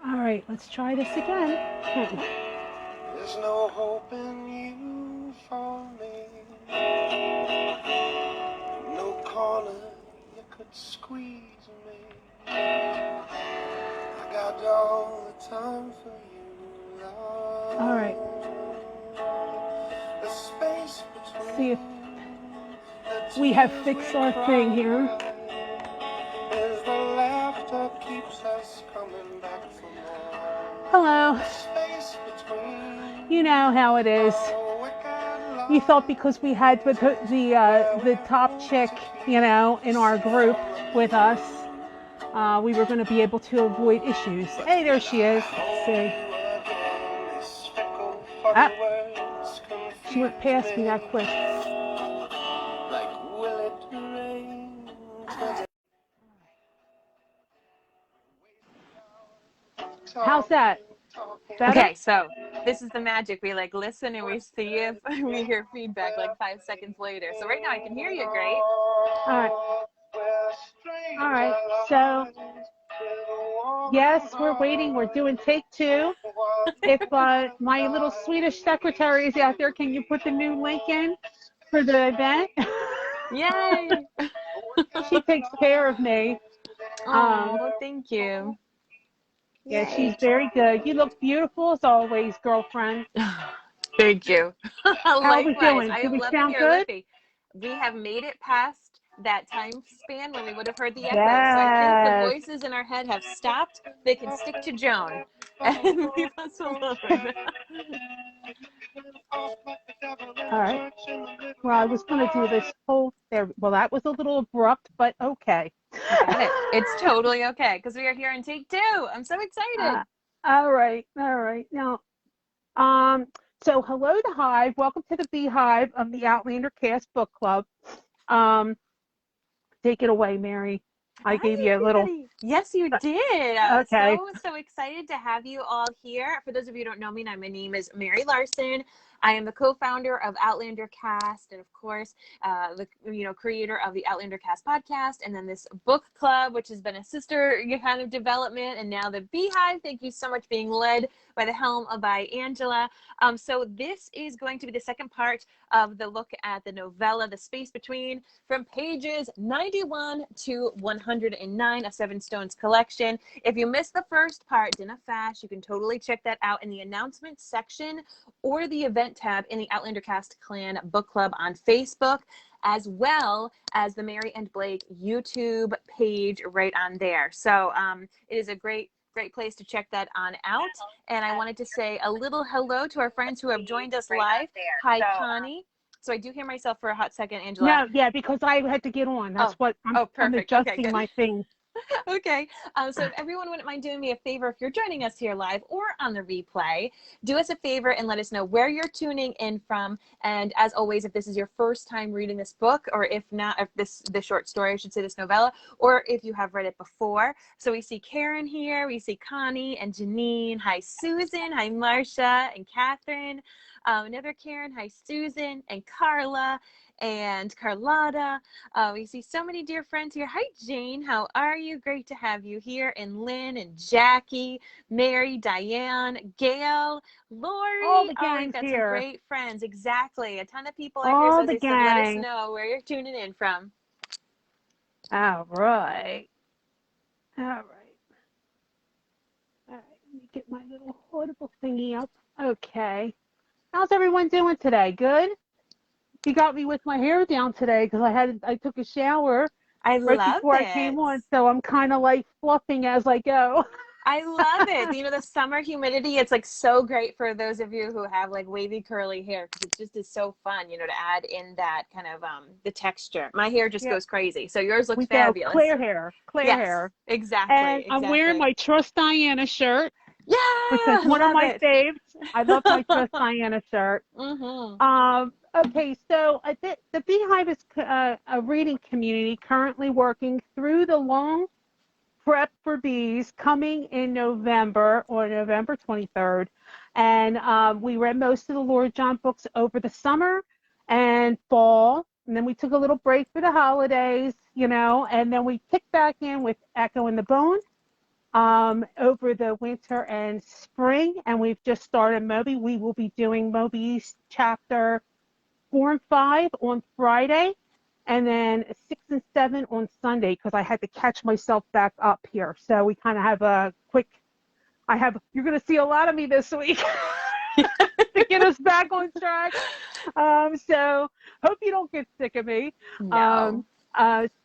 All right, let's try this again. There's no hope in you for me. No corner you could squeeze me. I got all the time for you, love. All right. The space between See if we have fixed our thing here. is the laughter keeps us coming back for more. Hello. The space between You know how it is. You thought because we had the top chick, you know, in our group with us, we were going to be able to avoid issues. Hey, there she is. Let's see. Ah, she went past me that quick. How's that? Better? Okay, so this is the magic. We like listen and we see if we hear feedback like 5 seconds later. So right now I can hear you great. All right. All right. So, yes, we're waiting. We're doing take 2. If my little Swedish secretary is out there, can you put the new link in for the event? Yay! She takes care of me. Oh, well, thank you. Yeah, she's very good. You look beautiful as always, girlfriend. Thank you. How are we Likewise. doing? I Do am we loving sound your good? lippy. We have made it past that time span when we would have heard the echo. Yes. So I think the voices in our head have stopped. They can stick to Joan and leave us alone. All right. Well, I was going to do this whole there. Well, that was a little abrupt, but okay. Got it. It's totally okay because we are here on take 2. I'm so excited. All right. All right. Now, so hello to Hive. Welcome to the Beehive of the Outlander Cast Book Club. Take it away, Mary. I gave you a little. Yes, you did. Okay. So excited to have you all here. For those of you who don't know me, my name is Mary Larson. I am the co-founder of Outlander Cast, and of course, the creator of the Outlander Cast podcast, and then this book club, which has been a sister kind of development, and now the Beehive. Thank you so much, being led by the helm by Angela. So this is going to be the second part of the look at the novella, The Space Between, from pages 91 to 109 of Seven Stones collection. If you missed the first part, Dinner Fash, you can totally check that out in the announcements section or the event tab in the Outlander Cast Clan Book Club on Facebook, as well as the Mary and Blake YouTube page right on there. So it is a great place to check that on out. And I wanted to say a little hello to our friends who have joined us live. Hi, Connie. So I do hear myself for a hot second, Angela. No, yeah, because I had to get on. That's what I'm adjusting my thing. Okay. So if everyone wouldn't mind doing me a favor, if you're joining us here live or on the replay, do us a favor and let us know where you're tuning in from. And as always, if this is your first time reading this book, or if not, if this short story, I should say, this novella, or if you have read it before. So we see Karen here, we see Connie and Janine. Hi, Susan. Hi, Marcia and Catherine. Another Karen. Hi, Susan and Carla and Carlotta. We see so many dear friends here. Hi, Jane. How are you? Great to have you here. And Lynn and Jackie, Mary, Diane, Gail, Lori. All the gang's we've got here. some great friends. Exactly. A ton of people are here. So as I said, let us know where you're tuning in from. All right. All right. All right. Let me get my little audible thingy up. Okay. How's everyone doing today? Good? You got me with my hair down today because I took a shower right before I came on, so I'm kind of like fluffing as I go. I love it. You know, the summer humidity, it's like so great for those of you who have like wavy curly hair, because it just is so fun, you know, to add in that kind of the texture. My hair just goes crazy. So yours looks fabulous. Clear hair. Hair. Exactly. And I'm wearing my Trust Diana shirt. Yeah. Which is one of my faves. I love my Trust Diana shirt. Okay, so the Beehive is a reading community currently working through the long prep for bees coming in November, or November 23rd. And we read most of the Lord John books over the summer and fall. And then we took a little break for the holidays, you know, and then we kicked back in with Echo and the Bone. over the winter and spring, and we've just started Moby. We will be doing Moby's chapter 4 and 5 on Friday, and then 6 and 7 on Sunday because I had to catch myself back up here. So we kind of have a quick. You're going to see a lot of me this week to get us back on track. So hope you don't get sick of me. No.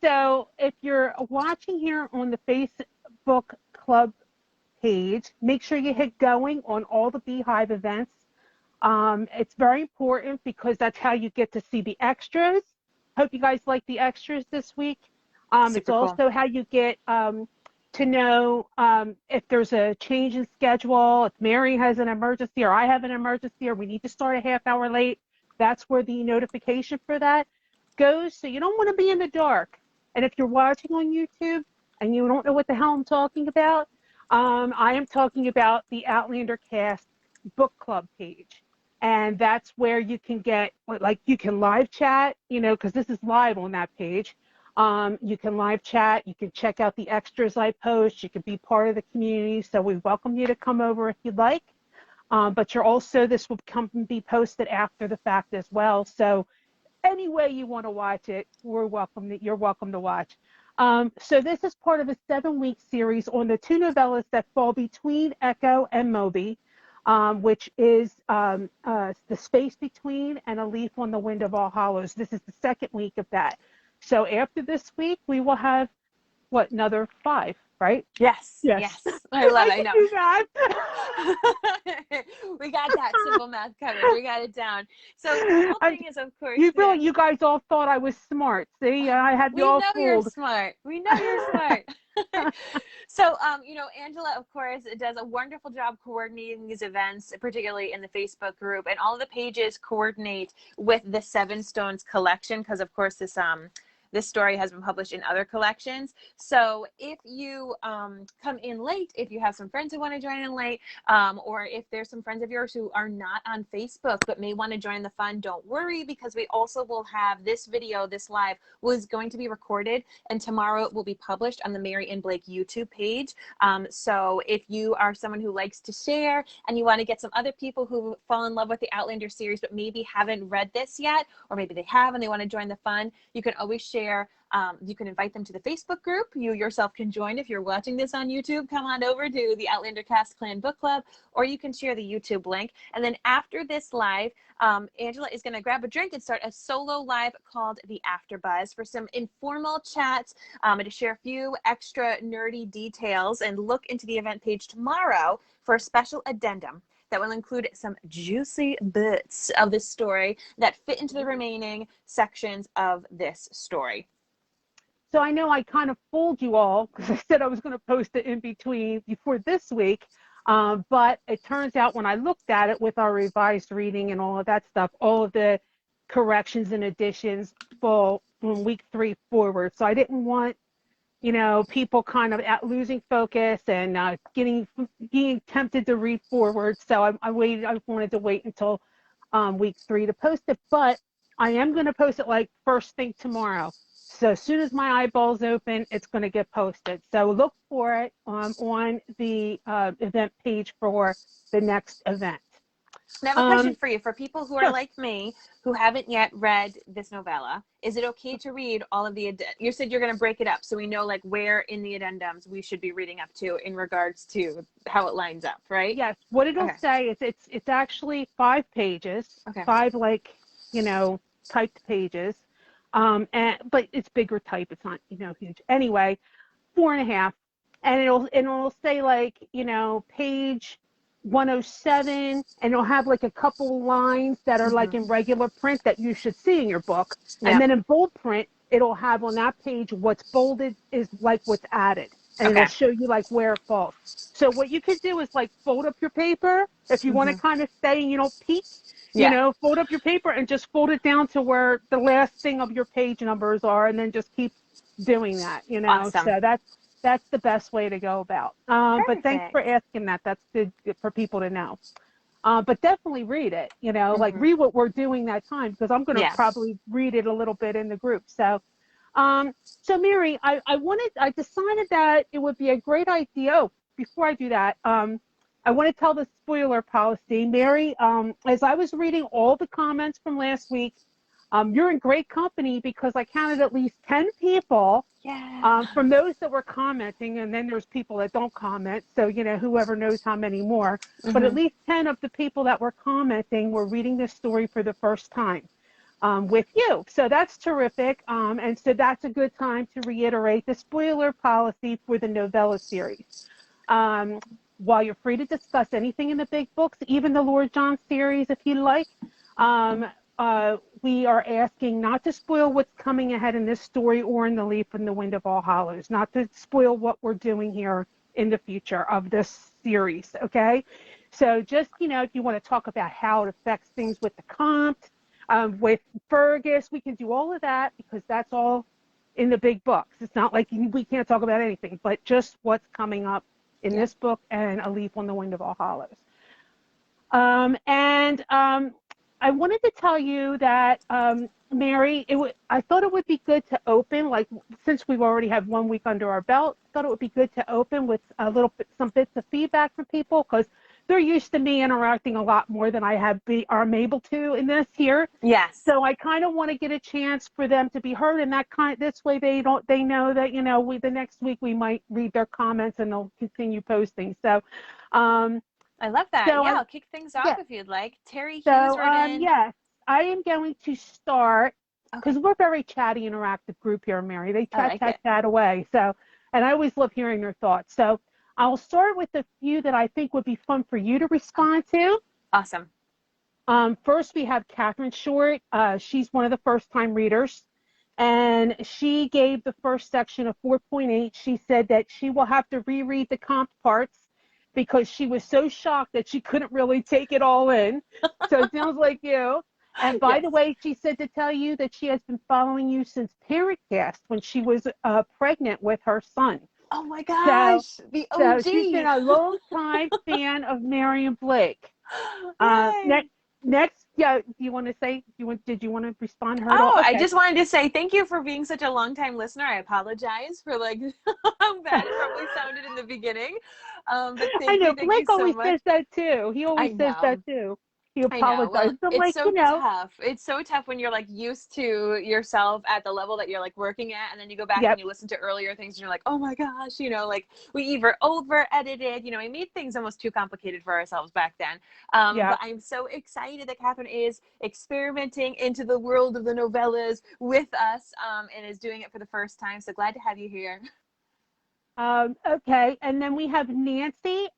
So if you're watching here on the Facebook Club page, make sure you hit going on all the Beehive events. It's very important because that's how you get to see the extras. Hope you guys like the extras this week. It's also how you get to know if there's a change in schedule, if Mary has an emergency or I have an emergency or we need to start a half hour late. That's where the notification for that goes. So you don't want to be in the dark. And if you're watching on YouTube and you don't know what the hell I'm talking about, I am talking about the Outlander Cast book club page. And that's where you can get, like, you can live chat, you know, because this is live on that page. You can live chat. You can check out the extras I post. You can be part of the community. So we welcome you to come over if you'd like. But this will be posted after the fact as well. So any way you want to watch it, you're welcome to watch. So this is part of a 7-week series on the 2 novellas that fall between Echo and Moby, which is The Space Between and A Leaf on the Wind of All Hollows. This is the 2nd week of that. So after this week, we will have, another 5, right? Yes. I love it. I know. Do that. We got that simple math covered. We got it down. So the whole thing is, of course, you guys all thought I was smart. See, I had you all fooled. We know you're smart. So, Angela, of course, does a wonderful job coordinating these events, particularly in the Facebook group, and all of the pages coordinate with the Seven Stones collection because, of course, this story has been published in other collections. So if you come in late, if you have some friends who want to join in late, or if there's some friends of yours who are not on Facebook but may want to join the fun, don't worry, because we also will have this video, this live, was going to be recorded, and tomorrow it will be published on the Mary and Blake YouTube page. So if you are someone who likes to share and you want to get some other people who fall in love with the Outlander series but maybe haven't read this yet, or maybe they have and they want to join the fun, you can always share. You can invite them to the Facebook group. You yourself can join if you're watching this on YouTube. Come on over to the Outlander Cast Clan Book Club, or you can share the YouTube link. And then after this live, Angela is going to grab a drink and start a solo live called The AfterBuzz for some informal chats, and to share a few extra nerdy details and look into the event page tomorrow for a special addendum that will include some juicy bits of this story that fit into the remaining sections of this story. So I know I kind of fooled you all because I said I was going to post it in between before this week, but it turns out when I looked at it with our revised reading and all of that stuff, all of the corrections and additions fall from week 3 forward. So I didn't want people kind of losing focus and being tempted to read forward. So I wanted to wait until week 3 to post it, but I am going to post it like first thing tomorrow. So as soon as my eyeballs open, it's going to get posted. So look for it on the event page for the next event. I have a question for you. For people who are like me, who haven't yet read this novella, is it okay to read all of the, you said you're going to break it up so we know like where in the addendums we should be reading up to in regards to how it lines up, right? Yes. What it'll say is it's actually 5 pages, 5 typed pages, but it's bigger type. It's not, huge. Anyway, 4.5, and it'll say like, page 107, and it'll have like a couple lines that are like in regular print that you should see in your book. Yeah. And then in bold print, it'll have on that page what's bolded is like what's added. And it'll show you like where it falls. So what you could do is like fold up your paper if you want to kind of stay and you don't peek. Fold up your paper and just fold it down to where the last thing of your page numbers are, and then just keep doing that, Awesome. So that's the best way to go about. But thanks for asking that. That's good for people to know. But definitely read it, like read what we're doing that time, because I'm going to probably read it a little bit in the group. So So Mary, I decided that it would be a great idea. Oh, before I do that, I want to tell the spoiler policy. Mary, as I was reading all the comments from last week, you're in great company because I counted at least 10 people from those that were commenting, and then there's people that don't comment. So, whoever knows how many more. But at least 10 of the people that were commenting were reading this story for the first time with you. So that's terrific. And so that's a good time to reiterate the spoiler policy for the novella series. While you're free to discuss anything in the big books, even the Lord John series, if you like, we are asking not to spoil what's coming ahead in this story or in The Leaf in the Wind of All Hollows, not to spoil what we're doing here in the future of this series, okay? So just, if you want to talk about how it affects things with the Comte, with Fergus, we can do all of that because that's all in the big books. It's not like we can't talk about anything, but just what's coming up in this book and A Leaf on the Wind of All Hollows. I wanted to tell you that, Mary, I thought it would be good to open, like since we've already had 1 week under our belt, I thought it would be good to open with some bits of feedback from people because they're used to me interacting a lot more than I'm able to in this here. Yes. So I kind of want to get a chance for them to be heard, and this way they know that the next week we might read their comments and they'll continue posting. So. I love that. So I'll kick things off if you'd like. Terry Hughes wrote in. Yes, I am going to start because we're a very chatty, interactive group here, Mary. They chat away. So, and I always love hearing their thoughts. So I'll start with a few that I think would be fun for you to respond to. Awesome. First, we have Catherine Short. She's one of the first-time readers, and she gave the first section a 4.8. She said that she will have to reread the Comte parts because she was so shocked that she couldn't really take it all in. So it sounds like you. And by the way, she said to tell you that she has been following you since Parentcast when she was pregnant with her son. Oh my gosh, the OG. So she's been a long-time fan of Marion Blake. Next, do you want to say? Did you want to respond to her? Oh, okay. I just wanted to say thank you for being such a long-time listener. I apologize for how bad it probably sounded in the beginning. But thank Blake you always so much. says that too. He always says that too. He apologizes. Well, it's so tough. It's so tough when you're used to yourself at the level that you're working at, and then you go back and you listen to earlier things, and you're like, oh my gosh, we either over edited, we made things almost too complicated for ourselves back then. But I'm so excited that Catherine is experimenting into the world of the novellas with us, and is doing it for the first time. So glad to have you here. Okay, and then we have Nancy.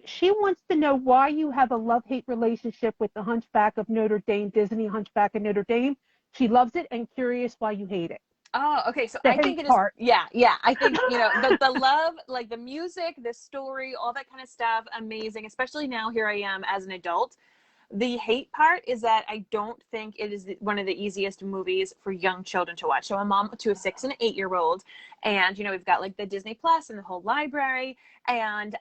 She wants to know why you have a love-hate relationship with the Hunchback of Notre Dame, Disney Hunchback of Notre Dame. She loves it and curious why you hate it. Oh, okay. So I think it is. Yeah. I think, the love, the music, the story, all that kind of stuff, amazing. Especially now, here I am as an adult. The hate part is that I don't think it is one of the easiest movies for young children to watch. So I'm a mom to a 6 and an 8-year-old, and we've got the Disney Plus and the whole library, and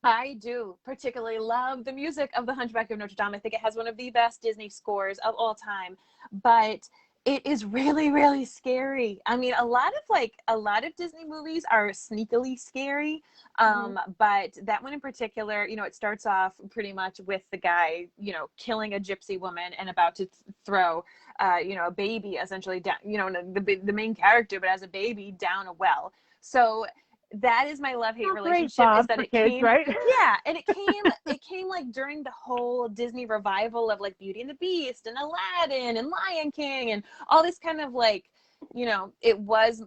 I do particularly love the music of The Hunchback of Notre Dame. I think it has one of the best Disney scores of all time, but it is really, really scary. I mean, a lot of Disney movies are sneakily scary, but that one in particular, it starts off pretty much with the guy, killing a gypsy woman and about to throw, a baby essentially down, the main character, but as a baby down a well. So that is my love-hate relationship. Is that it came, right? Yeah, and it came during the whole Disney revival of Beauty and the Beast and Aladdin and Lion King and all this kind of it was,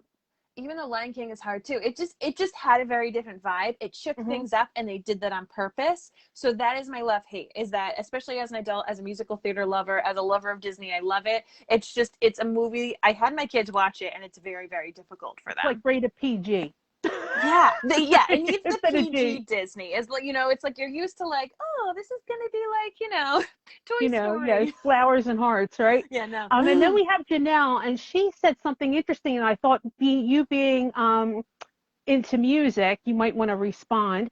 even though Lion King is hard too, it just had a very different vibe. It shook things up, and they did that on purpose. So that is my love-hate, is that especially as an adult, as a musical theater lover, as a lover of Disney, I love it. It's a movie. I had my kids watch it, and it's very, very difficult for them. It's rated PG. Yeah, it needs the PG Disney. It's it's you're used to oh, this is gonna be Toy Story. Flowers and hearts, right? Yeah, no. And then we have Janelle, and she said something interesting, and I thought you being into music, you might want to respond.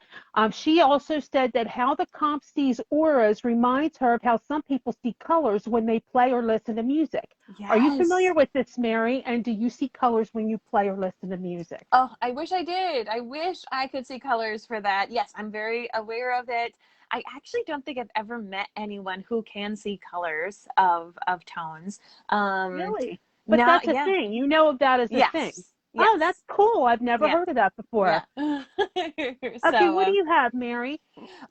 She also said that how the comp sees auras reminds her of how some people see colors when they play or listen to music. Yes. Are you familiar with this, Mary? And do you see colors when you play or listen to music? Oh, I wish I did. I wish I could see colors for that. Yes, I'm very aware of it. I actually don't think I've ever met anyone who can see colors of tones. Really? But No, that's a yeah. thing. You know of that as a thing. Yes. Oh, that's Yes. cool. I've never Yeah. heard of that before. Yeah. Okay, So, what do you have, Mary?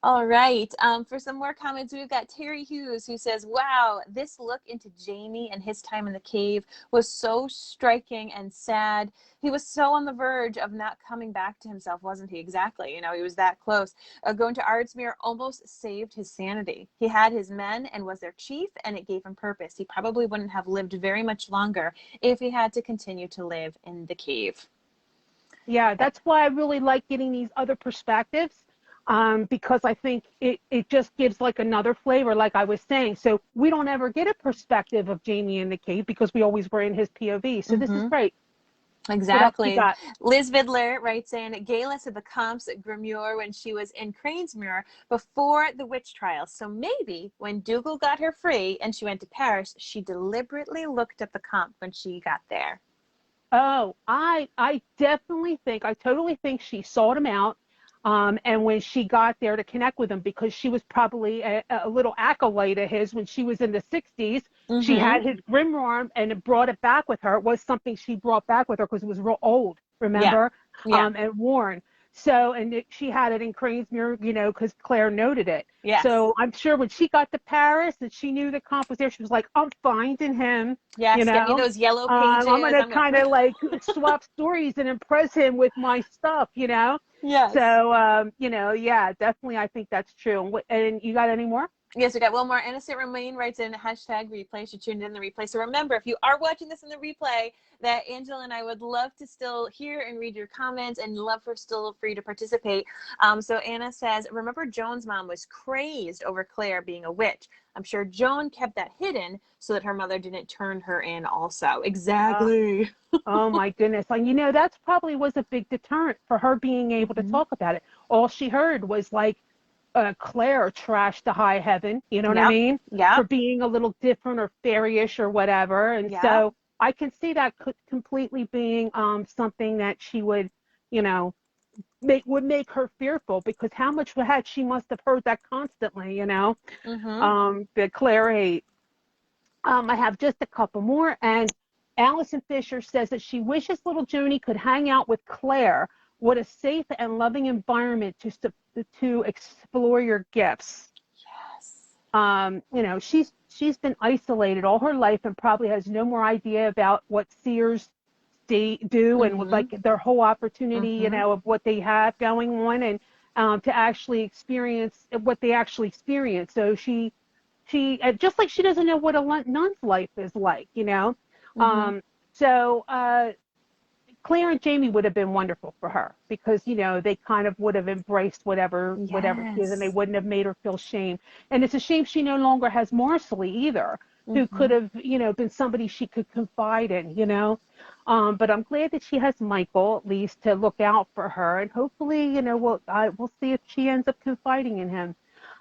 all right. For some more comments, we've got Terry Hughes who says, wow, this look into Jamie and his time in the cave was so striking and sad. He was so on the verge of not coming back to himself, wasn't he? Exactly. You know, he was that close. Going to Ardsmere almost saved his sanity. He had his men and was their chief, and it gave him purpose. He probably wouldn't have lived very much longer if he had to continue to live in the cave. Yeah, that's why I really like getting these other perspectives, because I think it just gives like another flavor, like I was saying. So we don't ever get a perspective of Jamie in the cave because we always were in his POV. So this is great. What else you Exactly. got? Liz Vidler writes in, Gayla said the comps at Grimoire when she was in Cranesmuir before the witch trials. So maybe when Dougal got her free and she went to Paris, she deliberately looked at the comp when she got there. Oh, I definitely think, I totally think she sought him out. And when she got there to connect with him, because she was probably a little acolyte of his when she was in the 60s, she had his grimoire and it brought it back with her. It was something she brought back with her because it was real old, Yeah. remember? Yeah. And worn. So, she had it in Cranesmuir, because Claire noted it. Yes. So I'm sure when she got to Paris and she knew the comp was there, she was like, I'm finding him. Yes. Get me those yellow pages. I'm gonna kind of like swap stories and impress him with my stuff. Yes. So, yeah, definitely, I think that's true. And you got any more? Yes, we got one more. Innocent Romaine writes in hashtag replay. She tuned in the replay. So remember, if you are watching this in the replay, that Angela and I would love to still hear and read your comments and love for you to participate. So Anna says, remember Joan's mom was crazed over Claire being a witch. I'm sure Joan kept that hidden so that her mother didn't turn her in also. Exactly. Oh my goodness. And that's probably was a big deterrent for her being able to talk about it. All she heard was like, Claire trashed to high heaven, you know what I mean? Yeah. For being a little different or fairyish or whatever. And so I can see that completely being something that she would, make her fearful, because how much had she must have heard that constantly, the Claire hate. I have just a couple more, and Allison Fisher says that she wishes little Joni could hang out with Claire. What a safe and loving environment to explore your gifts. Yes. She's been isolated all her life and probably has no more idea about what seers do and with like their whole opportunity, of what they have going on, and to actually experience what they actually experience. So she just like she doesn't know what a nun's life is like. So Claire and Jamie would have been wonderful for her because, they kind of would have embraced whatever she is, and they wouldn't have made her feel shame. And it's a shame she no longer has Marcelly either, who could have, been somebody she could confide in. But I'm glad that she has Michael at least to look out for her, and hopefully, we'll see if she ends up confiding in him.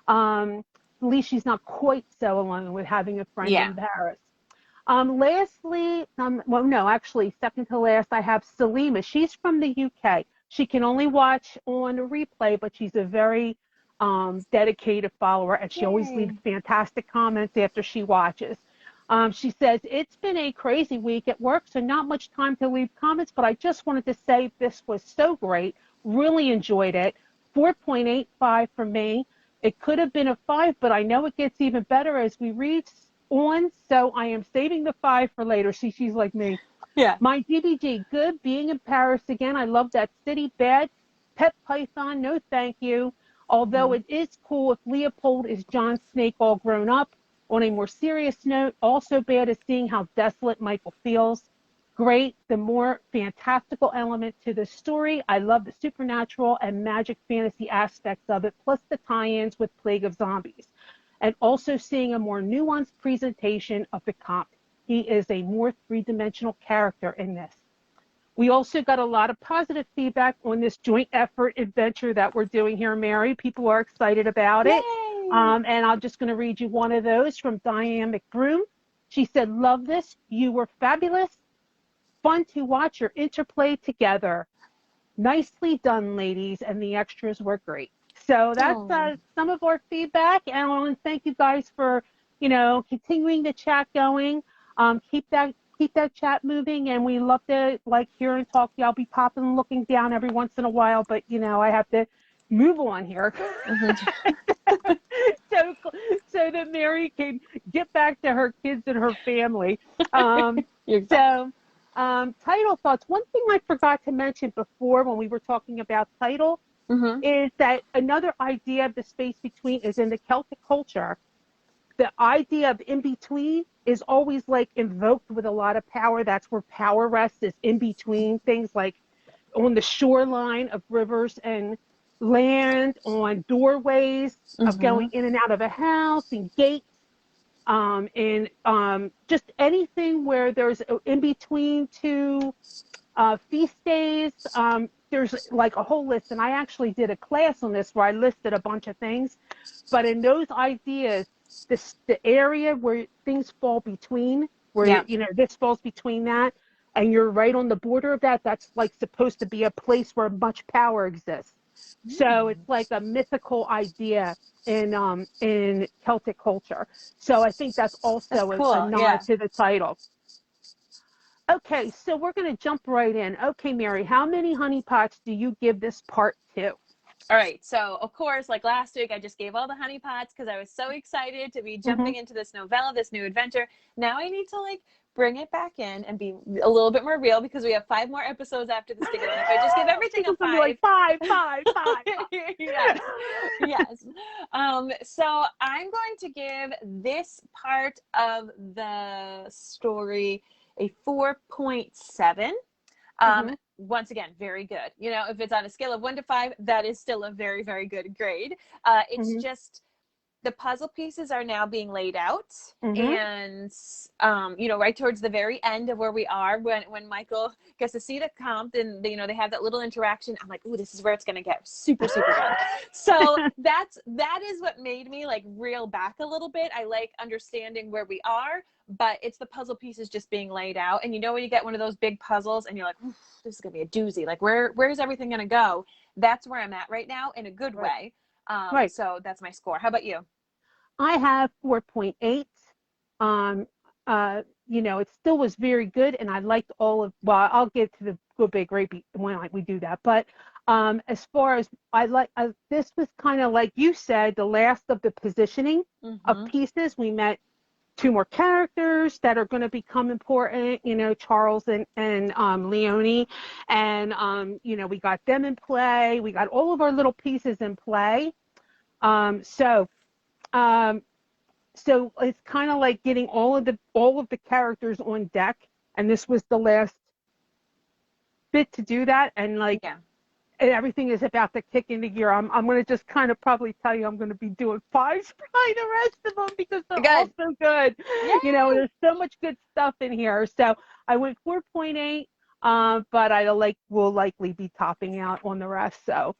At least she's not quite so alone with having a friend in Paris. Lastly, well, no, actually, second to last, I have Salima. She's from the UK. She can only watch on a replay, but she's a very dedicated follower, and she always leaves fantastic comments after she watches. She says, it's been a crazy week at work, so not much time to leave comments, but I just wanted to say this was so great. Really enjoyed it. 4.85 for me. It could have been a 5, but I know it gets even better as we read on, so I am saving the 5 for later. See, she's like me. Yeah. My DBG, good. Being in Paris again. I love that city. Bad. Pet Python, no thank you. Although it is cool if Leopold is John Snake all grown up. On a more serious note, also bad is seeing how desolate Michael feels. Great. The more fantastical element to the story. I love the supernatural and magic fantasy aspects of it, plus the tie-ins with Plague of Zombies. And also seeing a more nuanced presentation of the Comte. He is a more three-dimensional character in this. We also got a lot of positive feedback on this joint effort adventure that we're doing here, Mary. People are excited about it. Yay! And I'm just going to read you one of those from Diane McBroom. She said, "Love this. You were fabulous. Fun to watch your interplay together. Nicely done, ladies, and the extras were great." So that's some of our feedback, and I want to thank you guys for, continuing the chat going. Keep that chat moving, and we love to hear and talk to you. I'll be popping and looking down every once in a while, but I have to move on here. so that Mary can get back to her kids and her family. Title thoughts. One thing I forgot to mention before when we were talking about title is that another idea of the space between is in the Celtic culture. The idea of in between is always invoked with a lot of power. That's where power rests, is in between things, like on the shoreline of rivers and land, on doorways of going in and out of a house, and gates, and just anything where there's in between two feast days. There's a whole list, and I actually did a class on this where I listed a bunch of things. But in those ideas, the area where things fall between, where this falls between that, and you're right on the border of that, that's supposed to be a place where much power exists. So it's like a mythical idea in Celtic culture. So I think that's also cool. a nod to the title. Okay, so we're going to jump right in. Okay, Mary, how many honeypots do you give this part to? All right, so of course, like last week, I just gave all the honeypots because I was so excited to be jumping into this novella, this new adventure. Now I need to bring it back in and be a little bit more real, because we have 5 more episodes after this together. If I just give everything a 5. Five. Yes. Yes. So I'm going to give this part of the story a 4.7. Once again, very good. If it's on a scale of 1 to 5, that is still a very, very good grade. It's just the puzzle pieces are now being laid out, and right towards the very end of where we are, when Michael gets to see the Comte, and they have that little interaction, I'm like, ooh, this is where it's gonna get super, super good. So that is what made me reel back a little bit. I like understanding where we are, but it's the puzzle pieces just being laid out. And when you get one of those big puzzles and you're like, this is gonna be a doozy, where's everything gonna go? That's where I'm at right now, in a good way. So that's my score. How about you? I have 4.8. It still was very good, and I liked all of. Well, I'll get to the good, big, great when we do that. But as far as this was kind of like you said, the last of the positioning of pieces. We met 2 more characters that are going to become important. Charles and Leonie, and we got them in play. We got all of our little pieces in play. So it's kind of like getting all of the characters on deck, and this was the last bit to do that. And and everything is about to kick into gear. I'm going to just kind of probably tell you I'm going to be doing 5s by the rest of them, because they're all so good. Yay! There's so much good stuff in here. So I went 4.8, but I will likely be topping out on the rest. So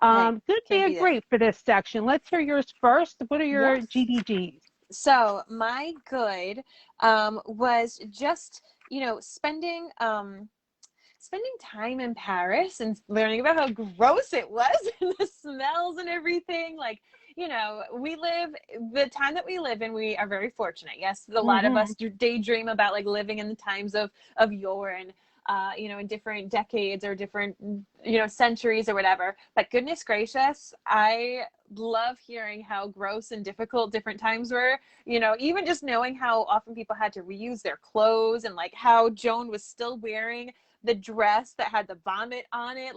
good, bad, great for this section. Let's hear yours first. What are your GDGs? So my good was just, spending time in Paris and learning about how gross it was, and the smells and everything. The time that we live in, we are very fortunate. Yes, a lot of us daydream about living in the times of yore, and in different decades or different, centuries or whatever. But goodness gracious, I love hearing how gross and difficult different times were. Even just knowing how often people had to reuse their clothes, and how Joan was still wearing the dress that had the vomit on it.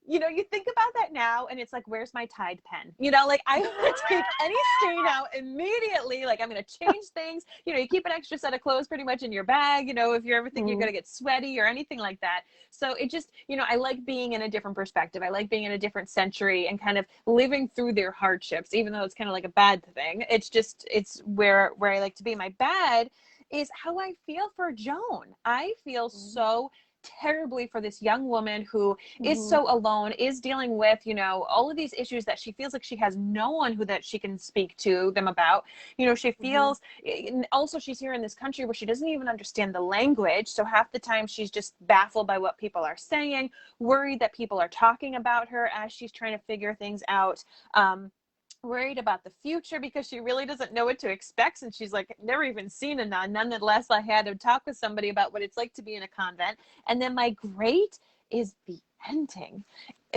You think about that now, and it's where's my Tide pen? I would take any stain out immediately. I'm going to change things. You keep an extra set of clothes pretty much in your bag, if you ever think you're going to get sweaty or anything like that. So it just, I like being in a different perspective. I like being in a different century and kind of living through their hardships, even though it's kind of a bad thing. It's where I like to be. My bad is how I feel for Joan. I feel so terribly for this young woman who is so alone, is dealing with, you know, all of these issues that she feels like she has no one who that she can speak to them about. You know, she feels, also she's here in this country where she doesn't even understand the language. So half the time she's just baffled by what people are saying, worried that people are talking about her as she's trying to figure things out. Worried about the future because she really doesn't know what to expect, and she's like, never even seen a nun. Nonetheless, I had to talk with somebody about what it's like to be in a convent. And then my great is the ending.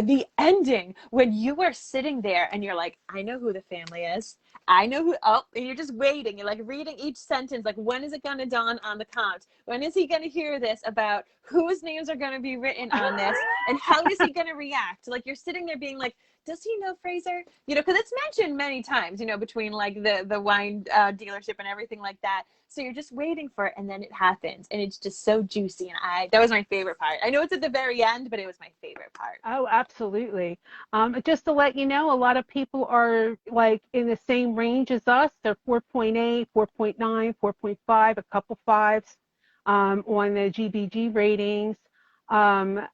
The ending, when you are sitting there and you're like, I know who the family is. I know who, and you're just waiting. You're like reading each sentence, like, when is it going to dawn on the Comte? When is he going to hear this about whose names are going to be written on this? And how is he going to react? Like, you're sitting there being like, does he know Fraser? You know, because it's mentioned many times, you know, between like the wine dealership and everything like that. So you're just waiting for it, and then it happens, and it's just so juicy. And that was my favorite part. I know it's at the very end, but it was my favorite part. Oh, absolutely. Just to let you know, a lot of people are like in the same range as us. They're 4.8, 4.9, 4.5, a couple fives on the GBG ratings. And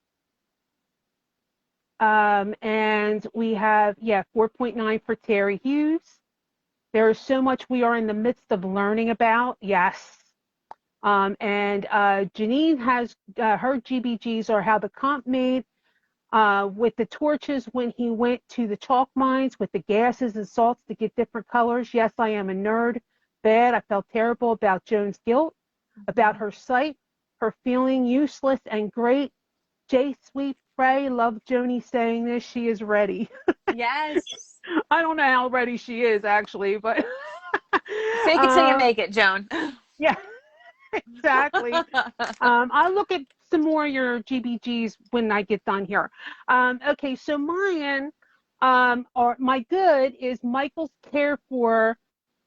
we have, 4.9 for Terry Hughes. There is so much we are in the midst of learning about. Yes. And Janine has her GBGs are how the Comte made with the torches when he went to the chalk mines with the gases and salts to get different colors. Yes, I am a nerd. Bad. I felt terrible about Joan's guilt, about her sight, her feeling useless and great. J. Sweet Frey, love Joni saying this. She is ready. Yes. I don't know how ready she is, actually, but fake it till you make it, Joan. Yeah, exactly. I'll look at some more of your GBGs when I get done here. Okay, so mine, or my good is Michael's care for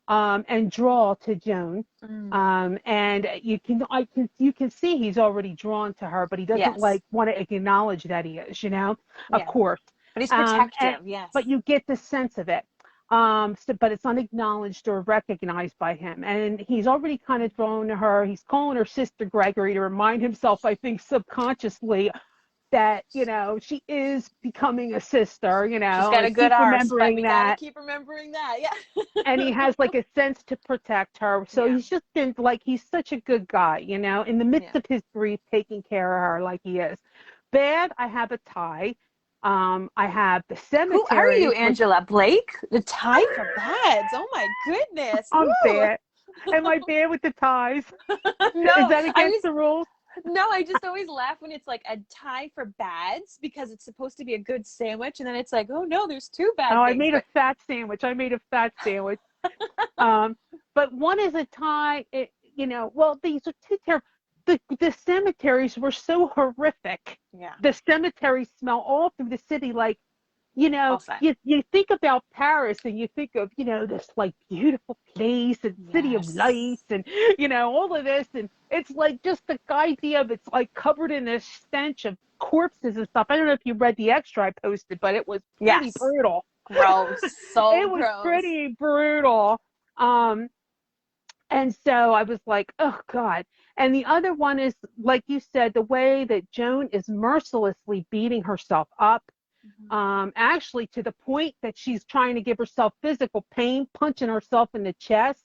and draw to Joan. And you can see he's already drawn to her, but he doesn't like want to acknowledge that he is, you know, of course. But he's protective, yes. But you get the sense of it. But it's unacknowledged or recognized by him. And he's already kind of drawn to her. He's calling her Sister Gregory to remind himself, I think, subconsciously that, you know, she is becoming a sister, you know. She's got a good arse, but we that. gotta keep remembering that, yeah. And he has like a sense to protect her. So he's just been like, he's such a good guy, you know, in the midst of his grief, taking care of her like he is. Bad, I have a tie. I have the cemetery. Who are you, Angela? Blake? The tie for bads. Oh my goodness. I'm bad. Am I bad with the ties? No. Is that against the rules? No, I just always laugh when it's like a tie for bads because it's supposed to be a good sandwich, and then it's like, oh no, there's two bad things. I made a fat sandwich. But one is a tie. You know, well, these are two terrible. The cemeteries were so horrific. Yeah. The cemeteries smell all through the city like, you know, you think about Paris and you think of, you know, this like beautiful place and city of lights and, you know, all of this. And it's like just the idea of it's like covered in this stench of corpses and stuff. I don't know if you read the extra I posted, but it was pretty brutal. Gross. So it was pretty brutal. And so I was like, oh God. And the other one is, like you said, the way that Joan is mercilessly beating herself up. Actually to the point that she's trying to give herself physical pain, punching herself in the chest,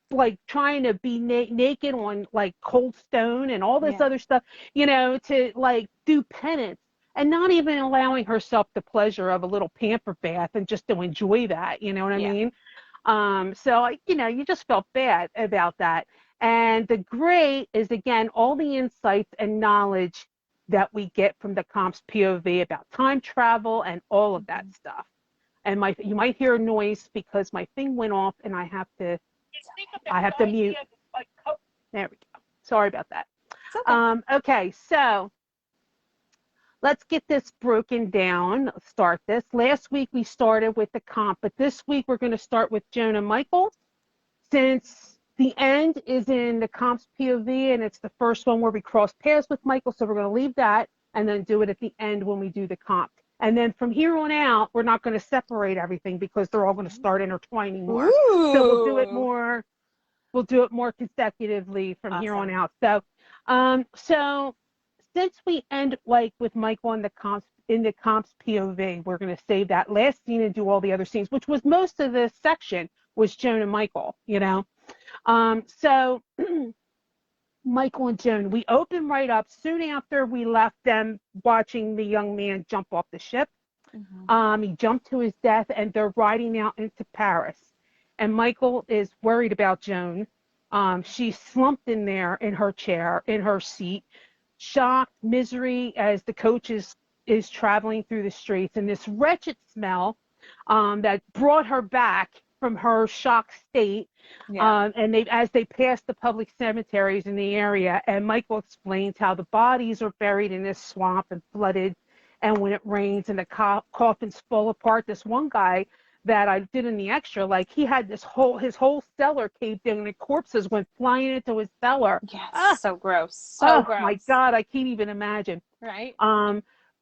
like trying to be naked on like cold stone and all this other stuff, you know, to like do penance and not even allowing herself the pleasure of a little pamper bath and just to enjoy that, you know what I mean? So, you know, you just felt bad about that. And the great is, again, all the insights and knowledge that we get from the Comte's POV about time travel and all of that stuff. And you might hear a noise because my thing went off and I have to mute. There we go. Sorry about that. Okay. Okay, so let's get this broken down. Let's start this. Last week we started with the Comte, but this week we're going to start with Joan and Michael. Since the end is in the Comte's POV, and it's the first one where we cross paths with Michael, so we're going to leave that and then do it at the end when we do the Comte. And then from here on out, we're not going to separate everything because they're all going to start intertwining more. Ooh. So we'll do it more consecutively from here on out. So, since we end like with Michael and the Comte's POV, we're going to save that last scene and do all the other scenes, which was most of this section was Joan and Michael, you know. So Michael and Joan, we open right up soon after we left them watching the young man jump off the ship. He jumped to his death, and they're riding out into Paris. And Michael is worried about Joan. She's slumped in there in her chair, in her seat, shocked, misery as the coach is traveling through the streets. And this wretched smell that brought her back from her shocked state. And as they pass the public cemeteries in the area, and Michael explains how the bodies are buried in this swamp and flooded. And when it rains and the coffins fall apart, this one guy that I did in the extra, like he had his whole cellar caved in and the corpses went flying into his cellar. Yes, so gross. So gross. My God, I can't even imagine. Right.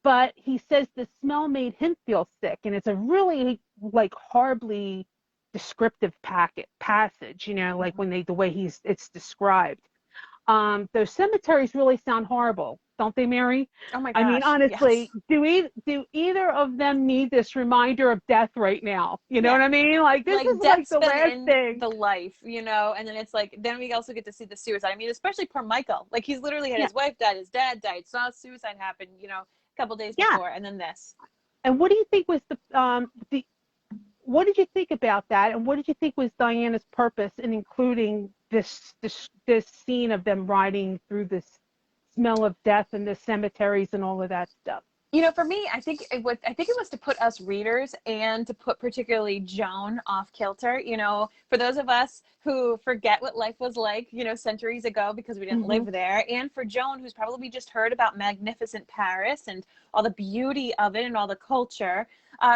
But he says the smell made him feel sick, and it's a really like horribly descriptive passage, you know, like when the way it's described. Those cemeteries really sound horrible, don't they, Mary? Oh my gosh. I mean, honestly, yes. do either of them need this reminder of death right now? You know what I mean? Like this is like the last thing. The life, you know, and then it's like then we also get to see the suicide. I mean, especially poor Michael. Like he's literally had his wife died, his dad died, saw suicide happen, you know, a couple days before, and then this. And what do you think was what did you think about that? And what did you think was Diana's purpose in including this scene of them riding through this smell of death and the cemeteries and all of that stuff? You know, for me, I think it was to put us readers and to put particularly Joan off kilter. You know, for those of us who forget what life was like, you know, centuries ago because we didn't live there, and for Joan, who's probably just heard about magnificent Paris and all the beauty of it and all the culture,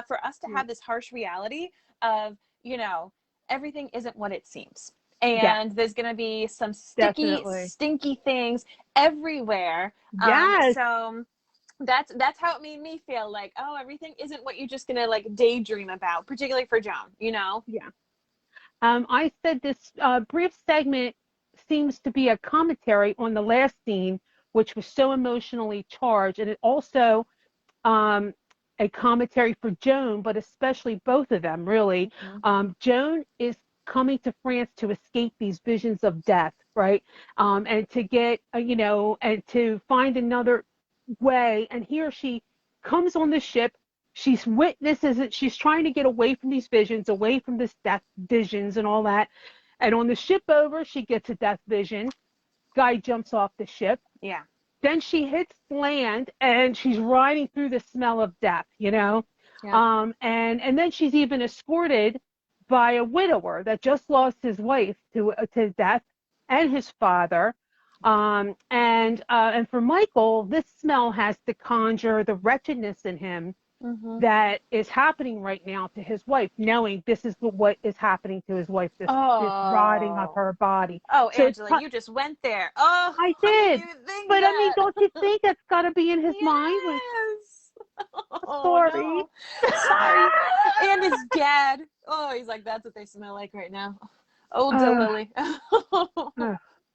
for us to have this harsh reality of, you know, everything isn't what it seems. And there's going to be some stinky things everywhere. Yes. So that's how it made me feel like, oh, everything isn't what you're just going to like daydream about, particularly for Joan, you know? Yeah. I said this brief segment seems to be a commentary on the last scene, which was so emotionally charged. And it also a commentary for Joan, but especially both of them, really. Joan is coming to France to escape these visions of death, right? And to get, you know, and to find another way. And here she comes on the ship. She's witnesses it. She's trying to get away from these visions, away from this death visions and all that. And on the ship over, she gets a death vision. Guy jumps off the ship. Yeah. Then she hits land and she's riding through the smell of death, you know? Yeah. And then she's even escorted by a widower that just lost his wife to death and his father. And for Michael, this smell has to conjure the wretchedness in him that is happening right now to his wife, knowing this is what is happening to his wife, this rotting of her body. Oh, so Angela, you just went there. Oh, I did. But I mean, don't you think that's got to be in his mind? Sorry. No. Sorry. And his dad. Oh, he's like, that's what they smell like right now. Oh, Lily.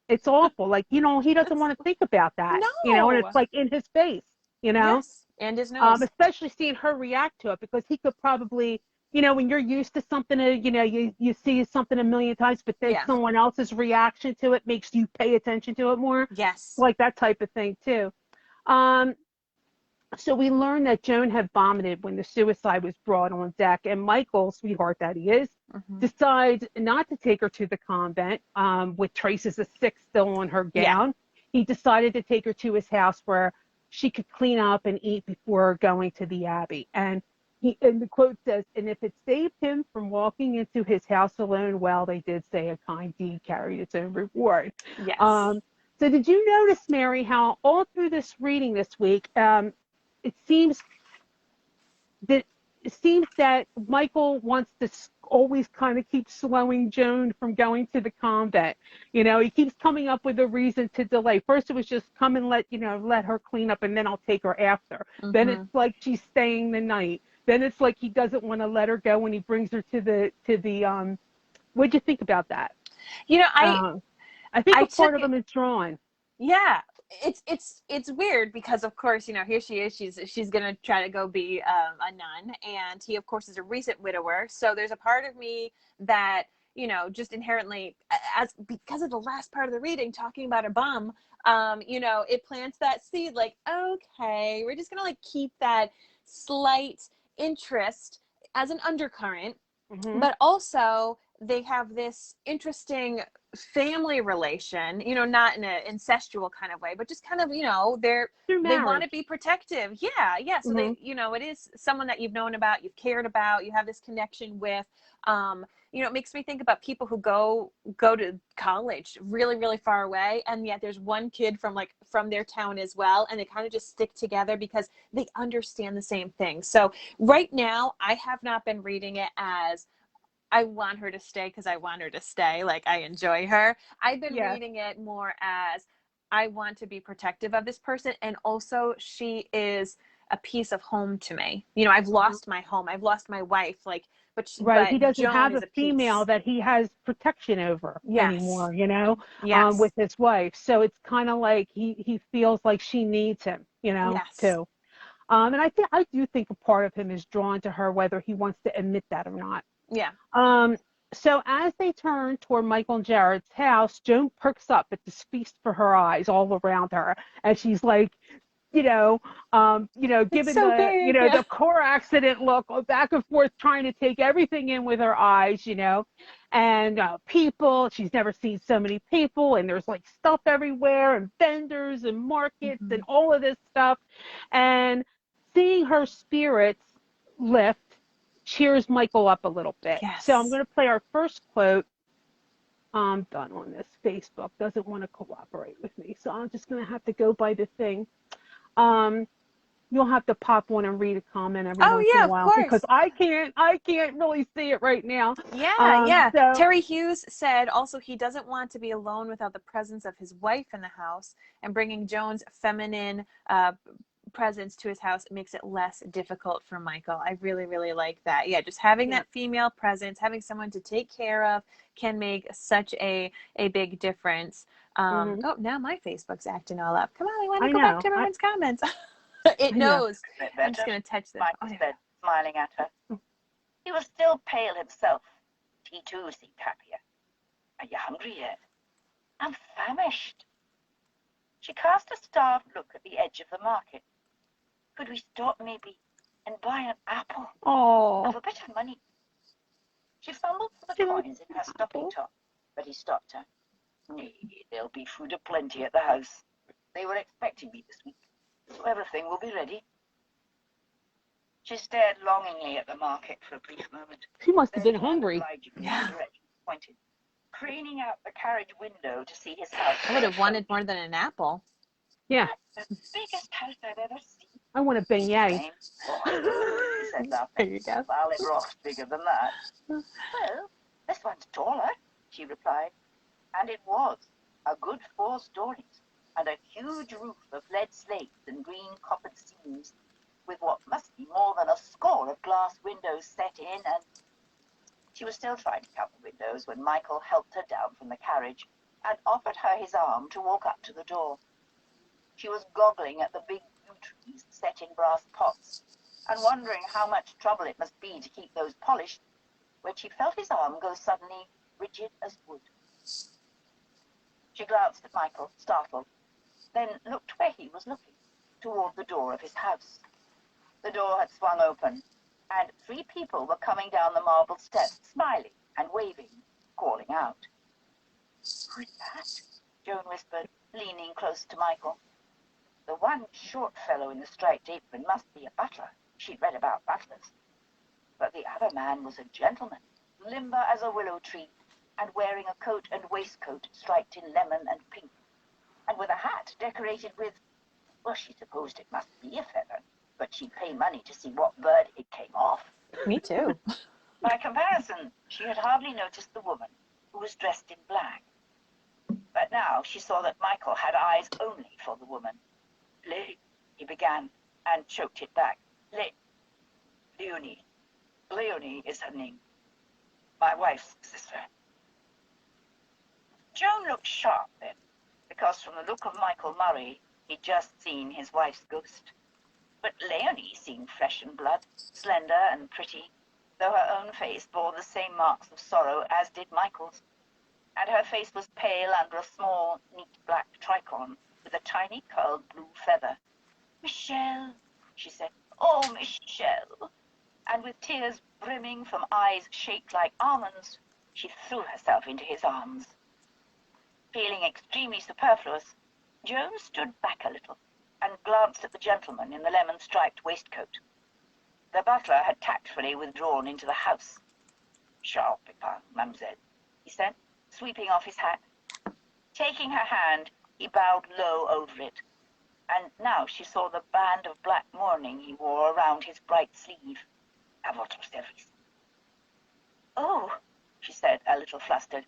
It's awful. Like, you know, he doesn't want to think about that. No. You know, and it's like in his face, you know? Yes. And his nose. Especially seeing her react to it, because he could probably, you know, when you're used to something, you know, you see something a million times, but then someone else's reaction to it makes you pay attention to it more. Yes. Like that type of thing, too. So we learned that Joan had vomited when the suicide was brought on deck, and Michael, sweetheart that he is, decides not to take her to the convent with traces of sick still on her gown. He decided to take her to his house where she could clean up and eat before going to the abbey. And the quote says, and if it saved him from walking into his house alone, well, they did say a kind deed carried its own reward. Yes. So did you notice, Mary, how all through this reading this week, it seems that Michael wants to always kind of keep slowing Joan from going to the convent. You know, he keeps coming up with a reason to delay. First it was just come and let her clean up and then I'll take her after. Then it's like she's staying the night. Then it's like he doesn't want to let her go when he brings her to the what'd you think about that? You know, I think a part of him is drawn. Yeah. it's weird because of course, you know, here she is, she's gonna try to go be a nun, and he of course is a recent widower, so there's a part of me that, you know, just inherently, as because of the last part of the reading talking about a bum, you know, it plants that seed like, okay, we're just gonna like keep that slight interest as an undercurrent. But also they have this interesting family relation, you know, not in an incestual kind of way, but just kind of, you know, they want to be protective. Yeah. So they, you know, it is someone that you've known about, you've cared about, you have this connection with. You know, it makes me think about people who go to college really, really far away, and yet there's one kid from their town as well, and they kind of just stick together because they understand the same thing. So right now, I have not been reading it as I want her to stay because I want her to stay. Like, I enjoy her. I've been reading it more as I want to be protective of this person. And also, she is a piece of home to me. You know, I've lost my home. I've lost my wife. Like, but He doesn't Joan have is a a female piece. that he has protection over Yes. anymore, you know, Yes. with his wife. So it's kind of like he feels like she needs him, you know, Yes. too. And I do think a part of him is drawn to her, whether he wants to admit that or not. Yeah. So as they turn toward Michael and Jared's house, Joan perks up at this feast for her eyes all around her, and she's like, It's given so the, big. Yeah. the car accident look, back and forth, trying to take everything in with her eyes, and people. She's never seen so many people, and there's like stuff everywhere, and vendors and markets and all of this stuff, and seeing her spirits lift cheers Michael up a little bit. So I'm Yes. going to play our first quote. I'm done on this. Facebook doesn't want to cooperate with me, so I'm just going to have to go by the thing. Um, you'll have to pop one and read a comment every Oh, once in yeah, a of while because course. I can't really see it right now. Yeah. So Terry Hughes said also he doesn't want to be alone without the presence of his wife in the house, and bringing Joan's feminine presence to his house makes it less difficult for Michael. I really, really like that. Yeah, just having yeah. that female presence, having someone to take care of can make such a big difference. Hmm. Oh, now my Facebook's acting all up. Come on, I want to I go back know. to everyone's comments. It I know. knows. I'm just going to touch this. Michael said, smiling at her. He was still pale himself. He too seemed happier. Are you hungry yet? I'm famished. She cast a starved look at the edge of the market. Could we stop maybe and buy an apple? Oh. Of a bit of money. She fumbled for the coins in her stocking top, but he stopped her. Nay, there'll be food aplenty at the house. They were expecting me this week, so everything will be ready. She stared longingly at the market for a brief moment. She must have Then been turned hungry. obligingly in the direction he pointed, craning out the carriage window to see his house. I would have wanted more than an apple. Yeah. That's the biggest house I've ever seen. I want a beignet. Same. Oh, he said laughing. There you go. Violet Rock's bigger than that. Well, this one's taller, she replied. And it was. A good 4 stories, and a huge roof of lead slates and green coppered seams, with what must be more than a score of glass windows set in, and she was still trying to count the windows when Michael helped her down from the carriage and offered her his arm to walk up to the door. She was goggling at the big yew trees set in brass pots and wondering how much trouble it must be to keep those polished when she felt his arm go suddenly rigid as wood. She glanced at Michael, startled, then looked where he was looking, toward the door of his house. The door had swung open, and 3 people were coming down the marble steps, smiling and waving, calling out. Who's that? Joan whispered, leaning close to Michael. The one short fellow in the striped apron must be a butler. She'd read about butlers. But the other man was a gentleman, limber as a willow tree, and wearing a coat and waistcoat striped in lemon and pink, and with a hat decorated with, well, she supposed it must be a feather, but she'd pay money to see what bird it came off. Me too. By comparison, she had hardly noticed the woman, who was dressed in black. But now she saw that Michael had eyes only for the woman. He began, and choked it back. Leonie. Leonie is her name. My wife's sister. Joan looked sharp then. The because from the look of Michael Murray, he'd just seen his wife's ghost. But Leonie seemed flesh and blood, slender and pretty, though her own face bore the same marks of sorrow as did Michael's, and her face was pale under a small, neat black tricon with a tiny curled blue feather. "Michel," she said. "Oh, Michel." And with tears brimming from eyes shaped like almonds, she threw herself into his arms. Feeling extremely superfluous, Joan stood back a little and glanced at the gentleman in the lemon-striped waistcoat. The butler had tactfully withdrawn into the house. "Charles Pepin, mademoiselle," he said, sweeping off his hat. Taking her hand, he bowed low over it, and now she saw the band of black mourning he wore around his bright sleeve. "À votre service." "Oh," she said, a little flustered.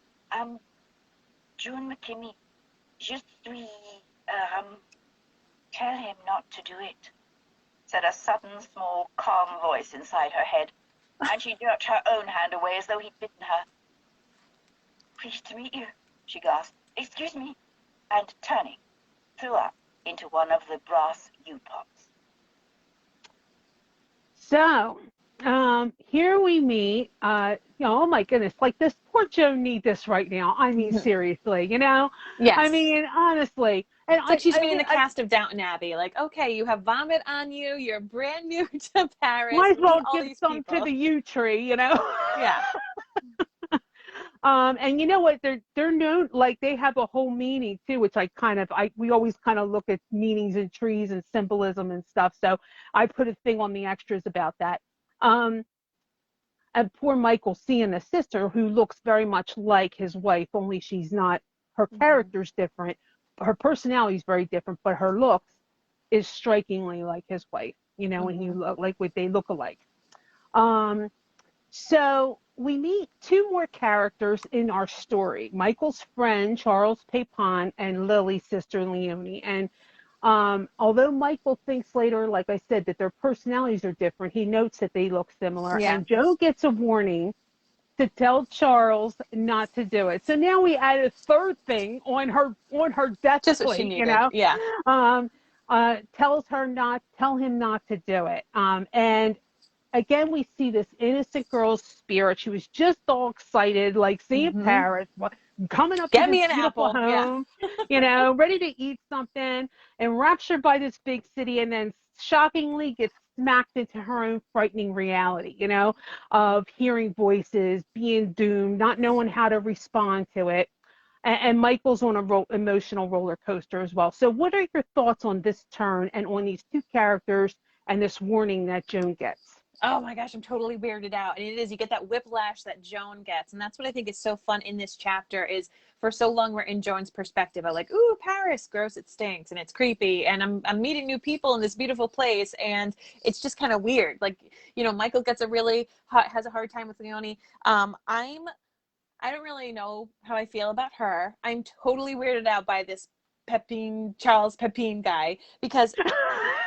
June McKinney, je suis, tell him not to do it," said a sudden, small, calm voice inside her head, and she jerked her own hand away as though he'd bitten her. "Pleased to meet you," she gasped. "Excuse me," and turning, threw up into one of the brass U-pots. So, here we meet, oh my goodness, like this poor Joan need this right now. I mean, seriously, Yes. I mean, honestly. And it's like she's being the cast of Downton Abbey. Like, okay, you have vomit on you. You're brand new to Paris. Might as well all give these some people. to the yew tree, Yeah. And you know what? They're known, like they have a whole meaning too, which we always kind of look at meanings in trees and symbolism and stuff. So I put a thing on the extras about that. And poor Michael seeing a sister who looks very much like his wife, only she's not. Her character's different. Her personality is very different, but her looks is strikingly like his wife. When you look like what they look alike. So we meet two more characters in our story: Michael's friend Charles Pepin and Lily's sister Leonie. And although Michael thinks later, like I said, that their personalities are different, he notes that they look similar. Yeah. And Joe gets a warning to tell Charles not to do it. So now we add a third thing on her death Just plate, what she needed. Yeah. Tell him not to do it. And again, we see this innocent girl's spirit. She was just all excited, like seeing Paris, coming up to Get me this an beautiful apple. home, ready to eat something, enraptured by this big city, and then shockingly gets smacked into her own frightening reality, of hearing voices, being doomed, not knowing how to respond to it. And Michael's on a emotional roller coaster as well. So what are your thoughts on this turn and on these two characters and this warning that Joan gets? Oh my gosh, I'm totally weirded out. And it is, you get that whiplash that Joan gets. And that's what I think is so fun in this chapter is for so long we're in Joan's perspective of like, ooh, Paris, gross, it stinks and it's creepy. And I'm meeting new people in this beautiful place. And it's just kind of weird. Like, Michael gets has a hard time with Leonie. I don't really know how I feel about her. I'm totally weirded out by this Charles Pepin guy, because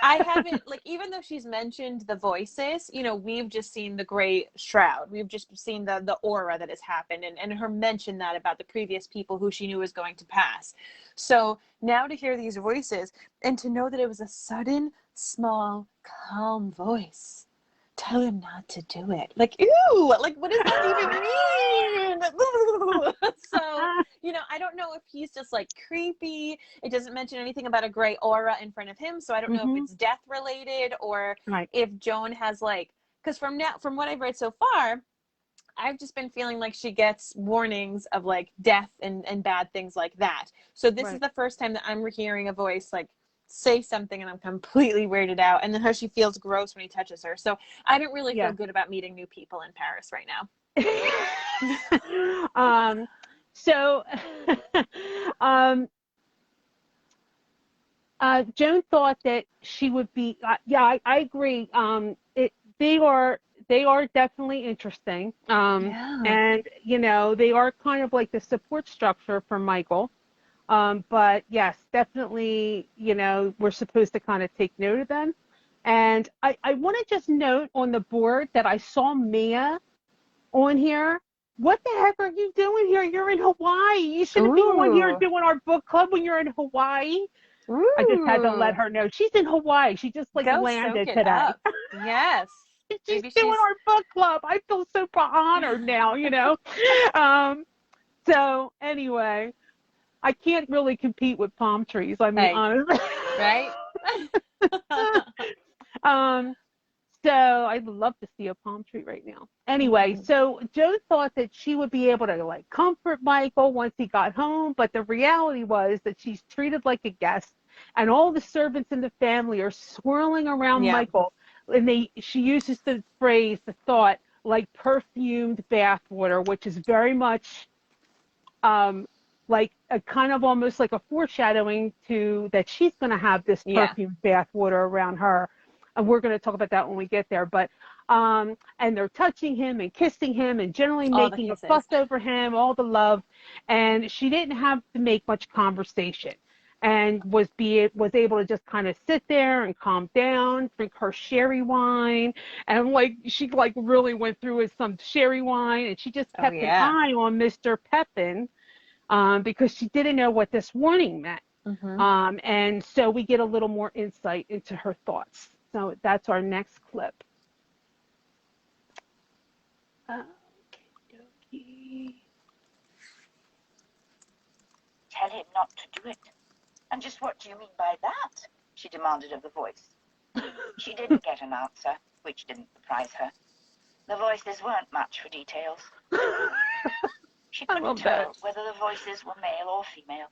I haven't, even though she's mentioned the voices, we've just seen the gray shroud. We've just seen the aura that has happened and her mention that about the previous people who she knew was going to pass. So now to hear these voices and to know that it was a sudden, small, calm voice. Tell him not to do it. Like, ew, what does that even mean? So, I don't know if he's just creepy. It doesn't mention anything about a gray aura in front of him. So I don't know if it's death related or if Joan has because from what I've read so far, I've just been feeling like she gets warnings of death and bad things like that. So this is the first time that I'm hearing a voice say something and I'm completely weirded out, and then how she feels gross when he touches her. So I don't really feel good about meeting new people in Paris right now. Joan thought that she would be I agree. They are definitely interesting, and they are kind of like the support structure for Michael. But yes, definitely, we're supposed to kind of take note of them. And I want to just note on the board that I saw Mia on here. what the heck are you doing here? You're in Hawaii. You shouldn't be on here Ooh. doing our book club when you're in Hawaii. I just had to let Ooh. her know. She's in Hawaii. She just like Go soak landed it today. up. Yes. She's Maybe doing she's. our book club. I feel so honored now, you know. Um, so anyway, I can't really compete with palm trees. I mean, Hey, honestly. right? um, so I'd love to see a palm tree right now. Anyway, Mhm. so Joe thought that she would be able to like comfort Michael once he got home, but the reality was that she's treated like a guest, and all the servants in the family are swirling around Yeah. Michael, and she uses the phrase, the thought, like perfumed bathwater, which is very much um, like a kind of almost like a foreshadowing to that she's going to have this Yeah. perfumed bath water around her. And we're going to talk about that when we get there. But and they're touching him and kissing him and generally All the making a fuss kisses. over him, all the love. And she didn't have to make much conversation and was able to just kind of sit there and calm down, drink her sherry wine, and like she like really went through with some sherry wine, and she just Oh kept an yeah. eye on Mr. Pepin because she didn't know what this warning meant. Mhm. And so we get a little more insight into her thoughts. So that's our next clip. Okay. Tell him not to do it. And just what do you mean by that? She demanded of the voice. She didn't get an answer, which didn't surprise her. The voices weren't much for details. She I couldn't love that. tell whether the voices were male or female.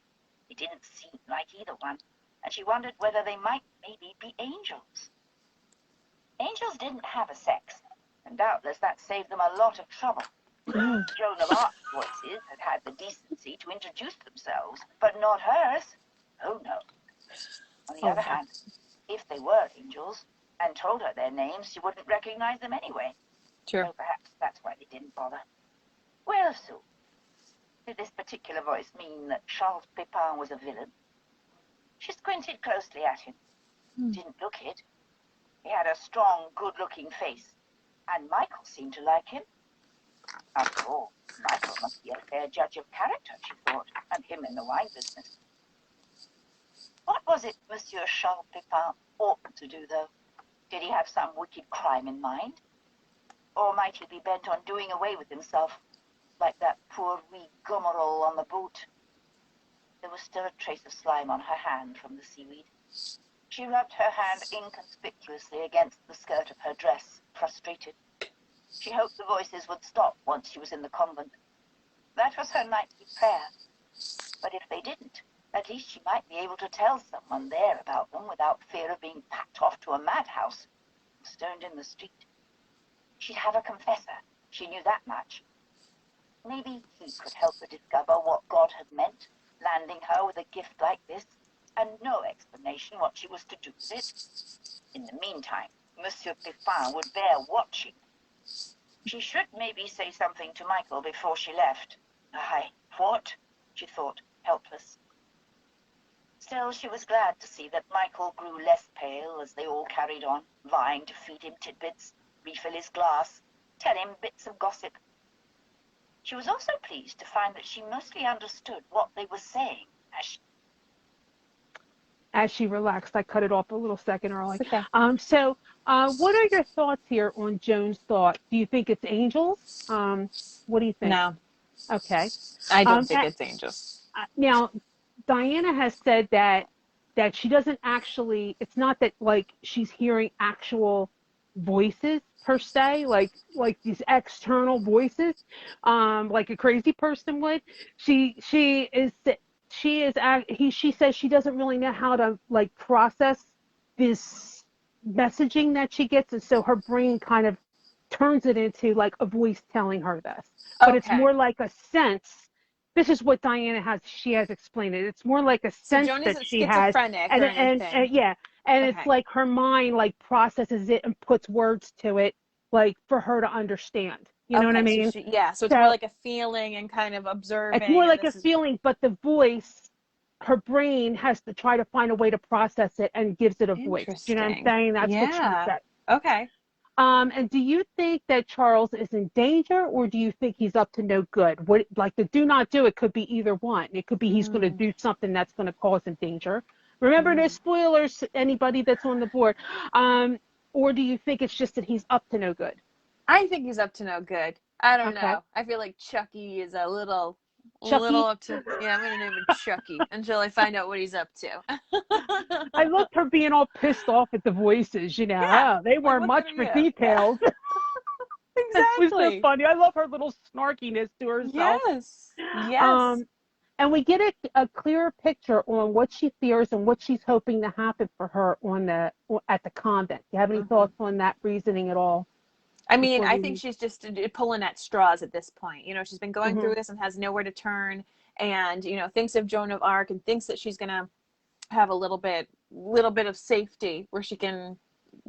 They didn't seem like either one, and she wondered whether they might maybe be angels. Angels didn't have a sex, and doubtless that saved them a lot of trouble. Joan of Arc's voices had had the decency to introduce themselves, but not hers. Oh no. On the Oh other yeah. hand, if they were angels and told her their names, she wouldn't recognize them anyway. True. So perhaps that's why they didn't bother. Well, so, did this particular voice mean that Charles Pepin was a villain? She squinted closely at him. Didn't look it. He had a strong, good-looking face, and Michael seemed to like him. After all, Michael must be a fair judge of character, she thought, and him in the wine business. What was it Monsieur Charles Pepin ought to do, though? Did he have some wicked crime in mind? Or might he be bent on doing away with himself, like that poor wee Gilmored on the boat? There was still a trace of slime on her hand from the seaweed. She rubbed her hand inconspicuously against the skirt of her dress, frustrated. She hoped the voices would stop once she was in the convent. That was her nightly prayer. But if they didn't, at least she might be able to tell someone there about them without fear of being packed off to a madhouse, stoned in the street. She'd have a confessor. She knew that much. Maybe he could help her discover what God had meant, landing her with a gift like this, and no explanation what she was to do with it. In the meantime, Monsieur Pepin would bear watching. She should maybe say something to Michael before she left. Aye, what? She thought, helpless. Still, she was glad to see that Michael grew less pale as they all carried on, vying to feed him tidbits, refill his glass, tell him bits of gossip. She was also pleased to find that she mostly understood what they were saying As she relaxed, I cut it off a little second early. It's okay. What are your thoughts here on Joan's thought? Do you think it's angels? What do you think? No, Okay. I don't Um, think it's angels. Now, Diana has said that she doesn't actually. It's not that like she's hearing actual voices per se, like these external voices, like a crazy person would. She is she says she doesn't really know how to like process this messaging that she gets, and so her brain kind of turns it into like a voice telling her this, but it's Okay. more like a sense. This is what Diana has explained it. It's more like a So sense Joan that isn't she has, schizophrenic and or and, anything. and yeah, and it's Okay. like her mind like processes it and puts words to it, like for her to understand. You know what I Okay. So mean? so it's more So like a feeling and kind of it's observing, more and like a this is feeling, but the voice, her brain has to try to find a way to process it and gives it a voice. Do you know what I'm interesting. saying? That's what she Yeah. said. Okay. And do you think that Charles is in danger, or do you think he's up to no good? What, like the do not do it could be either one. It could be he's going to do something that's going to cause him danger. Remember, there's spoilers. Anybody that's on the board. Or do you think it's just that he's up to no good? I think he's up to no good. I don't Okay, know. I feel like Chucky is a little Chucky. up to. Yeah, I'm gonna name him Chucky until I find out what he's up to. I loved her being all pissed off at the voices. Yeah, They like weren't what much can for yeah, yeah, details. It was so exactly. funny. I love her little snarkiness to herself. Yes, yes. Um, and we get a clearer picture on what she fears and what she's hoping to happen for her at the convent. Do you have any thoughts on that reasoning at all I mean, before I we think move? she's just pulling at straws at this point. She's been going Hmm. through this and has nowhere to turn, and thinks of Joan of Arc and thinks that she's gonna have a little bit of safety where she can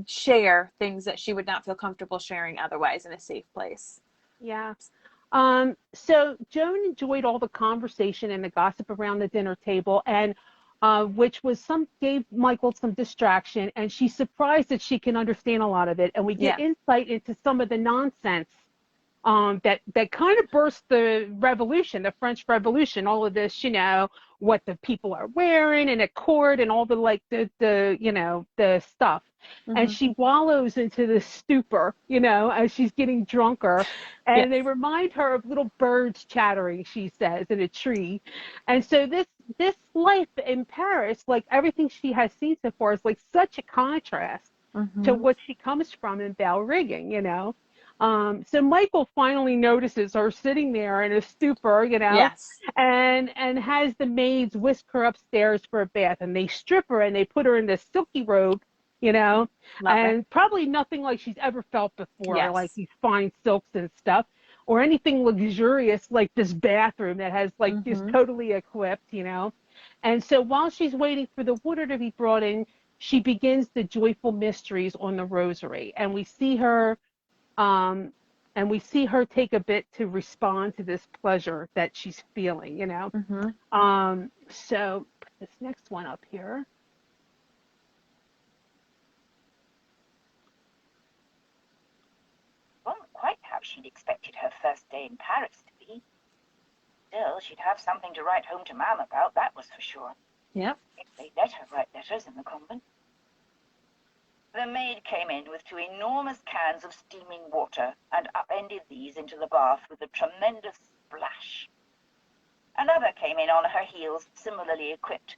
share things that she would not feel comfortable sharing otherwise in a safe place. Yeah. So Joan enjoyed all the conversation and the gossip around the dinner table, and which was gave Michael some distraction, and she's surprised that she can understand a lot of it, and we get Yeah. insight into some of the nonsense that kind of burst the revolution, the French Revolution, all of this, what the people are wearing and at court and all the like the stuff. And Mm-hmm. she wallows into this stupor, as she's getting drunker. Yes. And they remind her of little birds chattering, she says, in a tree. And so this life in Paris, like everything she has seen so far, is like such a contrast to Mm-hmm. what she comes from in Bell Rigging. So Michael finally notices her sitting there in a stupor, Yes. and has the maids whisk her upstairs for a bath, and they strip her and they put her in this silky robe, Love it. and probably nothing like she's ever felt before, like Yes. these fine silks and stuff, or anything luxurious like this bathroom that has like just Mm-hmm. totally equipped. And so while she's waiting for the water to be brought in, she begins the joyful mysteries on the rosary, um, and we see her take a bit to respond to this pleasure that she's feeling. Mm-hmm. So put this next one up here. Wasn't quite how she'd expected her first day in Paris to be. Still, she'd have something to write home to Mam about, that was for sure. Yep. If they let her write letters in the convent. The maid came in with 2 enormous cans of steaming water and upended these into the bath with a tremendous splash. Another came in on her heels, similarly equipped.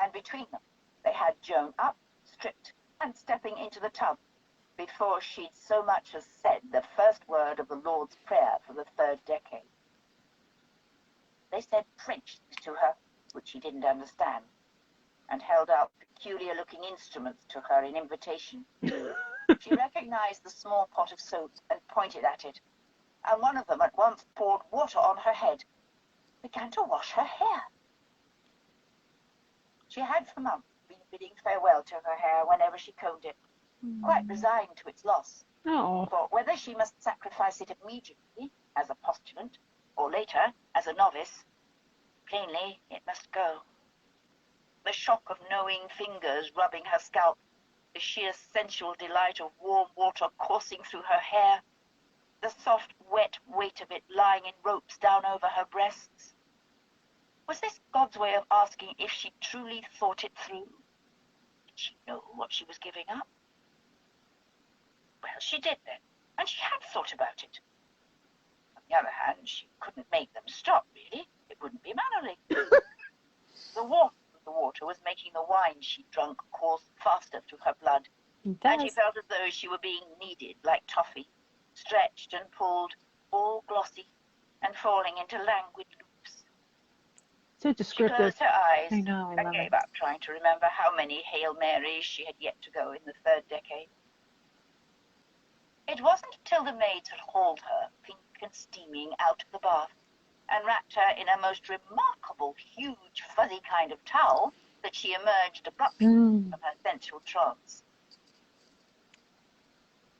And between them, they had Joan up, stripped, and stepping into the tub before she'd so much as said the first word of the Lord's Prayer for the 3rd decade. They said French to her, which she didn't understand, and held out peculiar-looking instruments to her in invitation. She recognized the small pot of soap and pointed at it, and one of them at once poured water on her head, began to wash her hair. She had for months been bidding farewell to her hair whenever she combed it, quite resigned to its loss. Oh. For whether she must sacrifice it immediately, as a postulant, or later, as a novice, plainly it must go. The shock of knowing fingers rubbing her scalp, the sheer sensual delight of warm water coursing through her hair, the soft, wet weight of it lying in ropes down over her breasts. Was this God's way of asking if she truly thought it through? Did she know what she was giving up? Well, she did then, and she had thought about it. On the other hand, she couldn't make them stop, really. It wouldn't be mannerly. The warmth of the water was making the wine she drunk course faster through her blood, and she felt as though she were being kneaded like toffee, stretched and pulled, all glossy, and falling into languid loops. So She descriptive. closed her eyes I know, I and love gave it. up trying to remember how many Hail Marys she had yet to go in the 3rd decade. It wasn't until the maids had hauled her, pink and steaming, out of the bath, and wrapped her in a most remarkable, huge, fuzzy kind of towel, that she emerged abruptly from her sensual trance.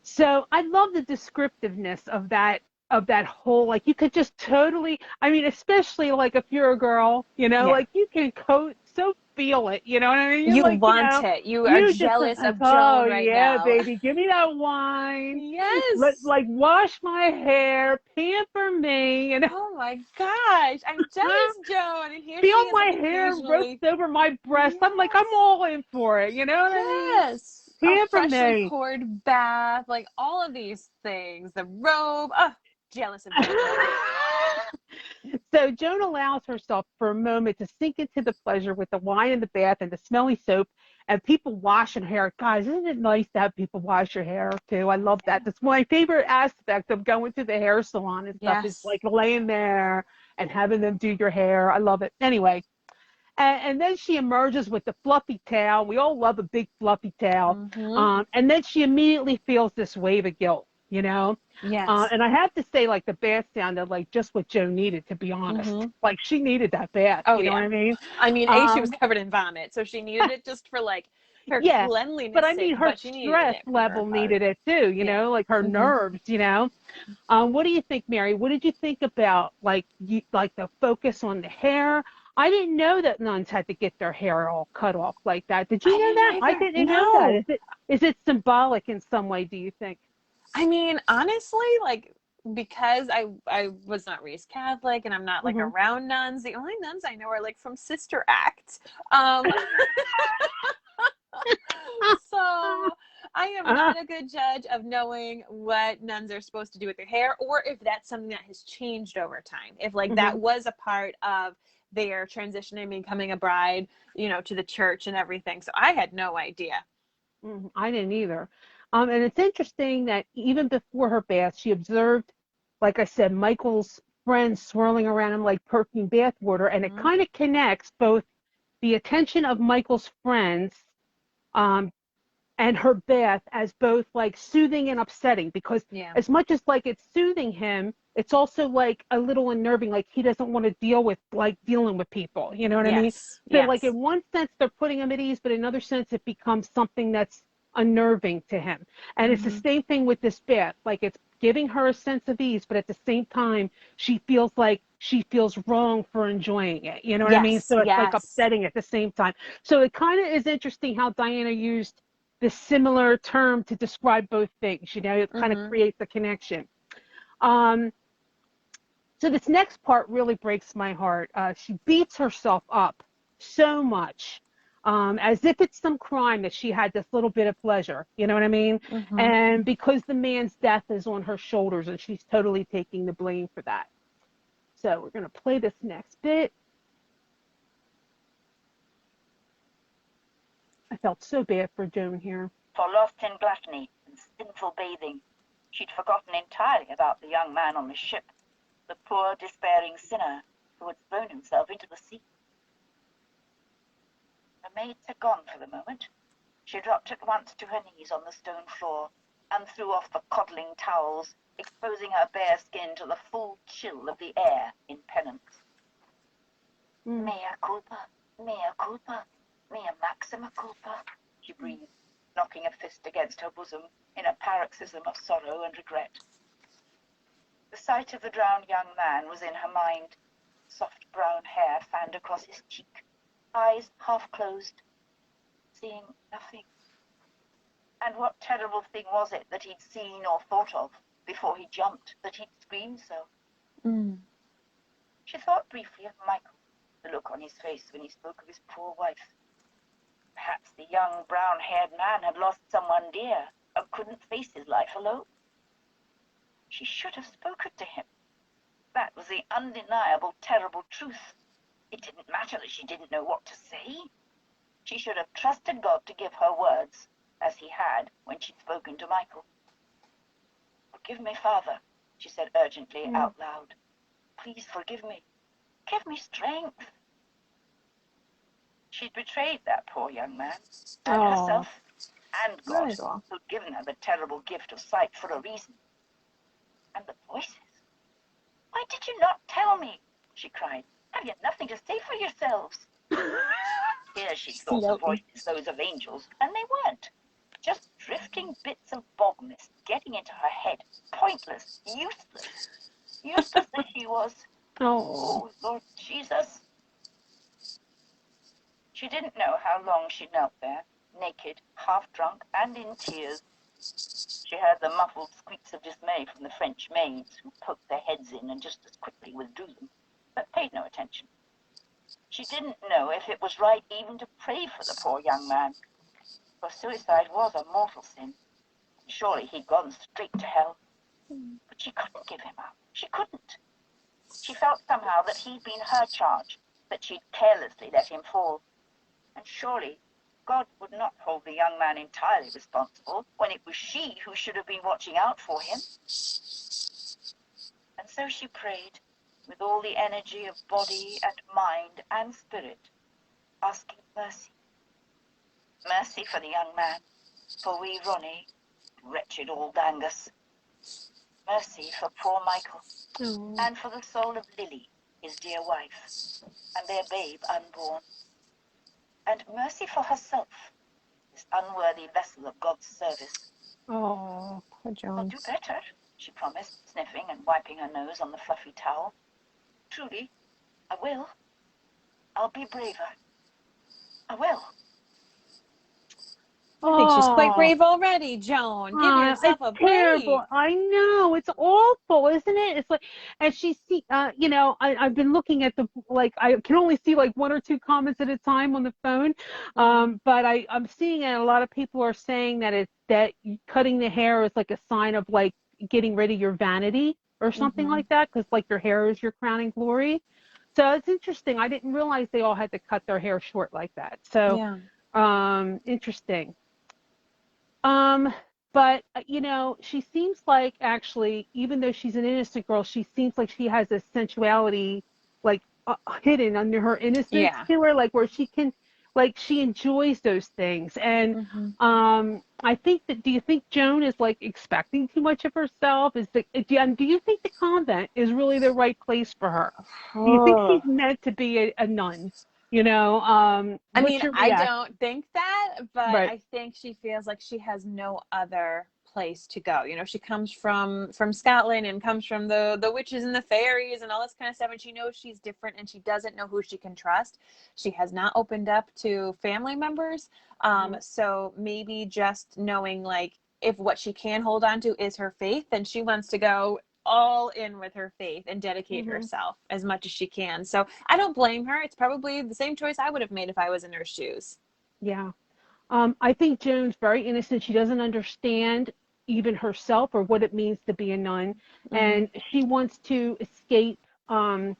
So I love the descriptiveness of that of that whole, like, you could just totally, I mean, especially like if you're a girl, Yeah. like you can so feel it, you know what I mean? You're You like, want it. You are you just jealous like, of oh Joan right yeah, now. baby, give me that wine. Yes. Like wash my hair, pamper me, Oh my gosh. I'm jealous, Joan. And here she feel is, my like, hair occasionally. roped over my breast. I'm like, I'm Yes. all in for it, you know what I mean? Yes. A Pamper freshly me. poured bath, like all of these things. The robe. Oh, jealous of Joan already. So Joan allows herself for a moment to sink into the pleasure with the wine in the bath and the smelly soap and people washing hair. Guys, isn't it nice to have people wash your hair too? I love that. That's my favorite aspect of going to the hair salon and stuff is Yes. like laying there and having them do your hair. I love it. Anyway, and then she emerges with the fluffy towel. We all love a big fluffy towel. Mm-hmm. And then she immediately feels this wave of guilt. Yes. And I have to say, like, the bath sounded like just what Joe needed, to be honest. Mm-hmm. Like, she needed that bath. Oh You know what yeah. I mean? I mean, A, she was Um, covered in vomit, so she needed it just for like her yeah. But cleanliness I sake, mean, her but she needed stress it for her level heart. needed it too, Yeah. like her Mm-hmm. nerves. What do you think, Mary? What did you think about like the focus on the hair? I didn't know that nuns had to get their hair all cut off like that. Did you I know didn't that? I either. didn't know that. No. Is it symbolic in some way, do you think? I mean, honestly, like because I was not raised Catholic and I'm not like Hmm. around nuns. The only nuns I know are like from Sister Act. Um, so I am Uh, not a good judge of knowing what nuns are supposed to do with their hair or if that's something that has changed over time. If like that hmm. was a part of their transition and becoming a bride, to the church and everything. So I had no idea. I didn't either. And it's interesting that even before her bath, she observed, like I said, Michael's friends swirling around him like perfume bath water, and it Mm-hmm. kind of connects both the attention of Michael's friends um, and her bath as both like soothing and upsetting because Yeah. as much as like it's soothing him, it's also like a little unnerving, like he doesn't want to deal with like dealing with people, you know what I mean? Yes. So like Yes. in one sense they're putting him at ease, but in another sense it becomes something that's unnerving to him. And it's the Mm-hmm. same thing with this bath, like it's giving her a sense of ease, but at the same time she feels wrong for enjoying it, you know what I mean? Yes. So it's like Yes. upsetting at the same time. So it kind of is interesting how Diana used this similar term to describe both things. It kind of Mm-hmm. creates a connection. Um, so this next part really breaks my heart. She beats herself up so much, as if it's some crime that she had this little bit of pleasure. You know what I mean? Mm-hmm. And because the man's death is on her shoulders, and she's totally taking the blame for that. So we're gonna play this next bit. I felt so bad for Joan here. For lost in gluttony and sinful bathing, she'd forgotten entirely about the young man on the ship, the poor despairing sinner who had thrown himself into the sea. The maids had gone for the moment. She dropped at once to her knees on the stone floor and threw off the coddling towels, exposing her bare skin to the full chill of the air in penance. Mea culpa, mea culpa, mea maxima culpa, she breathed, knocking a fist against her bosom in a paroxysm of sorrow and regret. The sight of the drowned young man was in her mind, soft brown hair fanned across his cheek, eyes half closed, seeing nothing. And what terrible thing was it that he'd seen or thought of before he jumped, that he'd screamed so? Mm. She thought briefly of Michael, the look on his face when he spoke of his poor wife. Perhaps the young brown-haired man had lost someone dear and couldn't face his life alone. She should have spoken to him. That was the undeniable, terrible truth. It didn't matter that she didn't know what to say. She should have trusted God to give her words, as he had when she'd spoken to Michael. Forgive me, Father, she said urgently out loud. Please forgive me. Give me strength. She'd betrayed that poor young man, and Oh, herself, and Might God, as well. who'd given her the terrible gift of sight for a reason. And the voices. Why did you not tell me? She cried. Have you nothing to say for yourselves? Here she thought the Floating. voices those of angels, and they weren't. Just drifting bits of bog mist getting into her head, pointless, useless. Useless as she was. Oh. Oh, Lord Jesus. She didn't know how long she knelt there, naked, half drunk, and in tears. She heard the muffled squeaks of dismay from the French maids, who poked their heads in and just as quickly withdrew them, but paid no attention. She didn't know if it was right even to pray for the poor young man, for suicide was a mortal sin. Surely he'd gone straight to hell. But she couldn't give him up. She couldn't. She felt somehow that he'd been her charge, that she'd carelessly let him fall. And surely God would not hold the young man entirely responsible when it was she who should have been watching out for him. And so she prayed, with all the energy of body and mind and spirit, asking mercy. Mercy for the young man, for wee Ronnie, wretched old Angus. Mercy for poor Michael, and for the soul of Lily, his dear wife, and their babe unborn. And mercy for herself, this unworthy vessel of God's service. Oh, poor I'll Joan. do better, she promised, sniffing and wiping her nose on the fluffy towel. Truly, I will. I'll be braver. I will. I think she's quite brave already, Joan. Give yourself a It's break. terrible. I know. It's awful, isn't it? It's like, and I've been looking at I can only see like one or two comments at a time on the phone. But I'm seeing it. A lot of people are saying that cutting the hair is like a sign of like getting rid of your vanity or something like that, because like your hair is your crowning glory. So it's interesting. I didn't realize they all had to cut their hair short like that. So, interesting. But she seems like actually, even though she's an innocent girl, she seems like she has a sensuality like hidden under her innocence to her, like where she can, like she enjoys those things. And I think do you think Joan is like expecting too much of herself? Do you think the convent is really the right place for her? Do you think she's meant to be a nun? I mean, I reaction? don't think that, but Right. I think she feels like she has no other place to go. She comes from Scotland and comes from the witches and the fairies and all this kind of stuff, and she knows she's different and she doesn't know who she can trust. She has not opened up to family members. So maybe just knowing like if what she can hold on to is her faith, then she wants to go all in with her faith and dedicate herself as much as she can. So I don't blame her. It's probably the same choice I would have made if I was in her shoes. Yeah. I think Joan's very innocent. She doesn't understand even herself or what it means to be a nun. And she wants to escape. And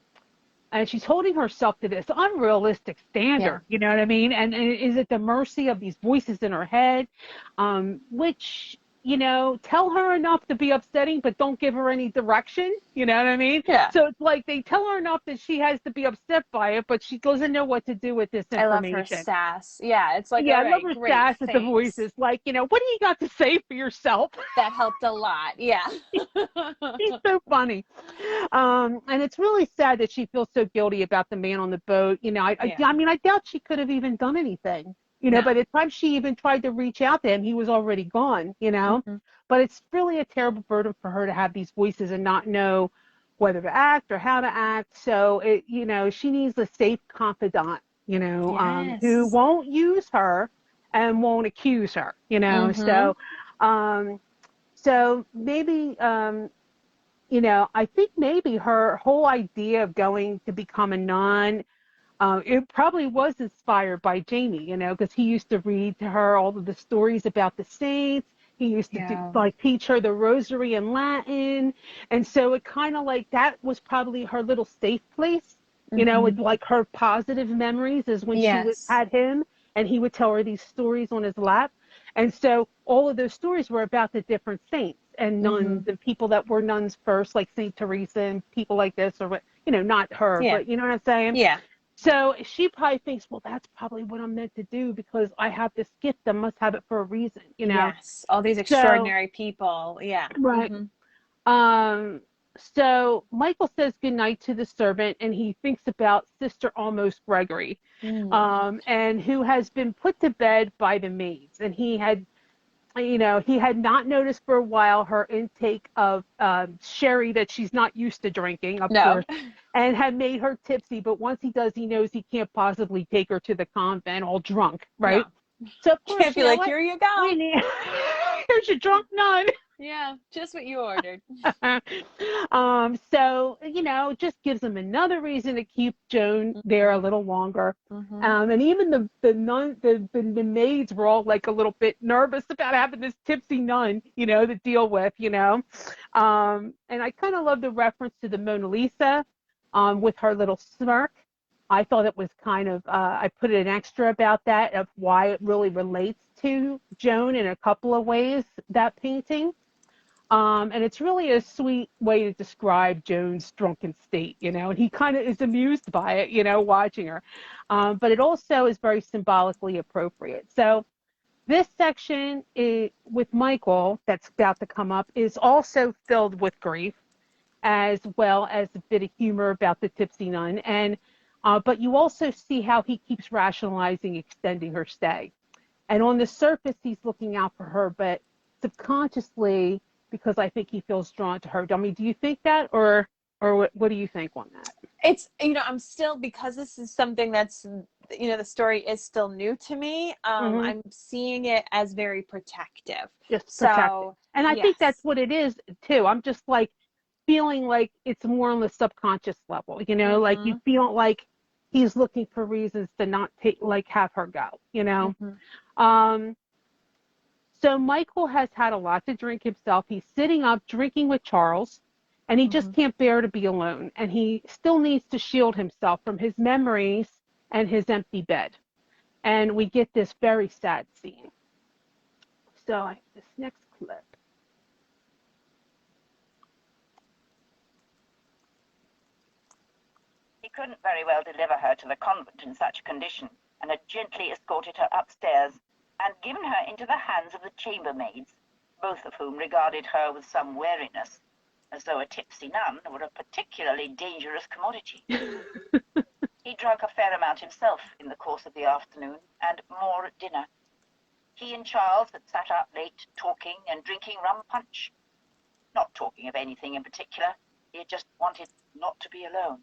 she's holding herself to this unrealistic standard, you know what I mean? And is at the mercy of these voices in her head, which, tell her enough to be upsetting, but don't give her any direction, you know what I mean? Yeah. So it's like they tell her enough that she has to be upset by it, but she doesn't know what to do with this information. I love her sass. Yeah, it's like, yeah, all right, I love her great, sass at the thanks. voices. Like, what do you got to say for yourself? That helped a lot. Yeah. She's so funny. And it's really sad that she feels so guilty about the man on the boat. I mean, I doubt she could have even done anything. By the time she even tried to reach out to him, he was already gone, But it's really a terrible burden for her to have these voices and not know whether to act or how to act. So, she needs a safe confidant, who won't use her and won't accuse her, So maybe, I think maybe her whole idea of going to become a nun, it probably was inspired by Jamie, because he used to read to her all of the stories about the saints. He used to teach her the rosary in Latin. And so it kind of like that was probably her little safe place, with like her positive memories is when she had him and he would tell her these stories on his lap. And so all of those stories were about the different saints and nuns and people that were nuns first, like Saint Teresa and people like this, or not her, but you know what I'm saying? Yeah. So she probably thinks, well, that's probably what I'm meant to do because I have this gift. I must have it for a reason, Yes, all these extraordinary people. Yeah. Right. So Michael says goodnight to the servant, and he thinks about Sister Almost Gregory, and who has been put to bed by the maids. And he had he had not noticed for a while her intake of sherry that she's not used to drinking, of course, and had made her tipsy. But once he does, he knows he can't possibly take her to the convent all drunk, right? No. So of course, Can't be like, here you go. Here's your drunk nun. Yeah, just what you ordered. So, just gives him another reason to keep Joan there a little longer. And even the maids were all like a little bit nervous about having this tipsy nun, to deal with, And I kind of love the reference to the Mona Lisa, with her little smirk. I thought it was kind of, I put an extra about that of why it really relates to Joan in a couple of ways, that painting. And it's really a sweet way to describe Joan's drunken state, and he kind of is amused by it, watching her. But it also is very symbolically appropriate. So this section with Michael that's about to come up is also filled with grief, as well as a bit of humor about the tipsy nun. But you also see how he keeps rationalizing extending her stay. And on the surface, he's looking out for her, but subconsciously, because I think he feels drawn to her. I mean, do you think that, or what do you think on that? It's, I'm still, because this is something that's, the story is still new to me. I'm seeing it as very protective. Just protective. And I think that's what it is too. I'm just like feeling like it's more on the subconscious level, like you feel like he's looking for reasons to not have her go, So Michael has had a lot to drink himself. He's sitting up drinking with Charles, and he just can't bear to be alone. And he still needs to shield himself from his memories and his empty bed. And we get this very sad scene. So this next clip. He couldn't very well deliver her to the convent in such a condition, and had gently escorted her upstairs and given her into the hands of the chambermaids, both of whom regarded her with some wariness, as though a tipsy nun were a particularly dangerous commodity. He drank a fair amount himself in the course of the afternoon, and more at dinner. He and Charles had sat up late, talking and drinking rum punch. Not talking of anything in particular, he had just wanted not to be alone.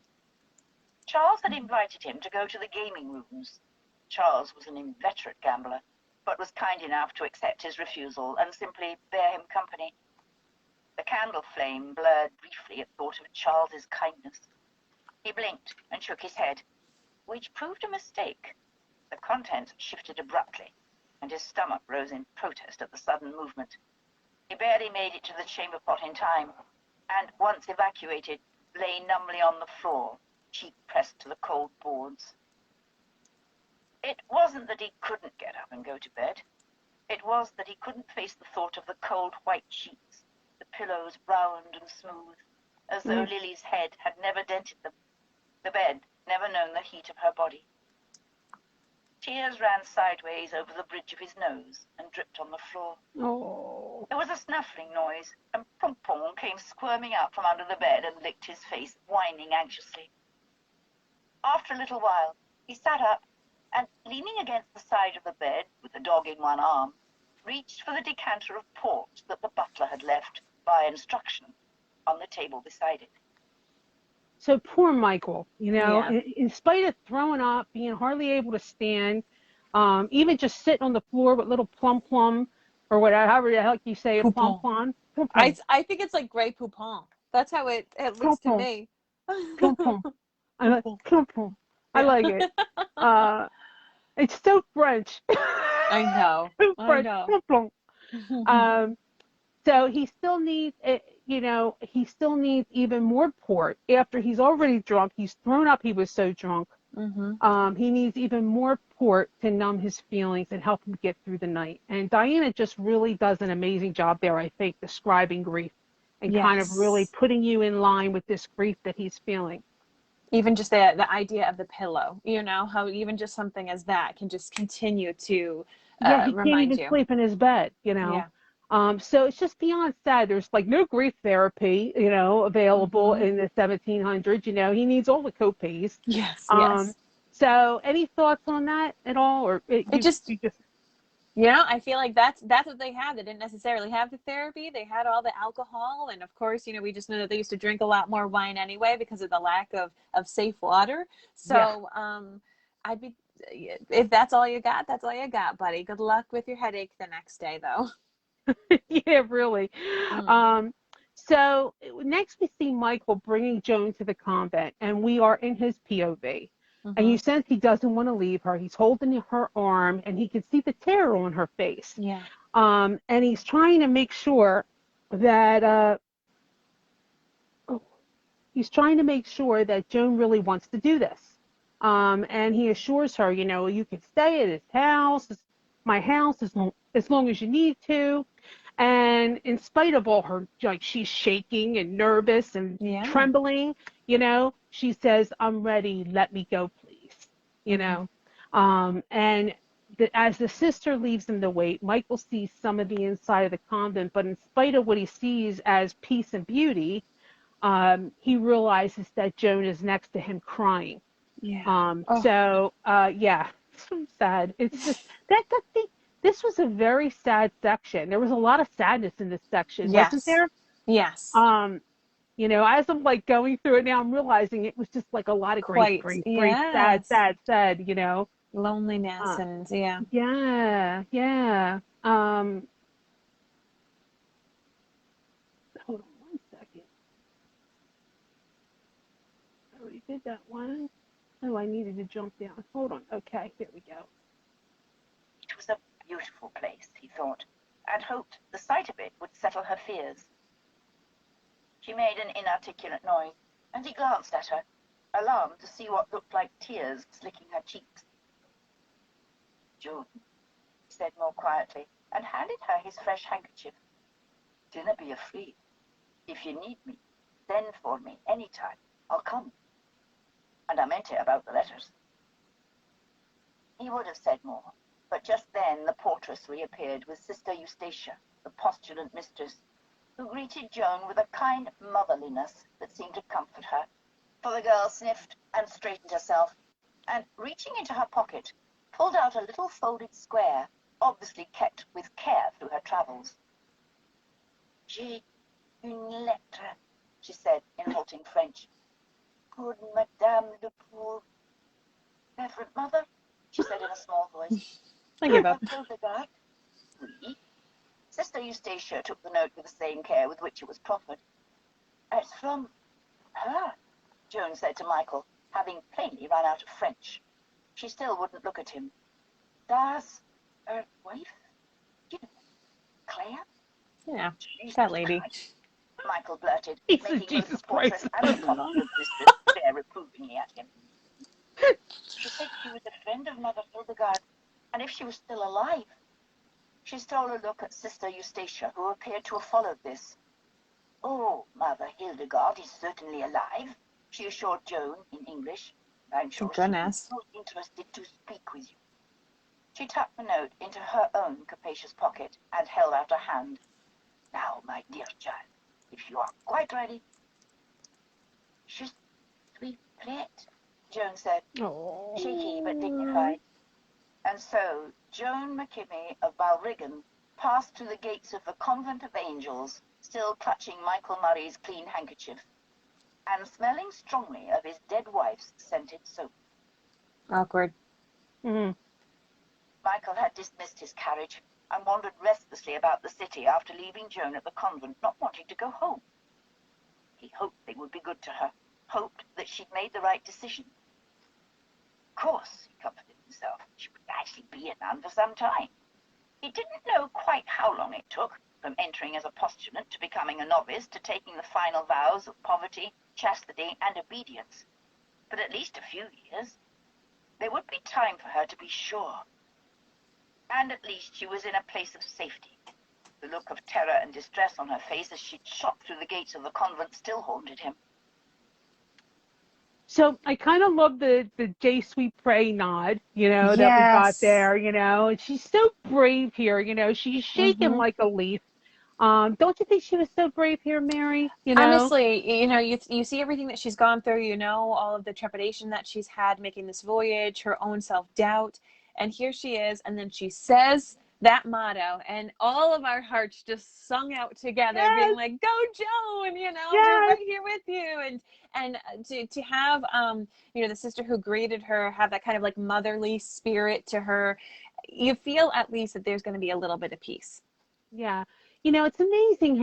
Charles had invited him to go to the gaming rooms. Charles was an inveterate gambler, but was kind enough to accept his refusal and simply bear him company. The candle flame blurred briefly at thought of Charles's kindness. He blinked and shook his head, which proved a mistake. The contents shifted abruptly, and his stomach rose in protest at the sudden movement. He barely made it to the chamber pot in time, and once evacuated, lay numbly on the floor, cheek pressed to the cold boards. It wasn't that he couldn't get up and go to bed. It was that he couldn't face the thought of the cold white sheets, the pillows round and smooth, as though Lily's head had never dented them, the bed never known the heat of her body. Tears ran sideways over the bridge of his nose and dripped on the floor. Oh. There was a snuffling noise, and Pompon came squirming out from under the bed and licked his face, whining anxiously. After a little while, he sat up and, leaning against the side of the bed with the dog in one arm, reached for the decanter of port that the butler had left, by instruction, on the table beside it. So poor Michael, in spite of throwing up, being hardly able to stand, even just sitting on the floor with little plum, or whatever, however the heck you say it, plum. I think it's like Grey Poupon. That's how it looks to me. Plum. I like it. It's so French. I know. So he still needs, even more port after he's already drunk. He's thrown up. He was so drunk. He needs even more port to numb his feelings and help him get through the night. And Diana just really does an amazing job there, I think, describing grief and kind of really putting you in line with this grief that he's feeling. Even just the idea of the pillow, how even just something as that can just continue to he can't even sleep in his bed, So it's just beyond sad. There's like no grief therapy, available in the 1700s. He needs all the copays. Yes. So any thoughts on that at all, or You know, I feel like that's what they had. They didn't necessarily have the therapy. They had all the alcohol. And of course, you know, we just know that they used to drink a lot more wine anyway because of the lack of safe water. So I'd be, if that's all you got, that's all you got, buddy. Good luck with your headache the next day, though. Yeah, really. So next we see Michael bringing Joan to the convent, and we are in his POV. And you sense he doesn't want to leave her. He's holding her arm, and he can see the terror on her face. Yeah. And he's trying to make sure that Joan really wants to do this. And he assures her, you know, you can stay at his house, my house, as long as you need to. And in spite of all her, like, she's shaking and nervous and trembling, you know, she says, I'm ready. Let me go, please. You know, and as the sister leaves him to wait, Michael sees some of the inside of the convent, but in spite of what he sees as peace and beauty, he realizes that Joan is next to him crying. So sad. It's just that's the thing. This was a very sad section. There was a lot of sadness in this section, wasn't there? Yes. You know, as I'm like going through it now, I'm realizing it was just like a lot of grief, sad, you know. Loneliness and Yeah. Hold on one second. I already did that one. Oh, I needed to jump down. Hold on. Okay, here we go. It was a beautiful place, he thought, and hoped the sight of it would settle her fears. She made an inarticulate noise, and he glanced at her, alarmed to see what looked like tears slicking her cheeks. Joan, he said more quietly, and handed her his fresh handkerchief. Dinna be afraid. If you need me, send for me any time. I'll come. And I meant it about the letters. He would have said more, but just then the portress reappeared with Sister Eustacia, the postulant mistress, who greeted Joan with a kind motherliness that seemed to comfort her, for the girl sniffed and straightened herself, and reaching into her pocket, pulled out a little folded square, obviously kept with care through her travels. J'ai une lettre, she said in halting French. Good Madame le Pour. Reverend Mother, she said in a small voice. I give up. Hildegarde? Oui. Sister Eustacia took the note with the same care with which it was proffered. It's from her, Joan said to Michael, having plainly run out of French. She still wouldn't look at him. Das her wife? You know, Claire? Yeah, that lady. Michael blurted, making Jesus both the portress Christ. and the postulant mistress stare reprovingly at him. She said she was a friend of Mother Hildegarde, and if she was still alive. She stole a look at Sister Eustacia, who appeared to have followed this. Oh, Mother Hildegarde is certainly alive, she assured Joan in English. I'm sure she is so interested to speak with you. She tucked the note into her own capacious pocket and held out a hand. Now, my dear child, if you are quite ready. Je suis prête, Joan said, cheeky but dignified. And so Joan McKimmey of Balrigan passed through the gates of the Convent of Angels, still clutching Michael Murray's clean handkerchief, and smelling strongly of his dead wife's scented soap. Awkward. Michael had dismissed his carriage and wandered restlessly about the city after leaving Joan at the convent, not wanting to go home. He hoped they would be good to her, hoped that she'd made the right decision. Of course, he comforted himself, she would actually be a nun for some time. He didn't know quite how long it took, from entering as a postulant to becoming a novice to taking the final vows of poverty, chastity, and obedience. But at least a few years. There would be time for her to be sure. And at least she was in a place of safety. The look of terror and distress on her face as she'd shot through the gates of the convent still haunted him. So I kind of love the J Sweet Pray nod, you know, that we got there, you know. And she's so brave here, you know. She's shaking like a leaf. Don't you think she was so brave here, Mary? You know? Honestly, you know, you see everything that she's gone through, you know, all of the trepidation that she's had making this voyage, her own self-doubt. And here she is, and then she says that motto, and all of our hearts just sung out together, Yes. being like, "Go, Joan! You know, Yes. we're right here with you." And to have you know, the sister who greeted her have that kind of like motherly spirit to her, you feel at least that there's going to be a little bit of peace. Yeah. You know, it's amazing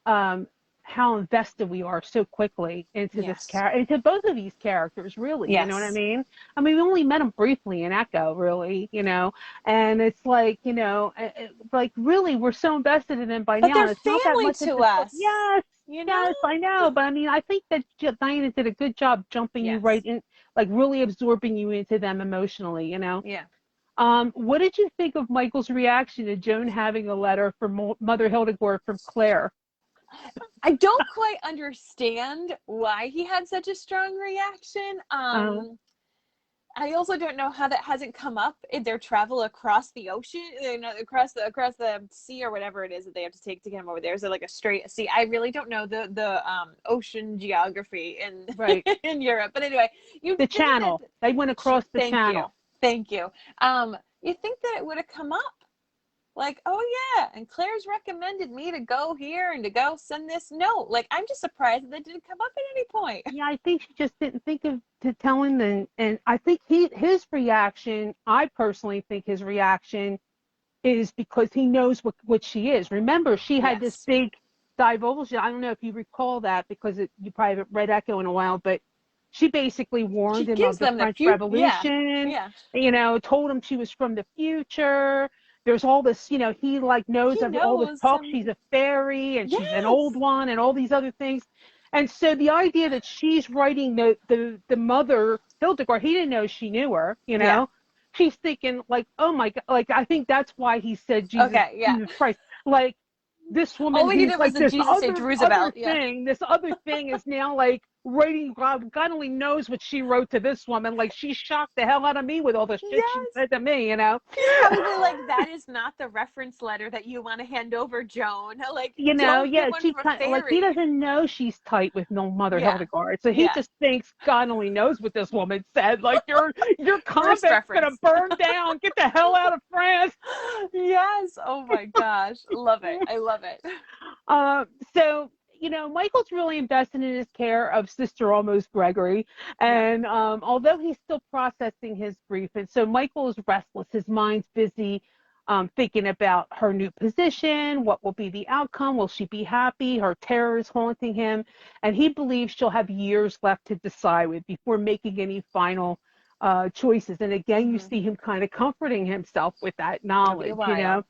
um how invested we are so quickly into this Yes. character, into both of these characters, really. You know what I Yes. mean? I mean, we only met them briefly in Echo, really, and it's like, like really, we're so invested in them by But now, they're and it's not that family much of to this book. us, Yes, you know? yes, I know, but I mean, I think that Diana did a good job jumping you right Yes. in, like really absorbing you into them emotionally. Yeah. What did you think of Michael's reaction to Joan having a letter from Mother Hildegarde from Claire? I don't quite understand why he had such a strong reaction. Uh, I also don't know how that hasn't come up in their travel across the ocean, you know, across the sea or whatever it is that they have to take to get him over there. Is it like a straight sea? I really don't know the ocean geography in right. in Europe. But anyway, you The think that. channel. They went across the Thank you, channel. thank you. You think that it would have come up? Like, oh yeah, and Claire's recommended me to go here and to go send this note. Like, I'm just surprised that that didn't come up at any point. Yeah, I think she just didn't think of to tell him, and I think his reaction. I personally think his reaction is because he knows what she is. Remember, she had this Yes. big divulsion. I don't know if you recall that because you probably haven't read Echo in a while, but she basically She warned him gives of the them the French few. Yeah. Revolution. Yeah. Told him she was from the future. There's all this, he like knows He of all this knows talk. some. She's a fairy and she's an old Yes. one and all these other things. And so the idea that she's writing the mother Hildegard, he didn't know she knew her. Yeah. She's thinking like, oh my God, like I think that's why he said Jesus, Okay. Yeah. Jesus Christ. Like this All woman we who's needed was like the this Jesus Age other Roosevelt. Yeah. thing, this other thing is now like writing. God only knows what she wrote to this woman. Like she shocked the hell out of me with all the shit she Yes. said to me. He's probably like, that is not the reference letter that you want to hand over, Joan. Like, don't Yeah, get one she from a kind of like he fairy. doesn't know she's tight with no Mother Yeah. Hildegarde, so he Yeah. just thinks God only knows what this woman said. Like your First convent's gonna reference. burn down. Get the hell out of France. Yes. Oh my gosh. Love it. I love it. Uh, so Michael's really invested in his care of Sister Almost Gregory, Yeah. and although he's still processing his grief, and so Michael is restless. His mind's busy thinking about her new position. What will be the outcome? Will she be happy? Her terror is haunting him, and he believes she'll have years left to decide with before making any final choices. And again, you see him kind of comforting himself with that It'll be a knowledge. while.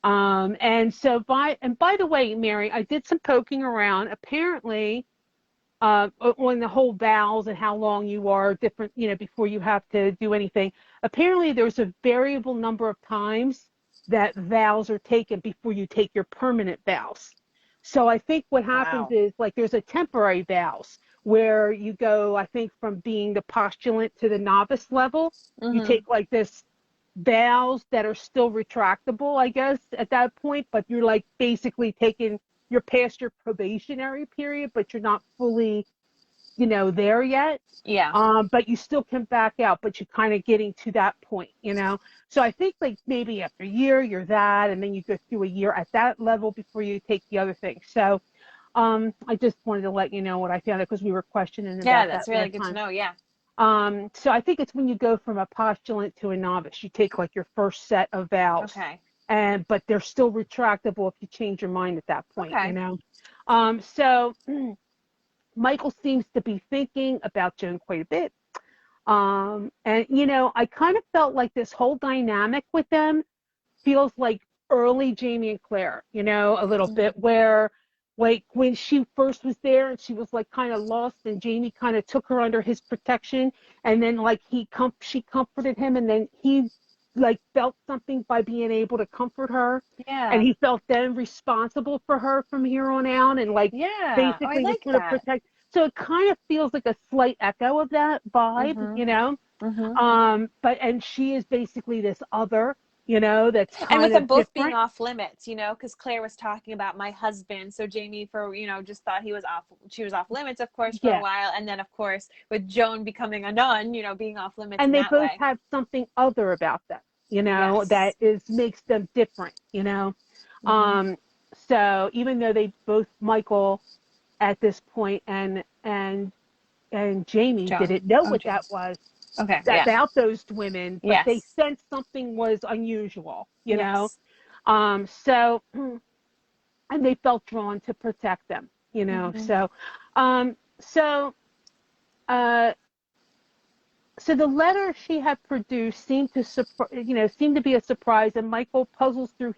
And so by the way, Mary, I did some poking around. Apparently, on the whole vows and how long you are different, before you have to do anything. Apparently, there's a variable number of times that vows are taken before you take your permanent vows. So I think what happens Wow. is like there's a temporary vows where you go, I think, from being the postulant to the novice level. You Mm-hmm. take like this vows that are still retractable, I guess, at that point, but you're like basically you're past your probationary period, but you're not fully, there yet. Yeah. But you still can back out, but you're kind of getting to that point. So I think like maybe after a year you're that, and then you go through a year at that level before you take the other thing. So I just wanted to let you know what I found because we were questioning Yeah, about that that's really last good to time. know. Yeah. So I think it's when you go from a postulant to a novice, you take like your first set of vows, Okay. but they're still retractable if you change your mind at that point. Okay. So Michael seems to be thinking about Joan quite a bit. And I kind of felt like this whole dynamic with them feels like early Jamie and Claire, a little bit where like when she first was there and she was like kind of lost and Jamie kind of took her under his protection and then like she comforted him and then he like felt something by being able to comfort her and Yeah. he felt then responsible for her from here on out and like Yeah. Oh, I basically was like sort of that. protect. So it kind of feels like a slight echo of that vibe. Mm-hmm. But and she is basically this other, that's And with kind them of both being different. off limits, because Claire was talking about my husband. So Jamie, for, just thought she was off limits, of course, for a Yeah. while. And then, of course, with Joan becoming a nun, being off limits in And they that both way. have something other about them. you know, that makes them different, you know. So even though they both, Michael at this point and Jamie Joan. didn't know Oh, what Joan. that was Okay. Yeah. about those women, but they Yes. sensed something was unusual, you know. Yes. So and they felt drawn to protect them, you know. Um, so uh, so the letter she had produced seemed to seemed to be a surprise, and Michael puzzles through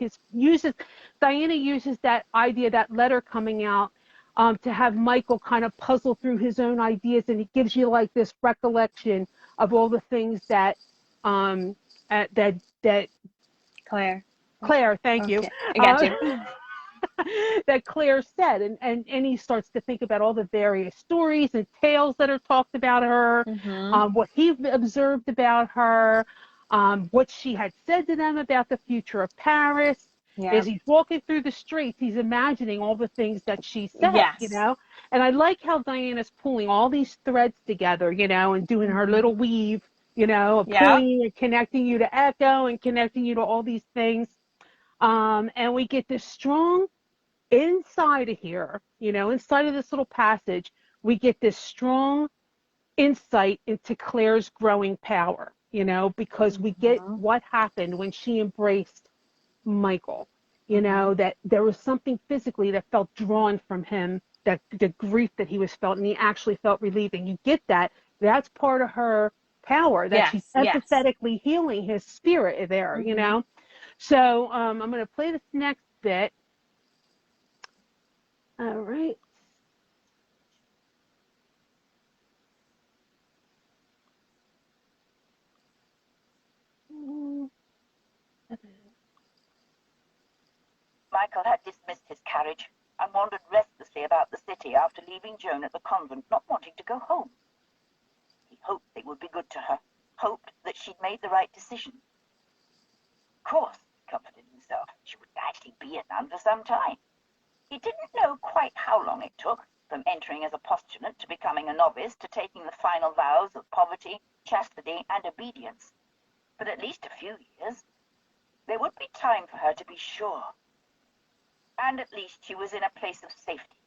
Diana uses that idea, that letter coming out, to have Michael kind of puzzle through his own ideas, and it gives you like this recollection of all the things that that Claire, thank you. Okay. I got you. That Claire said, and he starts to think about all the various stories and tales that are talked about her, what he observed about her, what she had said to them about the future of Paris. As he's walking through the streets, he's imagining all the things that she said, you know. And I like how Diana's pulling all these threads together, you know, and doing her little weave, you know, pulling and connecting you to Echo and connecting you to all these things. And we get this strong inside of here, you know, inside of this little passage, we get this strong insight into Claire's growing power, you know, because we get what happened when she embraced Michael, you know, that there was something physically that felt drawn from him, that the grief that he was felt, and he actually felt relieved. And you get that. That's part of her power, that she's empathetically healing his spirit there, you know. So I'm going to play this next bit. All right. Michael had dismissed his carriage and wandered restlessly about the city after leaving Joan at the convent, not wanting to go home. He hoped they would be good to her, hoped that she'd made the right decision. Of course, he comforted himself, she would actually be a nun for some time. He didn't know quite how long it took, from entering as a postulant to becoming a novice to taking the final vows of poverty, chastity, and obedience. But at least a few years. There would be time for her to be sure. And at least she was in a place of safety.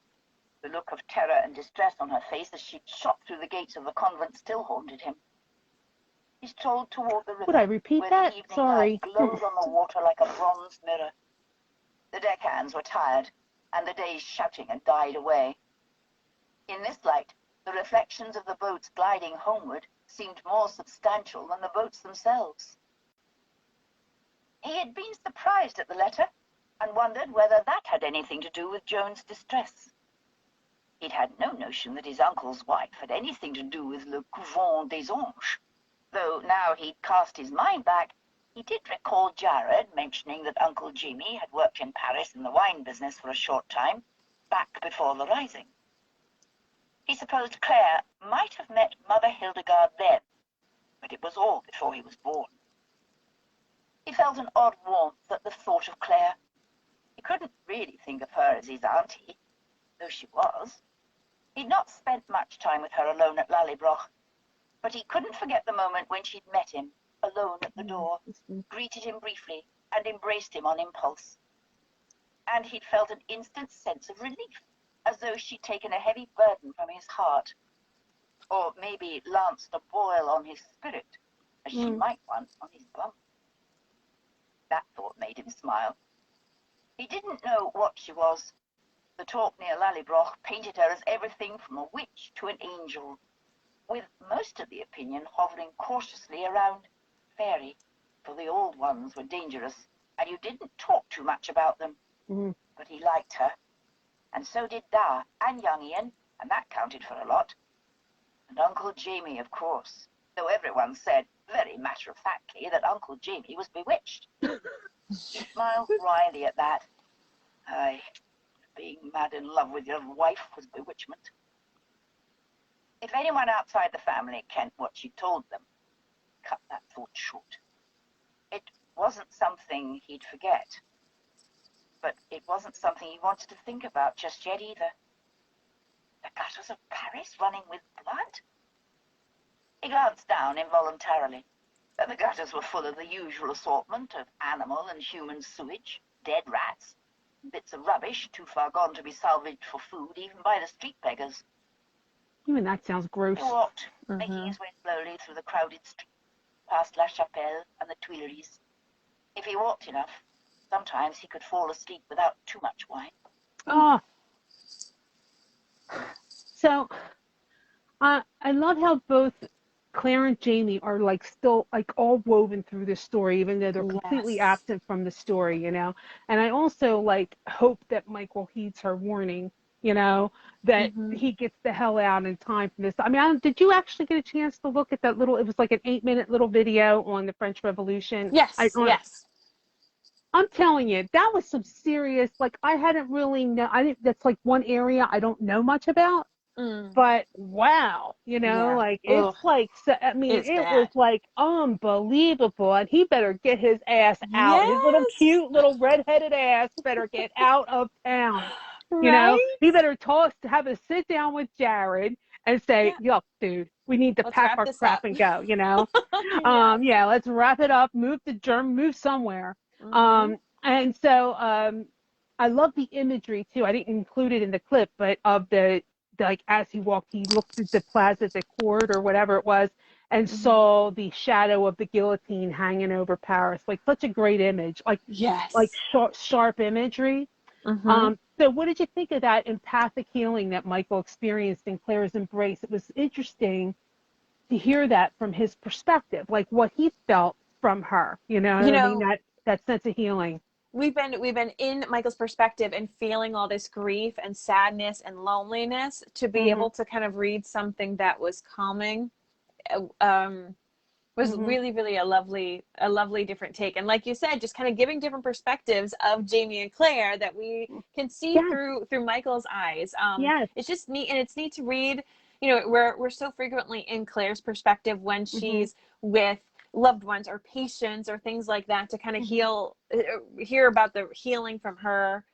The look of terror and distress on her face as she shot through the gates of the convent still haunted him. He strolled toward the river. Would I repeat where that? The evening Sorry. light glowed on the water like a bronze mirror. The deckhands were tired, and the day's shouting had died away. In this light, the reflections of the boats gliding homeward seemed more substantial than the boats themselves. He had been surprised at the letter, and wondered whether that had anything to do with Joan's distress. He'd had no notion that his uncle's wife had anything to do with le couvent des anges, though now he'd cast his mind back, he did recall Jared mentioning that Uncle Jimmy had worked in Paris in the wine business for a short time, back before the Rising. He supposed Claire might have met Mother Hildegarde then, but it was all before he was born. He felt an odd warmth at the thought of Claire. He couldn't really think of her as his auntie, though she was. He'd not spent much time with her alone at Lallybroch, but he couldn't forget the moment when she'd met him, alone at the door, greeted him briefly, and embraced him on impulse. And he'd felt an instant sense of relief, as though she'd taken a heavy burden from his heart, or maybe lanced a boil on his spirit, as she might once on his bum. That thought made him smile. He didn't know what she was. The talk near Lallybroch painted her as everything from a witch to an angel, with most of the opinion hovering cautiously around fairy, for the old ones were dangerous, and you didn't talk too much about them. But he liked her, and so did Da and young Ian, and that counted for a lot. And Uncle Jamie, of course, though everyone said, very matter-of-factly, that Uncle Jamie was bewitched. He smiled wryly at that. Aye, being mad in love with your wife was bewitchment. If anyone outside the family kent what she told them, cut that thought short. It wasn't something he'd forget, but it wasn't something he wanted to think about just yet either. The gutters of Paris running with blood? He glanced down involuntarily. And the gutters were full of the usual assortment of animal and human sewage, dead rats, bits of rubbish too far gone to be salvaged for food even by the street beggars. Even that sounds gross. He walked, making his way slowly through the crowded street, past La Chapelle and the Tuileries. If he walked enough, sometimes he could fall asleep without too much wine. Oh. So, I love how both Claire and Jamie are like still like all woven through this story, even though they're completely absent from the story, you know. And I also like hope that Michael heeds her warning, you know, that he gets the hell out in time for this. I mean, did you actually get a chance to look at that little? It was like an 8-minute little video on the French Revolution. Yes, yes. I'm telling you, that was some serious. Like I hadn't really know. I didn't. That's like one area I don't know much about. But wow, you know, like it's like, I mean, it was like unbelievable, and he better get his ass out. His little cute little redheaded ass better get out of town. You know, he better have a sit down with Jared and say, "Look, dude, we need to pack our crap and go." You know, yeah, let's wrap it up. Move somewhere. And so I love the imagery too. I didn't include it in the clip, but of the like as he walked, he looked at the Plaza de Court or whatever it was, and saw the shadow of the guillotine hanging over Paris. Like such a great image, like sharp imagery. So what did you think of that empathic healing that Michael experienced in Claire's embrace? It was interesting to hear that from his perspective, like what he felt from her. You know, I mean, that sense of healing. We've been in Michael's perspective and feeling all this grief and sadness and loneliness, to be able to kind of read something that was calming was really, really a lovely different take. And like you said, just kind of giving different perspectives of Jamie and Claire that we can see through Michael's eyes. It's just neat, and it's neat to read. You know, we're so frequently in Claire's perspective when she's with loved ones or patients or things like that, to kind of hear about the healing from her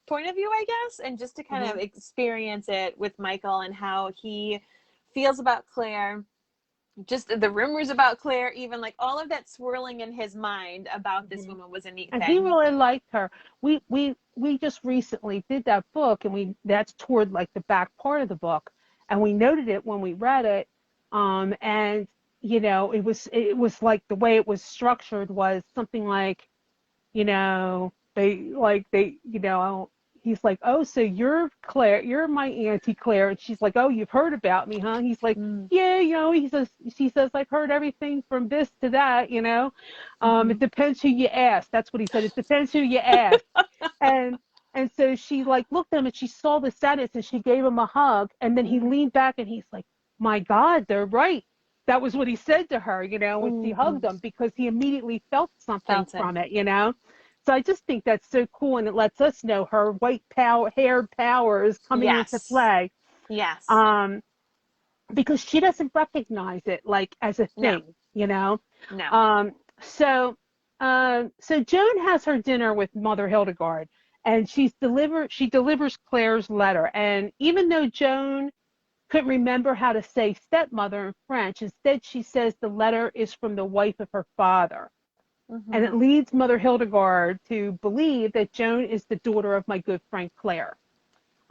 point of view, I guess, and just to kind of experience it with Michael and how he feels about Claire, just the rumors about Claire, even like all of that swirling in his mind about this woman was a neat thing. And he really liked her. We just recently did that book, and that's toward like the back part of the book, and we noted it when we read it, and you know, it was like the way it was structured was something like, you know, you know, he's like, oh, so you're Claire, you're my Auntie Claire, and she's like, oh, you've heard about me, huh? He's like, yeah, you know, she says, I've heard everything from this to that, you know, it depends who you ask. That's what he said. It depends who you ask. and so she like looked at him and she saw the sadness and she gave him a hug, and then he leaned back and he's like, my God, they're right. That was what he said to her, you know, when she hugged him, because he immediately felt something from it, you know. So I just think that's so cool, and it lets us know her haired power is coming into play. Yes. Because she doesn't recognize it like as a thing, you know. No. So Joan has her dinner with Mother Hildegarde, and she delivers Claire's letter, and even though Joan couldn't remember how to say stepmother in French, instead she says the letter is from the wife of her father. And it leads Mother Hildegarde to believe that Joan is the daughter of my good friend Claire.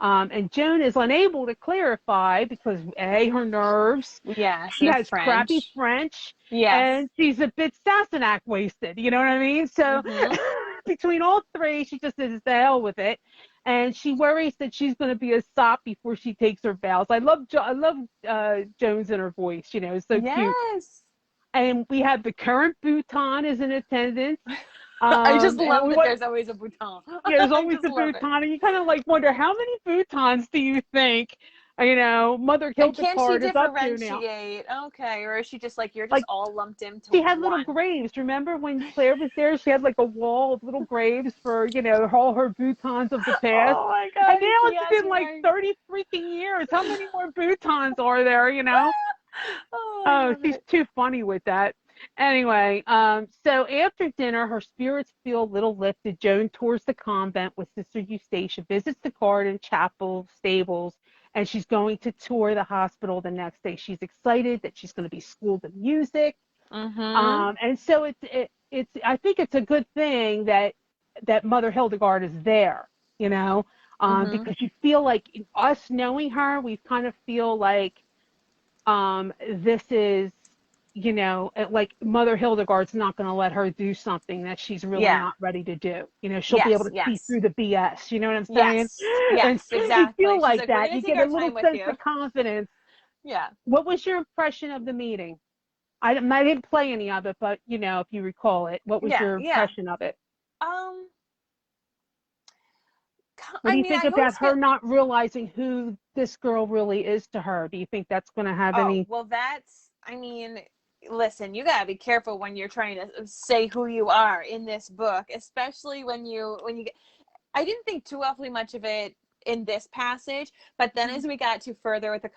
And Joan is unable to clarify because her nerves. She has crappy French. And she's a bit Sassenach wasted. You know what I mean? So between all three, she just says the hell with it. And she worries that she's going to be a sop before she takes her vows. I love Joan's in her voice. You know, it's so cute. And we have the current Bhutan is in attendance. I just love that there's always a Bhutan. Yeah, there's always a Bhutan, and you kind of like wonder how many Bhutans do you think, you know, Mother Hildegarde is up to now. Okay, or is she just like, you're just like, all lumped into She had little graves. Remember when Claire was there? She had like a wall of little graves for, you know, all her Bhutans of the past. Oh my God! And now it's been like 30 freaking years. How many more Bhutans are there? You know? She's too funny with that. Anyway, so after dinner, her spirits feel a little lifted. Joan tours the convent with Sister Eustacia, visits the garden, chapel, stables, and she's going to tour the hospital the next day. She's excited that she's going to be schooled in music. And so it's I think it's a good thing that Mother Hildegarde is there, because you feel like us knowing her, we kind of feel like this is, like Mother Hildegarde's not going to let her do something that she's really Yeah. not ready to do. She'll be able to see through the BS. You know what I'm saying? Yes, And exactly. you feel like we're that. gonna You take get our a little time with sense you. of confidence. Yeah. What was your impression of the meeting? I didn't play any of it, but if you recall it, what was your impression of it? What do you think I about always her feel. not realizing who this girl really is to her? Do you think that's going to have any? Well, listen, you gotta be careful when you're trying to say who you are in this book, especially when you get. I didn't think too awfully much of it in this passage, but then as we got to further with the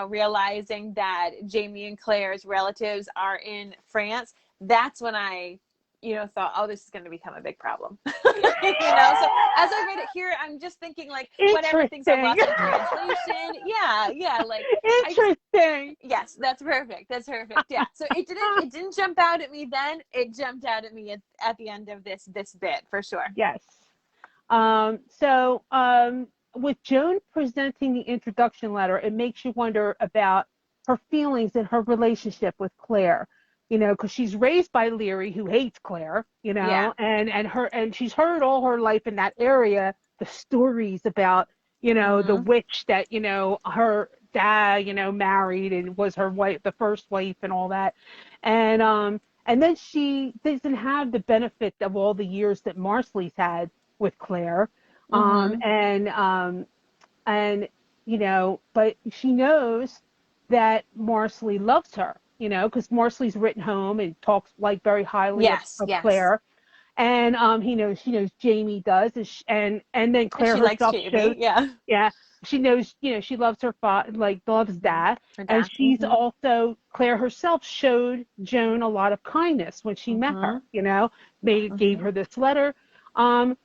realizing that Jamie and Claire's relatives are in France, that's when I thought, oh, this is going to become a big problem. So as I read it here, I'm just thinking like whatever things are lost in translation. Yeah, like interesting. Yes, that's perfect. Yeah. So it didn't jump out at me then. It jumped out at me at the end of this bit for sure. Yes. With Joan presenting the introduction letter, it makes you wonder about her feelings and her relationship with Claire. Because she's raised by Leary, who hates Claire. And she's heard all her life in that area the stories about the witch that her dad married and was her wife, the first wife, and all that. And then she doesn't have the benefit of all the years that Marsley's had with Claire. But she knows that Marsley loves her, because Marsley's written home and talks like very highly of Claire. And she knows Jamie does, and then Claire she herself likes Jamie, yeah, she knows she loves her father, like loves Dad, and she's also Claire herself showed Joan a lot of kindness when she met her, gave her this letter, and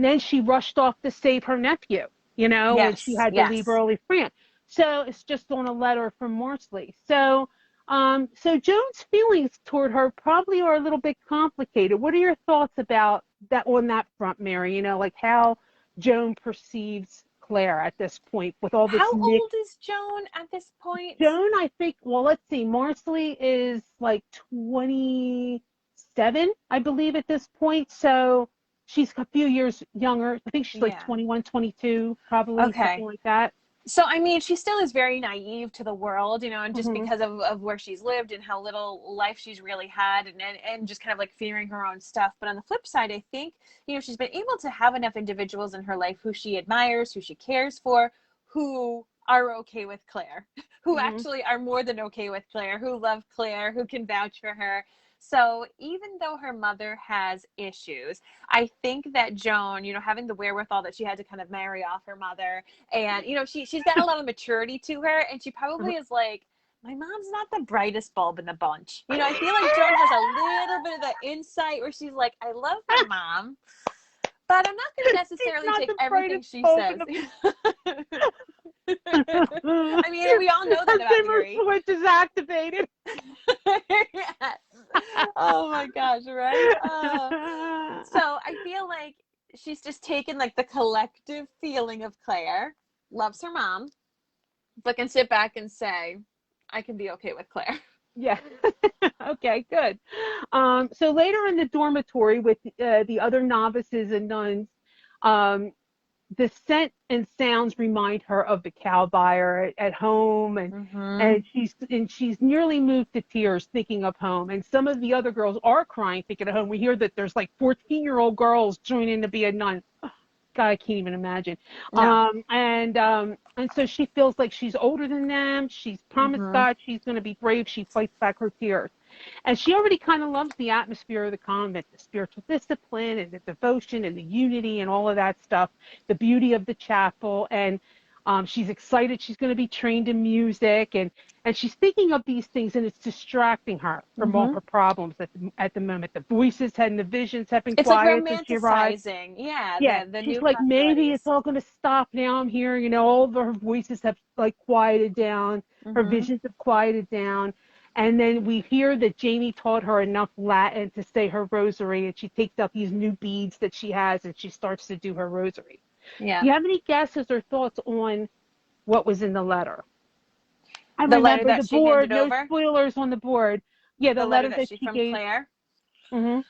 then she rushed off to save her nephew, when she had to leave early France. So it's just on a letter from Marsley. So Joan's feelings toward her probably are a little bit complicated. What are your thoughts about that on that front, Mary? Like how Joan perceives Claire at this point with all this. How old is Joan at this point? Joan, I think. Well, let's see. Marsley is like 27, I believe, at this point. So she's a few years younger. I think she's like 21, 22, probably something like that. So, I mean, she still is very naive to the world, and just because of where she's lived and how little life she's really had and just kind of like fearing her own stuff. But on the flip side, I think, she's been able to have enough individuals in her life who she admires, who she cares for, who are okay with Claire, who actually are more than okay with Claire, who love Claire, who can vouch for her. So even though her mother has issues, I think that Joan, having the wherewithal that she had to kind of marry off her mother, and, she's got a lot of maturity to her, and she probably is like, my mom's not the brightest bulb in the bunch. I feel like Joan has a little bit of the insight where she's like, I love my mom, but I'm not going to necessarily take everything she says. I mean, we all know that about Mary. Switch is activated. Yes. Oh my gosh, right? So I feel like she's just taken like the collective feeling of Claire, loves her mom, but can sit back and say, I can be okay with Claire. Yeah. Okay, good. So later in the dormitory with the other novices and nuns, the scent and sounds remind her of the cow byre at home, and she's nearly moved to tears thinking of home. And some of the other girls are crying thinking of home. We hear that there's like 14-year-old girls joining to be a nun. God, I can't even imagine. No. And so she feels like she's older than them. She's promised God she's going to be brave. She fights back her tears. And she already kind of loves the atmosphere of the convent, the spiritual discipline and the devotion and the unity and all of that stuff, the beauty of the chapel. And she's excited she's going to be trained in music. And she's thinking of these things, and it's distracting her from all her problems at the moment. The voices and the visions have been quiet since she arrived. Yeah. The She's new like, maybe it's all going to stop now. I'm here. All of her voices have like quieted down. Her visions have quieted down. And then we hear that Jamie taught her enough Latin to say her rosary, and she takes out these new beads that she has, and she starts to do her rosary. Yeah. Do you have any guesses or thoughts on what was in the letter? I The letter remember that the she handed board, no over? spoilers on the board. Yeah, the The letter letter that that she she from gave. Claire? Hmm.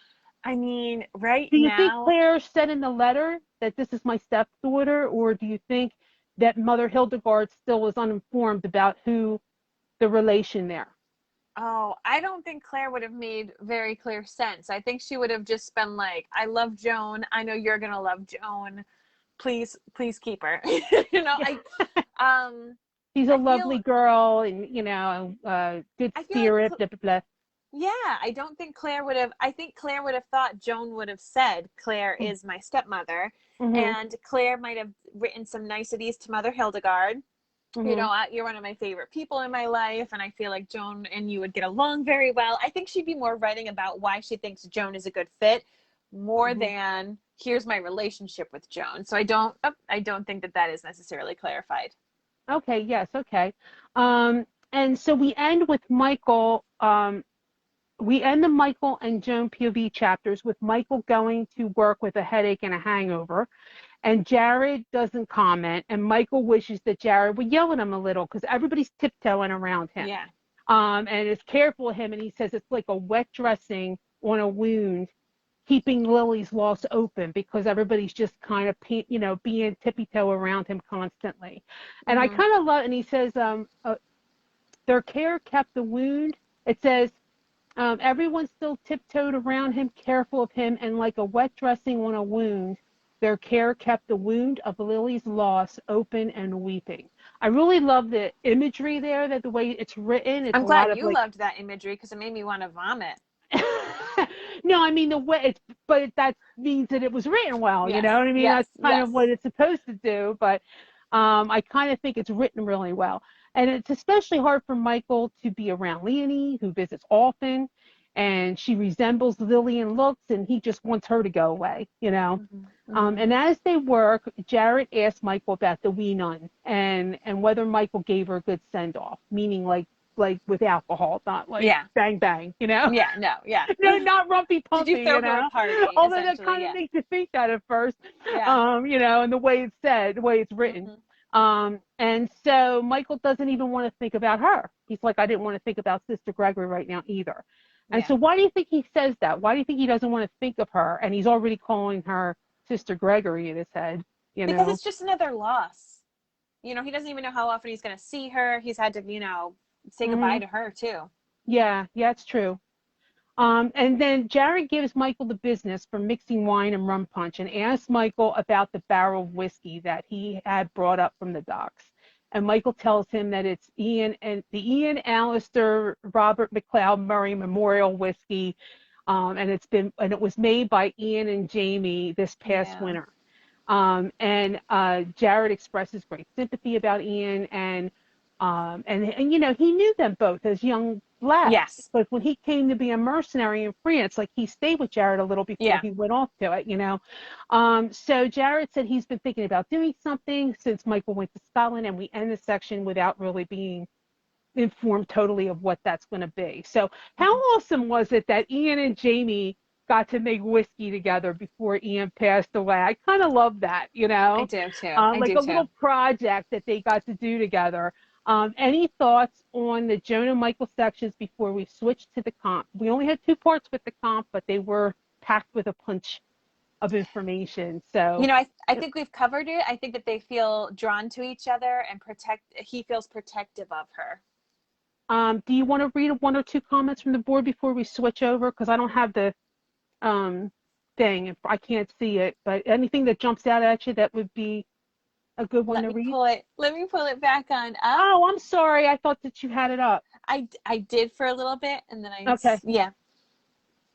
I mean, right Do you think now, Claire said in the letter that this is my stepdaughter, or do you think that Mother Hildegarde still was uninformed about who the relation there? oh, I don't think Claire would have made very clear sense. I think she would have just been like, I love Joan. I know you're going to love Joan. Please, please keep her. You know, Yeah. She's a I lovely feel, girl and, good I feel like, spirit, blah, blah, blah. yeah, I don't think Claire would have, I think Claire would have thought Joan would have said, Claire is my stepmother. Mm-hmm. And Claire might have written some niceties to Mother Hildegarde. You Mm-hmm. know, you're one of my favorite people in my life, and I feel like Joan and you would get along very well. I think she'd be more writing about why she thinks Joan is a good fit, more Mm-hmm. than here's my relationship with Joan. So I don't think that that is necessarily clarified. Okay, yes, okay. And so we end with Michael. We end the Michael and Joan POV chapters with Michael going to work with a headache and a hangover. And Jared doesn't comment. And Michael wishes that Jared would yell at him a little because everybody's tiptoeing around him. Yeah. And is careful of him. And he says it's like a wet dressing on a wound, keeping Lily's loss open because everybody's just kind of, being tippy-toe around him constantly. And I Mm-hmm. kind of love, and he says, their care kept the wound. It says, everyone still tiptoed around him, careful of him, and like a wet dressing on a wound, their care kept the wound of Lily's loss open and weeping. I really love the imagery there, that the way it's written, it's I'm a lot glad of you like, loved that imagery because it made me want to vomit. no, I mean the way it's, but that means that it was written well. You Yes, know what I mean? yes, That's kind of yes. what it's supposed to do. But I kind of think it's written really well, and it's especially hard for Michael to be around Leonie, who visits often, and she resembles Lily in looks, and he just wants her to go away. Mm-hmm. Mm-hmm. And as they work, Jared asks Michael about the wee nun and whether Michael gave her a good send off, meaning like with alcohol, not like Yeah. bang bang. Yeah, no, yeah. No, not rumpy Did you pumpy, throw her a party, Although that essentially? kind of Yeah. makes you think that at first, Yeah. and the way it's said, the way it's written. Mm-hmm. And so Michael doesn't even want to think about her. He's like, I didn't want to think about Sister Gregory right now either. And Yeah. so why do you think he says that? Why do you think he doesn't want to think of her? And he's already calling her Sister Gregory in his head, Because it's just another loss. You know, he doesn't even know how often he's going to see her. He's had to, say Mm-hmm. goodbye to her too. Yeah, it's true. And then Jared gives Michael the business for mixing wine and rum punch and asks Michael about the barrel of whiskey that he had brought up from the docks. And Michael tells him that it's the Ian Alistair Robert McLeod Murray Memorial Whiskey, and it was made by Ian and Jamie this past Yeah. winter. And Jared expresses great sympathy about Ian, and he knew them both as young lads. Yes. But when he came to be a mercenary in France, like he stayed with Jared a little before he went off to it. So Jared said he's been thinking about doing something since Michael went to Scotland, and we end the section without really being informed totally of what that's going to be. So how awesome was it that Ian and Jamie got to make whiskey together before Ian passed away? I kind of love that, I do too. like a little project that they got to do together. Any thoughts on the Joan and Michael sections before we switch to the comp? We only had 2 parts with the comp, but they were packed with a punch of information. So I think we've covered it. I think that they feel drawn to each other and he feels protective of her. Do you want to read 1 or 2 comments from the board before we switch over? Because I don't have the thing. I can't see it. But anything that jumps out at you that would be a good one to read? Let me pull it back on up. Oh, I'm sorry. I thought that you had it up. I did for a little bit, and then Okay. Yeah.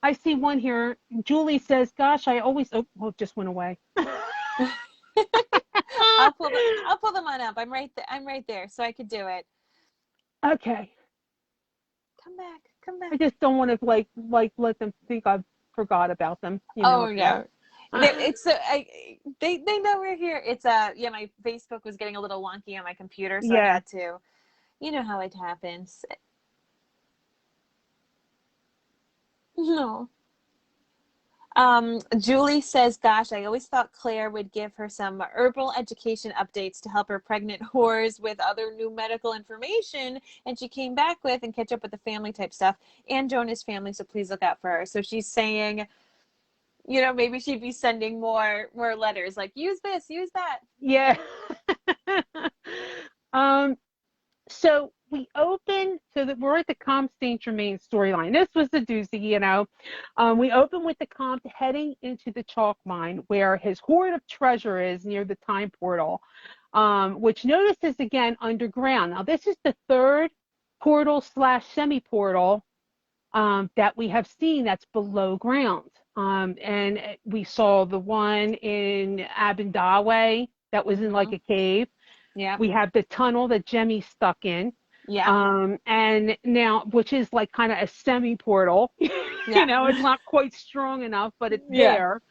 I see one here. Julie says, "Gosh, I always." Oh, it just went away. I'll pull them on up. I'm right there, so I could do it. Okay. Come back. I just don't want to like let them think I've forgot about them. Oh no. They know we're here. It's my Facebook was getting a little wonky on my computer, so I had to. You know how it happens. No. Julie says, gosh, I always thought Claire would give her some herbal education updates to help her pregnant whores with other new medical information. And she came back with and catch up with the family type stuff and Joan is family. So please look out for her. So she's saying, you know, maybe she'd be sending more letters like use this, use that. Yeah. So we open, we're at the Comte Saint Germain storyline. This was the doozy, you know. We open with the Comte heading into the chalk mine where his hoard of treasure is near the time portal, which notice is again underground. Now this is the third portal / semi-portal that we have seen that's below ground. And we saw the one in Abindawe that was in like a cave. Yeah. We have the tunnel that Jemmy's stuck in. Yeah. And now, which is like kind of a semi-portal. You know, it's not quite strong enough, but it's there.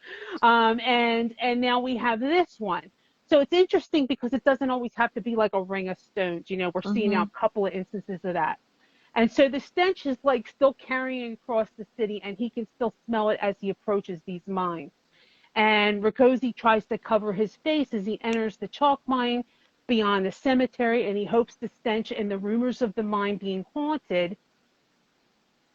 And now we have this one. So it's interesting because it doesn't always have to be like a ring of stones. You know, we're seeing now a couple of instances of that. And so the stench is like still carrying across the city, and he can still smell it as he approaches these mines. And Rakosi tries to cover his face as he enters the chalk mine beyond the cemetery, and he hopes the stench and the rumors of the mine being haunted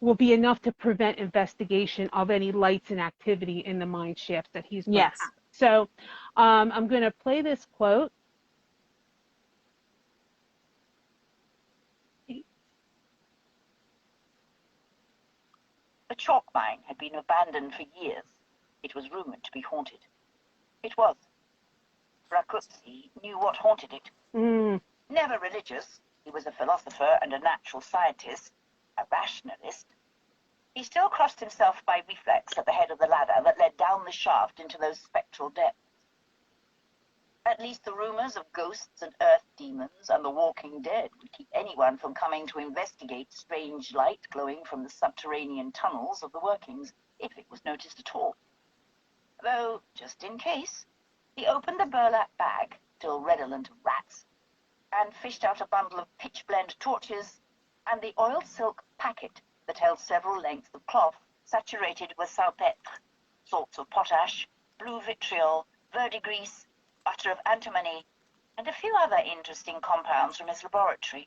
will be enough to prevent investigation of any lights and activity in the mine shafts that he's going to have. So I'm going to play this quote. The chalk mine had been abandoned for years. It was rumored to be haunted. It was. Rakosi knew what haunted it. Never religious, he was a philosopher and a natural scientist, a rationalist. He still crossed himself by reflex at the head of the ladder that led down the shaft into those spectral depths. At least the rumors of ghosts and earth demons and the walking dead would keep anyone from coming to investigate strange light glowing from the subterranean tunnels of the workings, if it was noticed at all. Though, just in case, he opened the burlap bag, still redolent of rats, and fished out a bundle of pitch-blende torches and the oiled silk packet that held several lengths of cloth saturated with salpetre, salts of potash, blue vitriol, verdigris, butter of antimony, and a few other interesting compounds from his laboratory.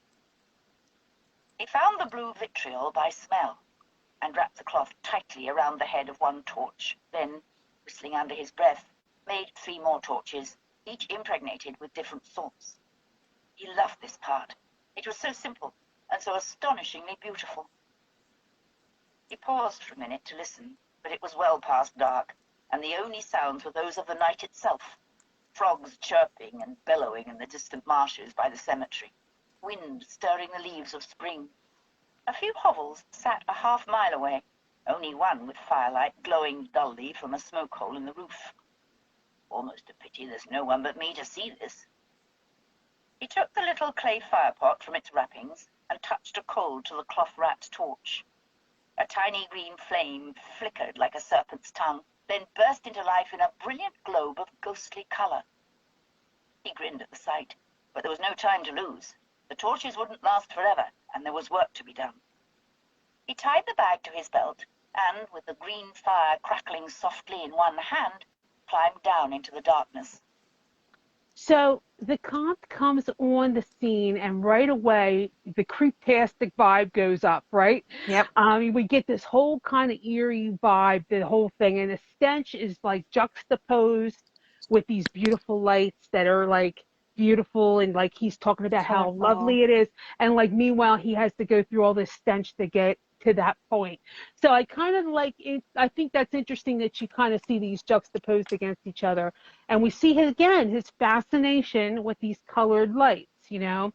He found the blue vitriol by smell and wrapped the cloth tightly around the head of one torch, then, whistling under his breath, made 3 more torches, each impregnated with different salts. He loved this part. It was so simple and so astonishingly beautiful. He paused for a minute to listen, but it was well past dark, and the only sounds were those of the night itself. Frogs chirping and bellowing in the distant marshes by the cemetery, wind stirring the leaves of spring. A few hovels sat a half-mile away, only one with firelight glowing dully from a smoke hole in the roof. Almost a pity there's no one but me to see this. He took the little clay firepot from its wrappings and touched a coal to the cloth-wrapped torch. A tiny green flame flickered like a serpent's tongue, then burst into life in a brilliant globe of ghostly color. He grinned at the sight, but there was no time to lose. The torches wouldn't last forever, and there was work to be done. He tied the bag to his belt, and, with the green fire crackling softly in one hand, climbed down into the darkness. So the Comte comes on the scene, and right away the creeptastic vibe goes up, right? Yep. We get this whole kind of eerie vibe, the whole thing, and the stench is like juxtaposed with these beautiful lights that are like beautiful, and like he's talking about how lovely it is, and like meanwhile he has to go through all this stench to get to that point. So I kind of like it. I think that's interesting that you kind of see these juxtaposed against each other, and we see his fascination with these colored lights, you know,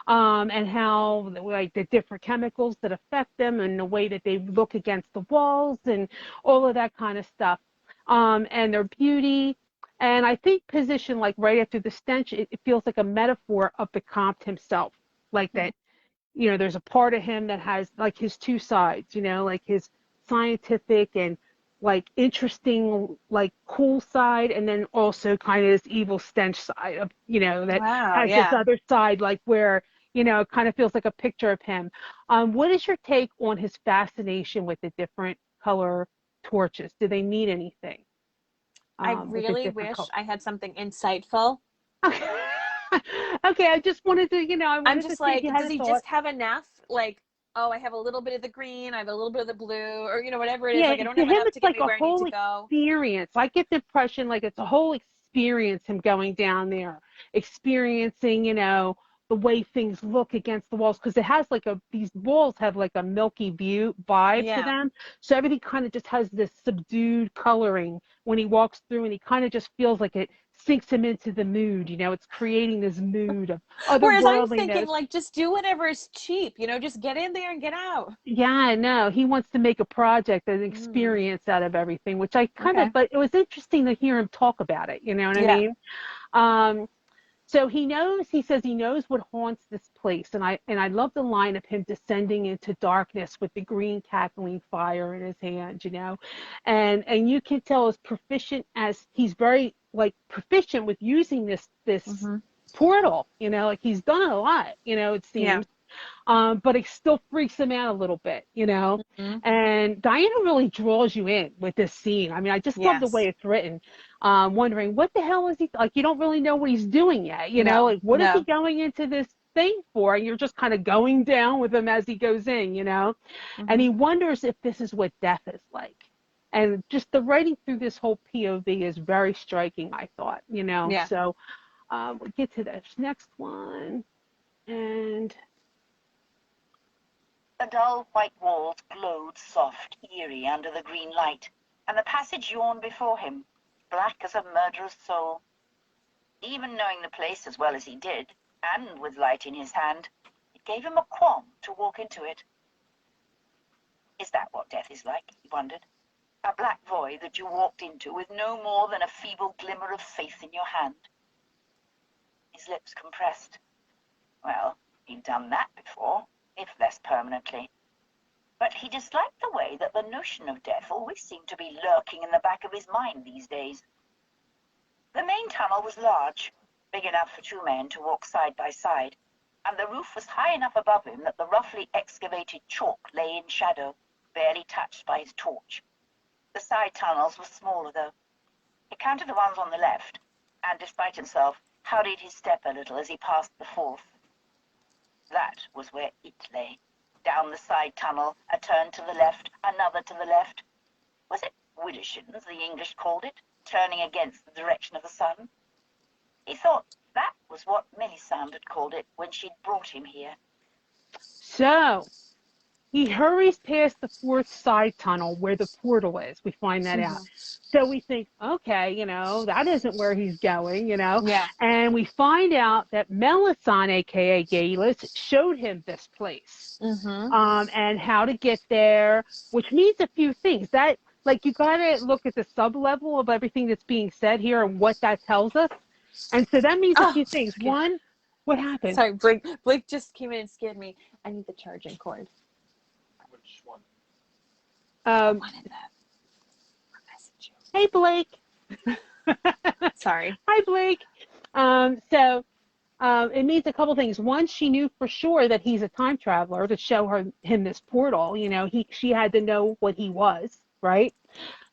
and how like the different chemicals that affect them and the way that they look against the walls and all of that kind of stuff, and their beauty. And I think position like right after the stench, it feels like a metaphor of the Comte himself, like that. You know, there's a part of him that has like his two sides, you know, like his scientific and like interesting, like cool side, and then also kind of this evil stench side of, you know, that has this other side, like where, you know, it kind of feels like a picture of him. What is your take on his fascination with the different color torches? Do they need anything? I With the really different wish colors? I had something insightful. Okay. Okay, I just wanted to, I I'm wanted to just see if like, you had does a he thought. just have enough? Like, oh, I have a little bit of the green, I have a little bit of the blue, or whatever it is. Yeah, Like, I don't to have him enough it's to get like me a where I need to whole go. experience. I get the impression like it's a whole experience him going down there, experiencing, the way things look against the walls because it has like these walls have like a milky view vibe to Yeah. them. So everything kind of just has this subdued coloring when he walks through and he kind of just feels like it sinks him into the mood, it's creating this mood of Whereas I'm thinking, otherworldliness. like, just do whatever is cheap, just get in there and get out. Yeah, I know. He wants to make a project, an Mm, experience out of everything, which I kind okay. of, but it was interesting to hear him talk about it. You know what I Yeah. mean? Um, so he says he knows what haunts this place. And I love the line of him descending into darkness with the green cackling fire in his hand, and you can tell as proficient as he's very like proficient with using this Hmm. portal, like he's done it a lot, it Yeah. seems. But it still freaks him out a little bit. Hmm. And Diana really draws you in with this scene. I mean, I just love the Yes. way it's written. Wondering what the hell is he like? You don't really know what he's doing yet. No, Like what is he no. going into this thing for? And you're just kind of going down with him as he goes in. And Hmm. he wonders if this is what death is like. And just the writing through this whole POV is very striking, I thought. Yeah. So we'll get to this next one. And The dull white walls glowed soft, eerie under the green light, and the passage yawned before him, black as a murderous soul. Even knowing the place as well as he did, and with light in his hand, it gave him a qualm to walk into it. Is that what death is like? He wondered. A black void that you walked into with no more than a feeble glimmer of faith in your hand. His lips compressed. Well, he'd done that before, if less permanently. But he disliked the way that the notion of death always seemed to be lurking in the back of his mind these days. The main tunnel was large, big enough for two men to walk side by side, and the roof was high enough above him that the roughly excavated chalk lay in shadow, barely touched by his torch. The side tunnels were smaller, though. He counted the ones on the left, and despite himself, hurried his step a little as he passed the fourth. That was where it lay. Down the side tunnel, a turn to the left, another to the left. Was it Widdershins, the English called it, turning against the direction of the sun? He thought that was what Melisande had called it when she'd brought him here. so he hurries past the fourth side tunnel where the portal is. We find that out. Hmm. So we think, okay, that isn't where he's going. Yeah. And we find out that Melisande, aka Galus, showed him this place, Hmm. and how to get there, which means a few things. That, like, you got to look at the sub level of everything that's being said here and what that tells us. And so that means a Oh, few things. One, what happened? sorry, Blake just came in and scared me. I need the charging cord. Which one? I Um, wanted that. I'll message hey, Blake. you. Sorry. Hi, Blake. So it means a couple things. One, she knew for sure that he's a time traveler to show him this portal. She had to know what he was, right?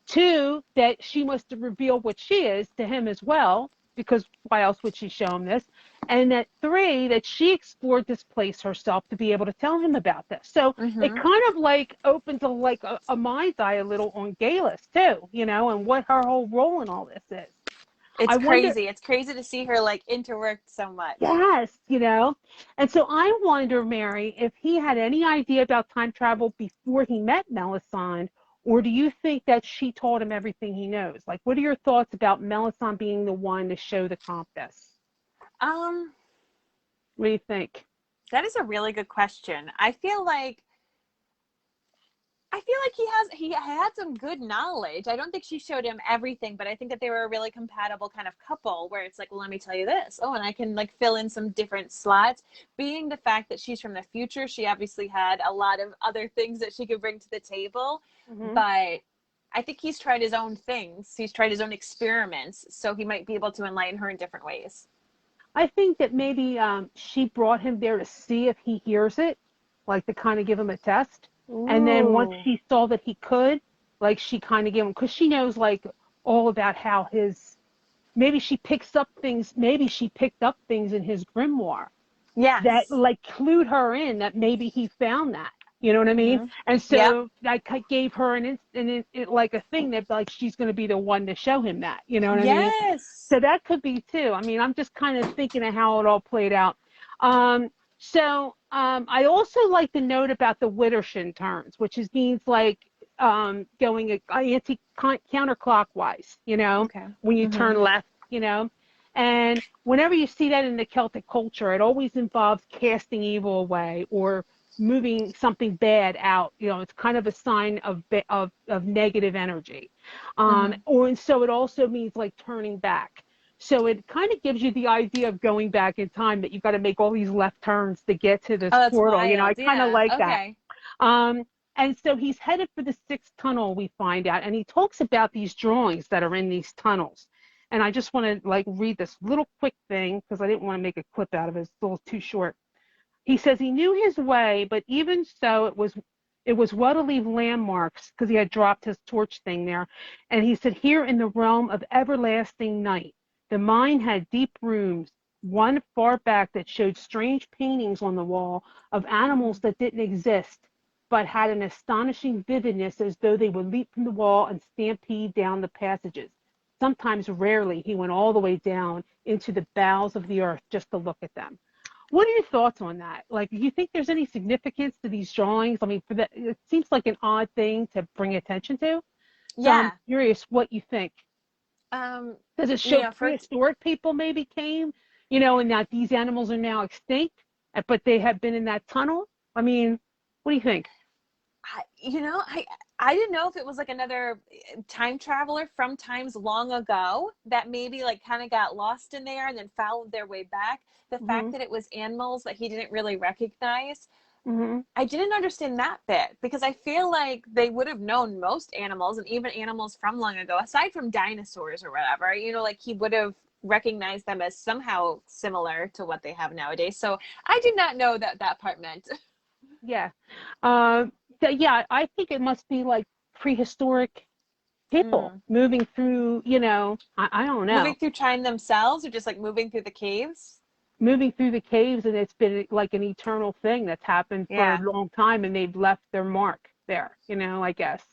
Two, that she must have revealed what she is to him as well, because why else would she show him this? And that three, that she explored this place herself to be able to tell him about this. So it Hmm. kind of like opens a mind's eye a little on Galus too, and what her whole role in all this is. It's I wonder, crazy. It's crazy to see her like interworked so much. yes. And so I wonder, Mary, if he had any idea about time travel before he met Melisande, or do you think that she taught him everything he knows? Like, what are your thoughts about Melisande being the one to show the Comte this? Um, What do you think? that is a really good question. He had some good knowledge. I don't think she showed him everything, but I think that they were a really compatible kind of couple where it's like, well, let me tell you this. Oh, and I can like fill in some different slots. Being the fact that she's from the future, she obviously had a lot of other things that she could bring to the table. Mm-hmm. But I think he's tried his own things. He's tried his own experiments, so he might be able to enlighten her in different ways. I think that maybe she brought him there to see if he hears it, like to kind of give him a test. And then once Ooh. she saw that he could, like she kind of gave him, because she knows like all about how his, maybe she picked up things in his grimoire that Yes. like clued her in that maybe he found that. You know what I mean? Mm-hmm. And Yep. so I gave her like a thing that like she's going to be the one to show him that. You know what I mean? Yes. So that could be too. I mean, I'm just kind of thinking of how it all played out. I also like the note about the Widdershин turns, which means like going anti counterclockwise. Okay. When you Mm-hmm. turn left. And whenever you see that in the Celtic culture, it always involves casting evil away or moving something bad out. It's kind of a sign of negative energy. Mm-hmm. And so it also means like turning back. So it kind of gives you the idea of going back in time, that you've got to make all these left turns to get to this Oh, that's portal. I wild. kind of Yeah. like that. Okay. Um, and so he's headed for the sixth tunnel, we find out, and he talks about these drawings that are in these tunnels. And I just want to like read this little quick thing because I didn't want to make a clip out of it. It's a little too short. He says he knew his way, but even so, it was well to leave landmarks because he had dropped his torch thing there. And he said, here in the realm of everlasting night, the mine had deep rooms, one far back that showed strange paintings on the wall of animals that didn't exist, but had an astonishing vividness as though they would leap from the wall and stampede down the passages. Sometimes, rarely, he went all the way down into the bowels of the earth just to look at them. What are your thoughts on that? Like, do you think there's any significance to these drawings? I mean, it seems like an odd thing to bring attention to. So I'm Yeah. curious what you think. Um, Does it show for prehistoric people maybe came, and that these animals are now extinct, but they have been in that tunnel? I mean, what do you think? I didn't know if it was like another time traveler from times long ago that maybe like kind of got lost in there and then followed their way back. The fact Mm-hmm. that it was animals that he didn't really recognize, Mm-hmm. I didn't understand that bit because I feel like they would have known most animals and even animals from long ago, aside from dinosaurs or whatever, like he would have recognized them as somehow similar to what they have nowadays. So I did not know that part meant. Yeah. Uh, yeah, I think it must be like prehistoric people Mm. moving through, I don't Moving know. through time themselves or just like moving through the caves? Moving through the caves, and it's been like an eternal thing that's happened for a Yeah. long time, and they've left their mark there, I guess.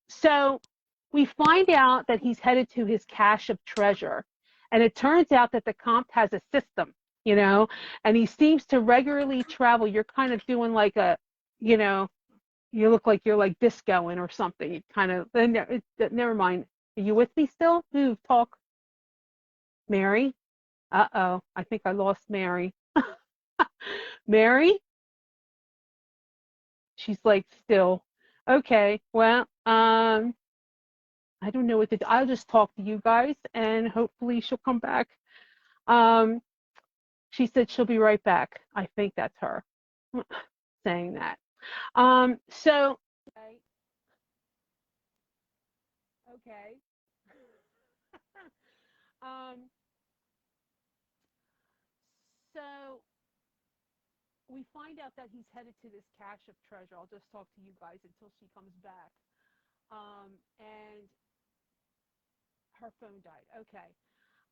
So we find out that he's headed to his cache of treasure, and it turns out that the Comte has a system, and he seems to regularly travel. You're kind of doing like you know you look like you're like discoing or something. You kind of never mind. Are you with me still? Move, talk, Mary. Uh-oh, I think I lost Mary. Mary? She's like still. Okay, well, I don't know what to do. I'll just talk to you guys and hopefully she'll come back. Um, she said she'll be right back. I think that's her saying that. So okay, okay. Um, so we find out that he's headed to this cache of treasure. I'll just talk to you guys until she comes back. And her phone died. Okay.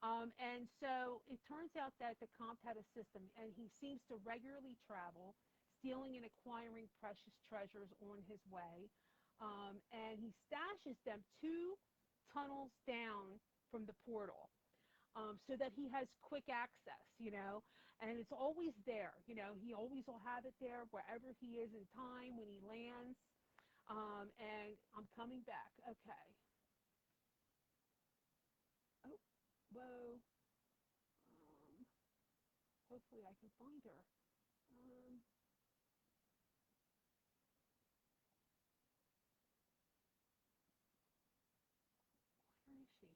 And so it turns out that the Comte had a system, and he seems to regularly travel, stealing and acquiring precious treasures on his way. And he stashes them 2 tunnels down from the portal, so that he has quick access. And it's always there. He always will have it there wherever he is in time when he lands. And I'm coming back. Okay. Oh, whoa. Hopefully I can find her. Um, where is she?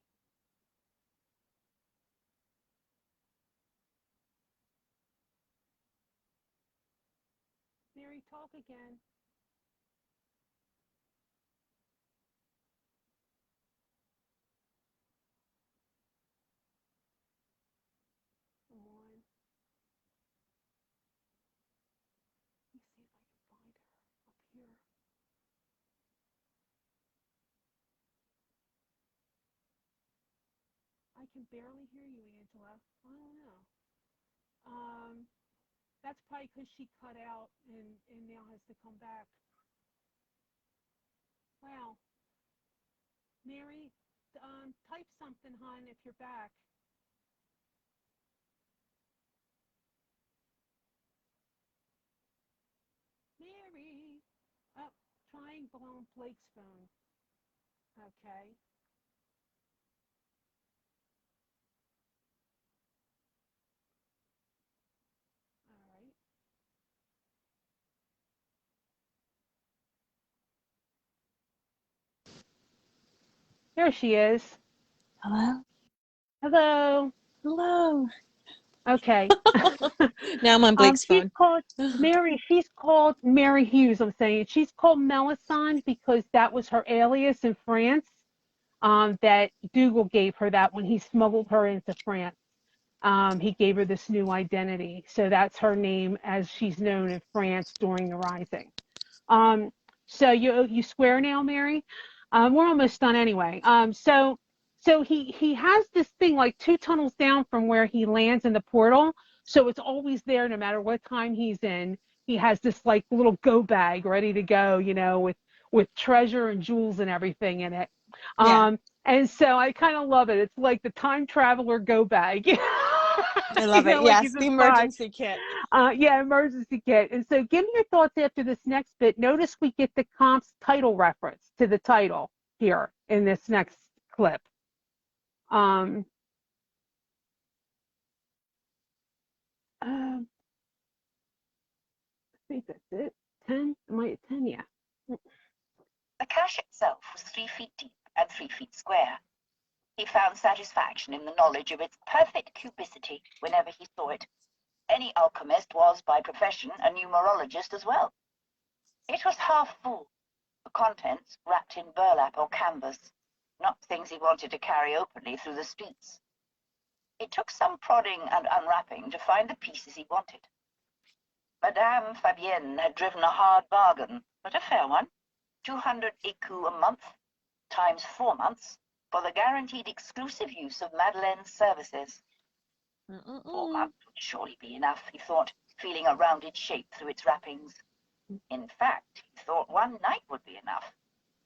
Mary, talk again. Come on. Let me see if I can find her up here. can barely hear you, Angela. I don't know. That's probably because she cut out and now has to come back. Wow. Mary, type something, hon, if you're back. Mary. Oh, trying blown Blake's phone. Okay. All right. There she is. Hello? Hello. Hello. Okay. Now I'm on Blake's She's phone. called Mary. She's called Mary Hughes. I'm saying she's called Melisande because that was her alias in France. That Dougal gave her that when he smuggled her into France. He gave her this new identity, so that's her name as she's known in France during the Rising. Um, so you square now, Mary? We're almost done anyway. So he has this thing like 2 tunnels down from where he lands in the portal, so it's always there no matter what time he's in. He has this like little go bag ready to go, with treasure and jewels and everything in it. Yeah. And so I kind of love it. It's like the time traveler go bag. I love it. Like Yes, he's a the spy. emergency kit. Yeah, emergency kit. And so give me your thoughts after this next bit. Notice we get the Comte's title reference to the title here in this next clip. Um, I think that's it. 10? Am I at 10? Yeah. The cache itself was 3 feet deep and 3 feet square. He found satisfaction in the knowledge of its perfect cubicity whenever he saw it. Any alchemist was, by profession, a numerologist as well. It was half full, the contents wrapped in burlap or canvas, not things he wanted to carry openly through the streets. It took some prodding and unwrapping to find the pieces he wanted. Madame Fabienne had driven a hard bargain, but a fair one. 200 écus a month, times 4 months, for the guaranteed exclusive use of Madeleine's services. 4 months would surely be enough, he thought, feeling a rounded shape through its wrappings. In fact, he thought 1 night would be enough.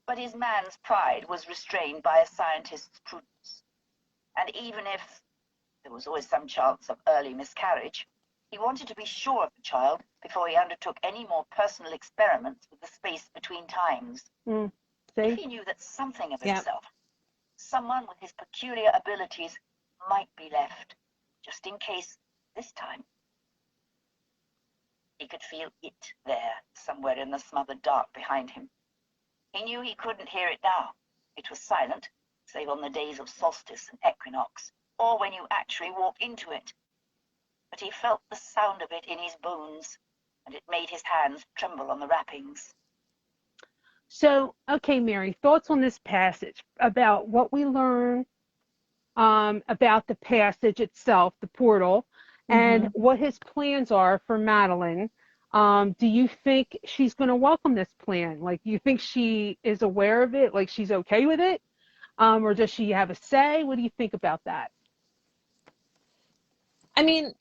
But his man's pride was restrained by a scientist's prudence. And even if there was always some chance of early miscarriage, he wanted to be sure of the child before he undertook any more personal experiments with the space between times. If he knew that something of himself, someone with his peculiar abilities, might be left, just in case this time. He could feel it there, somewhere in the smothered dark behind him. He knew he couldn't hear it now. It was silent, save on the days of solstice and equinox, or when you actually walk into it. But he felt the sound of it in his bones, and it made his hands tremble on the wrappings. So, okay, Mary, thoughts on this passage about what we learn about the passage itself, the portal, and what his plans are for Madeleine. Do you think she's going to welcome this plan? Like, do you think she is aware of it? Like, she's okay with it? Or does she have a say? What do you think about that? I mean,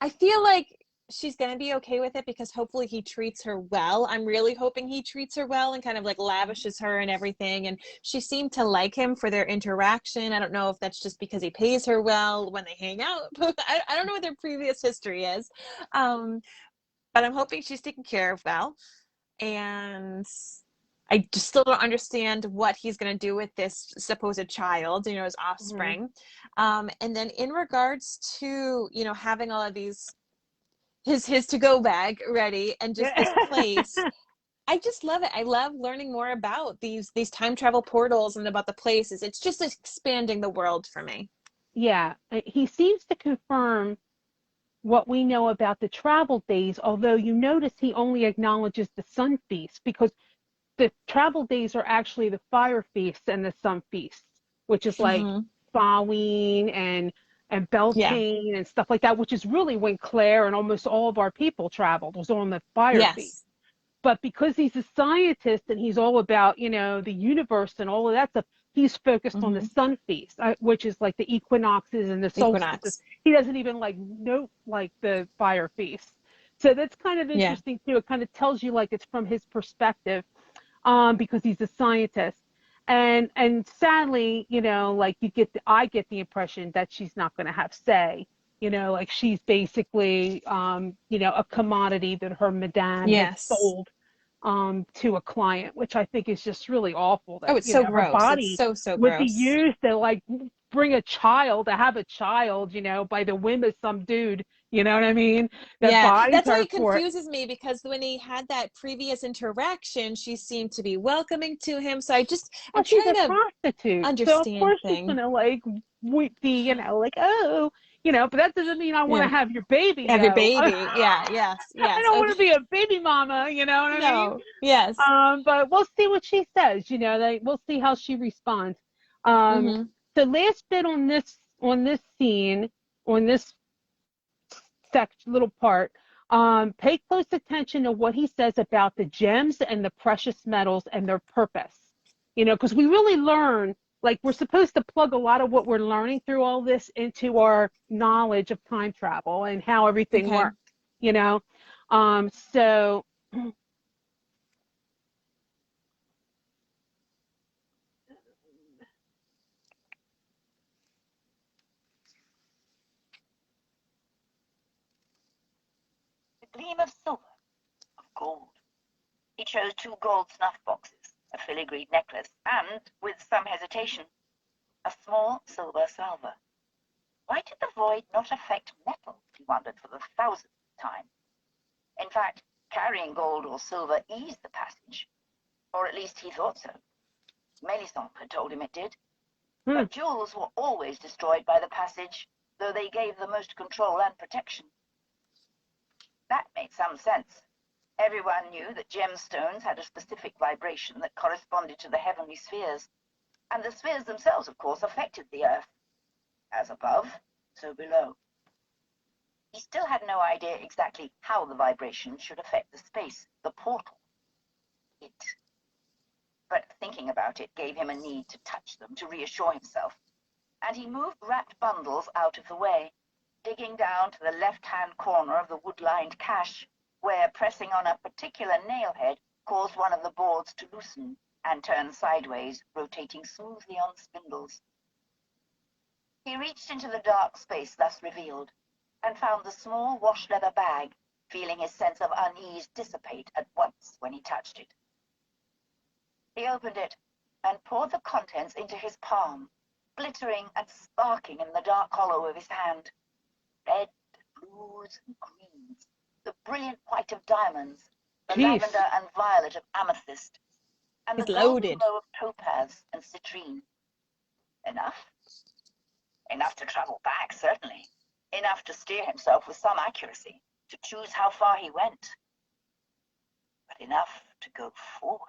I feel like she's going to be okay with it because hopefully he treats her well. I'm really hoping he treats her well and kind of like lavishes her and everything. And she seemed to like him for their interaction. I don't know if that's just because he pays her well when they hang out. I don't know what their previous history is. But I'm hoping she's taken care of well. And I just still don't understand what he's going to do with this supposed child, his offspring. And then in regards to, having all of these, his to-go bag ready and just this place, I just love it. I love learning more about these time travel portals and about the places. It's just expanding the world for me. Yeah, he seems to confirm what we know about the travel days, although you notice he only acknowledges the sun feast because the travel days are actually the fire feasts and the sun feasts, which is like Samhain and Beltane and stuff like that, which is really when Claire and almost all of our people traveled, was on the fire feast. But because he's a scientist and he's all about, the universe and all of that stuff, he's focused on the sun feast, which is like the equinoxes and the solstices. He doesn't even like note like the fire feast. So that's kind of interesting too. It kind of tells you like it's from his perspective, because he's a scientist. And sadly, you know, like I get the impression that she's not going to have say. You know, like she's basically, you know, a commodity that her madame has sold to a client, which I think is just really awful. That, it's so gross. Her body it's so would gross. be used to like bring a child, to have a child, you know, by the whim of some dude. You know what I mean? That's why it confuses me, because when he had that previous interaction, she seemed to be welcoming to him. So I'm she's trying a to prostitute, understand so of course things. she's gonna like be, you know, like, oh, you know, but that doesn't mean I want to have your baby. Have your though. baby. Yes. I don't want to be a baby mama. You know what I mean? Yes. But we'll see what she says. You know, we'll see how she responds. The last bit on this scene, on this little part, pay close attention to what he says about the gems and the precious metals and their purpose. You know, because we really learn, like, we're supposed to plug a lot of what we're learning through all this into our knowledge of time travel and how everything works. You know, so. Gleam of silver, of gold. He chose 2 gold snuff boxes, a filigreed necklace, and, with some hesitation, a small silver salver. Why did the void not affect metal, he wondered for the 1000th time. In fact, carrying gold or silver eased the passage, or at least he thought so. Melisande had told him it did. But jewels were always destroyed by the passage, though they gave the most control and protection. That made some sense. Everyone knew that gemstones had a specific vibration that corresponded to the heavenly spheres, and the spheres themselves, of course, affected the earth. As above, so below. He still had no idea exactly how the vibration should affect the space, the portal. But thinking about it gave him a need to touch them to reassure himself, and he moved wrapped bundles out of the way, digging down to the left-hand corner of the wood-lined cache, where pressing on a particular nail head caused one of the boards to loosen and turn sideways, rotating smoothly on spindles. He reached into the dark space thus revealed, and found the small wash-leather bag, feeling his sense of unease dissipate at once when he touched it. He opened it and poured the contents into his palm, glittering and sparking in the dark hollow of his hand. Red, blues, and greens, the brilliant white of diamonds, the lavender and violet of amethyst, and the golden glow of topaz and citrine. Enough? Enough to travel back, certainly. Enough to steer himself with some accuracy, to choose how far he went. But enough to go forward.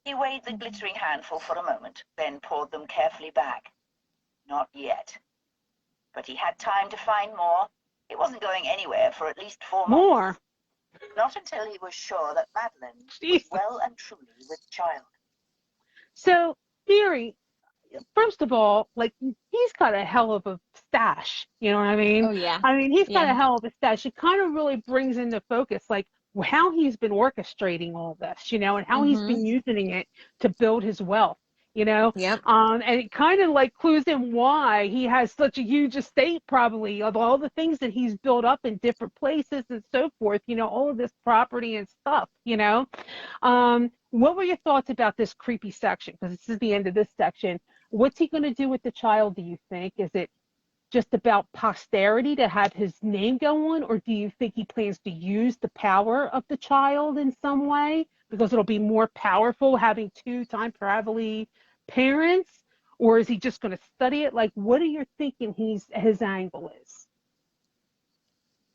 He weighed the glittering handful for a moment, then poured them carefully back. Not yet. But he had time to find more. It wasn't going anywhere for at least 4 months. More? Not until he was sure that Madeline was well and truly with child. So, Mary, first of all, like, he's got a hell of a stash. You know what I mean? Oh, yeah. I mean, he's got a hell of a stash. It kind of really brings into focus, like, how he's been orchestrating all this, you know, and how he's been using it to build his wealth, you know? And it kind of like clues in why he has such a huge estate, probably, of all the things that he's built up in different places and so forth, you know, all of this property and stuff, you know? What were your thoughts about this creepy section? Because this is the end of this section. What's he going to do with the child, do you think? Is it just about posterity to have his name go on, or do you think he plans to use the power of the child in some way because it'll be more powerful having 2 time travel parents, or is he just going to study it? Like, what are you thinking his angle is?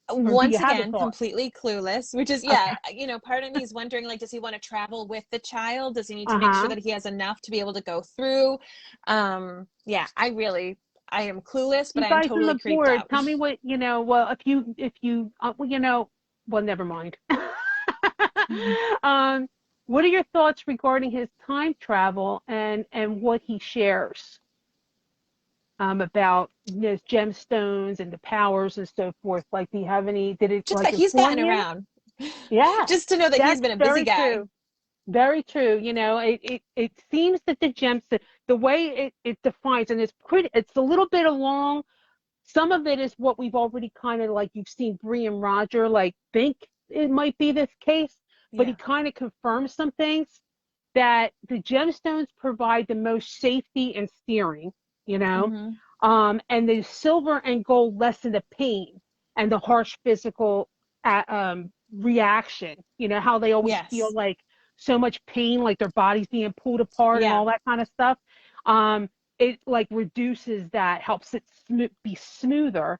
Once again, completely clueless, which is, you know, part of me is wondering, like, does he want to travel with the child? Does he need to make sure that he has enough to be able to go through? I am clueless, but I'm totally creeped out. Tell me what, you know, well, if you, you know, well, never mind. what are your thoughts regarding his time travel and what he shares about gemstones and the powers and so forth? Like, do you have any? Did it Just like that he's inform gotten you? around. Yeah, Just to know that he's that's been a busy very guy. true. Very true. It seems that the gemstone, the way it defines, and it's a little bit along. Some of it is what we've already kind of like you've seen Bree and Roger like think it might be this case, but he Yeah. kind of confirms some things that the gemstones provide the most safety and steering, you know, Mm-hmm. and the silver and gold lessen the pain and the harsh physical reaction. You know how they always feel Yes. like so much pain, like their body's being pulled apart and Yeah. all that kind of stuff. Um, it like reduces that, helps it be smoother,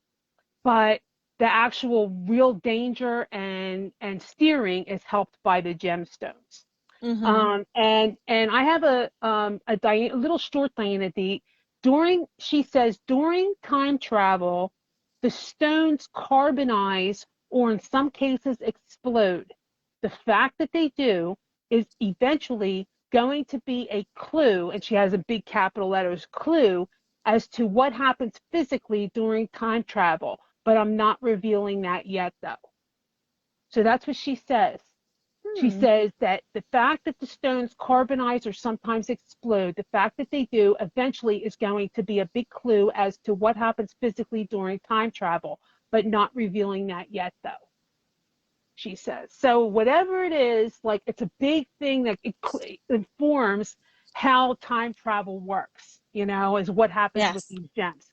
but the actual real danger and steering is helped by the gemstones. Mm-hmm. And I have a little short Diana D. She says during time travel, the stones carbonize or in some cases explode. The fact that they do is eventually going to be a clue, and she has a big capital letters clue as to what happens physically during time travel. But I'm not revealing that yet, though. So that's what she says. She Hmm. says that the fact that the stones carbonize or sometimes explode, the fact that they do eventually is going to be a big clue as to what happens physically during time travel, but not revealing that yet, though, she says. So whatever it is, like it's a big thing that it informs how time travel works, is what happens with Yes. these gems.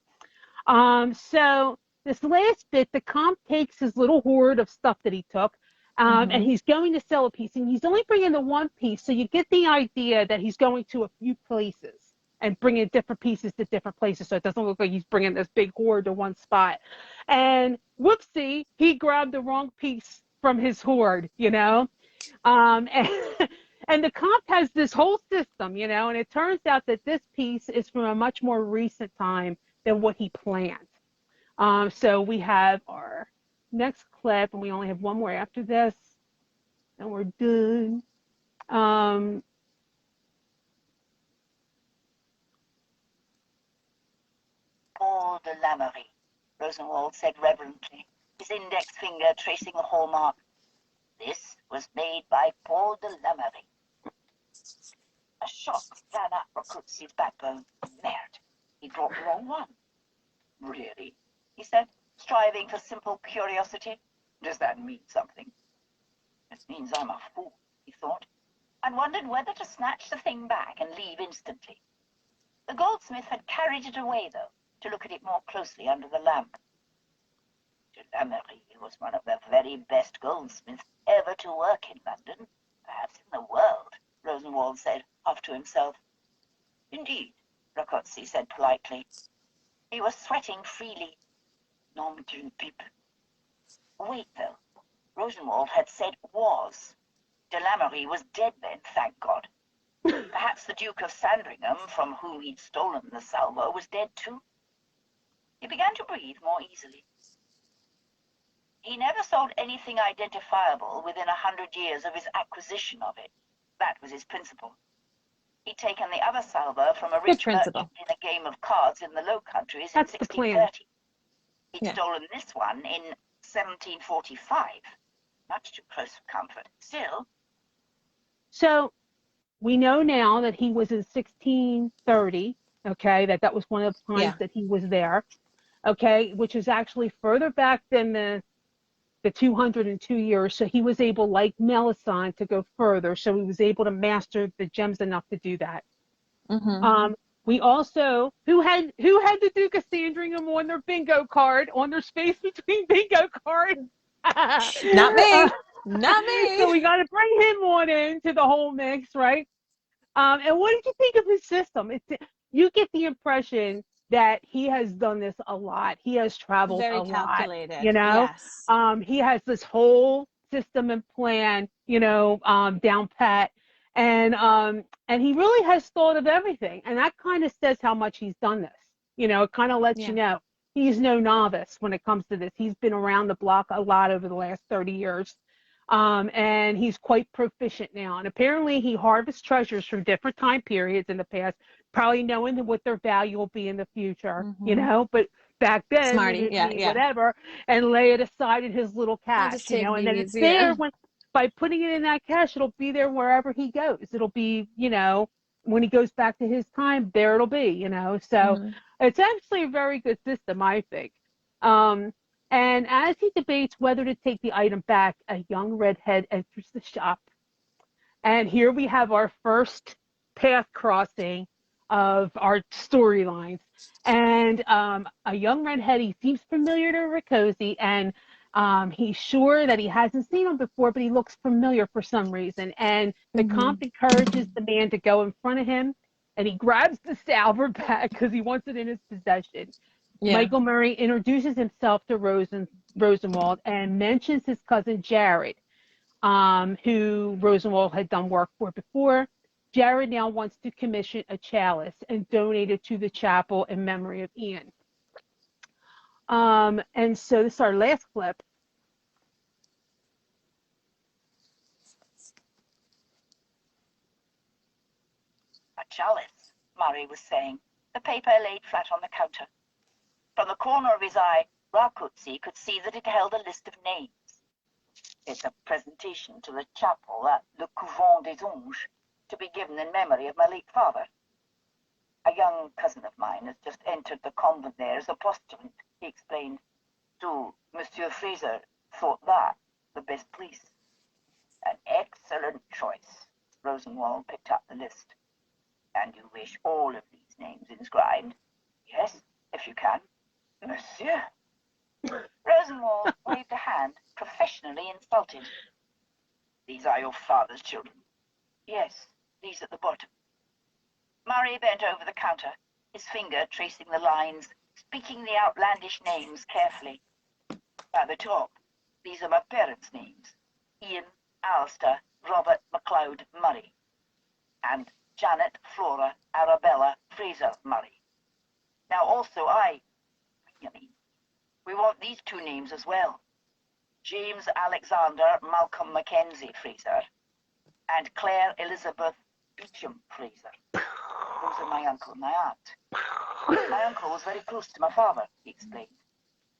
So this last bit, the Comte takes his little hoard of stuff that he took, and Mm-hmm. he's going to sell a piece, and he's only bringing the one piece, so you get the idea that he's going to a few places and bringing different pieces to different places, so it doesn't look like he's bringing this big hoard to one spot. And whoopsie, he grabbed the wrong piece from his hoard. And, and the Comte has this whole system, and it turns out that this piece is from a much more recent time than what he planned. So we have our next clip, and we only have one more after this, and we're done. Paul de Lamourie, Rosenwald said reverently, his index finger tracing a hallmark. This was made by Paul de Lamourie. A shock ran up Rakutsi's backbone. Merde, he brought the wrong one. Really? He said, striving for simple curiosity. Does that mean something? It means I'm a fool, he thought, and wondered whether to snatch the thing back and leave instantly. The goldsmith had carried it away, though, to look at it more closely under the lamp. De Lamourie was one of the very best goldsmiths ever to work in London, perhaps in the world, Rosenwald said, half to himself. Indeed, Rakotsi said politely. He was sweating freely. Nom d'une pipe. Wait, though. Rosenwald had said was. De Lamourie was dead then, thank God. Perhaps the Duke of Sandringham, from whom he'd stolen the salvo, was dead too. He began to breathe more easily. He never sold anything identifiable within 100 years of his acquisition of it. That was his principle. He'd taken the other salvo from a rich merchant in a game of cards in the Low Countries in 1630. He'd stolen this one in 1745. Much too close for comfort. Still. So we know now that he was in 1630, okay, that was one of the times that he was there, okay, which is actually further back than the 202 years. So he was able, like Melisande, to go further. So he was able to master the gems enough to do that. Mm-hmm. We also, who had the Duke of Sandringham on their bingo card, on their space between bingo cards? Not me. Not me. So we got to bring him on into the whole mix, right? And what did you think of his system? You get the impression that he has done this a lot. He has traveled Very a lot, calculated. Yes. He has this whole system and plan, down pat. And he really has thought of everything. And that kind of says how much he's done this. It kind of lets you know he's no novice when it comes to this. He's been around the block a lot over the last 30 years. And he's quite proficient now. And apparently he harvests treasures from different time periods in the past, probably knowing what their value will be in the future, but back then Smarty. it Yeah, mean yeah. whatever, and lay it aside in his little I'll cache, just take and then these. it's there Yeah. when, by putting it in that cache, it'll be there wherever he goes. It'll be, when he goes back to his time, there it'll be, so it's actually a very good system, I think. And as he debates whether to take the item back, a young redhead enters the shop. And here we have our first path crossing of our storylines. And a young redhead, he seems familiar to Ricosi, and he's sure that he hasn't seen him before, but he looks familiar for some reason. And the Comte encourages the man to go in front of him, and he grabs the salver back because he wants it in his possession. Yeah. Michael Murray introduces himself to Rosenwald and mentions his cousin Jared, who Rosenwald had done work for before. Jared now wants to commission a chalice and donate it to the chapel in memory of Ian. And so this is our last clip. A chalice, Murray was saying. The paper laid flat on the counter. From the corner of his eye, Rakutsi could see that it held a list of names. It's a presentation to the chapel at Le Couvent des Anges, to be given in memory of my late father. A young cousin of mine has just entered the convent there as a postulant, he explained. So Monsieur Fraser thought that the best place. An excellent choice. Rosenwald picked up the list. And you wish all of these names inscribed? Yes, if you can. Monsieur. Rosenwald waved a hand, professionally insulted. These are your father's children? Yes, these at the bottom. Murray bent over the counter, his finger tracing the lines, speaking the outlandish names carefully. At the top, these are my parents' names. Ian, Alistair, Robert MacLeod Murray. And Janet Flora Arabella Fraser Murray. Now also we want these two names as well. James Alexander Malcolm Mackenzie Fraser and Claire Elizabeth Beecham Fraser. Those are my uncle and my aunt. My uncle was very close to my father, he explained.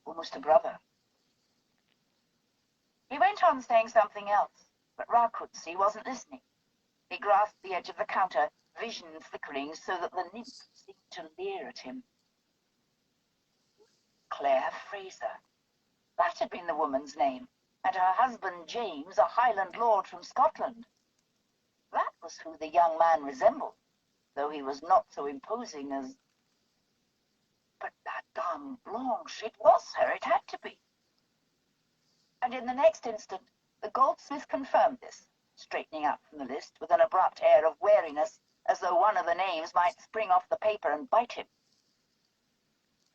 Almost a brother. He went on saying something else, but Rakutsi wasn't listening. He grasped the edge of the counter, vision flickering so that the nymph seemed to leer at him. Claire Fraser. That had been the woman's name, and her husband James, a Highland lord from Scotland. That was who the young man resembled, though he was not so imposing as... But that Dame Blanche, it was her, it had to be. And in the next instant, the goldsmith confirmed this, straightening up from the list with an abrupt air of wariness, as though one of the names might spring off the paper and bite him.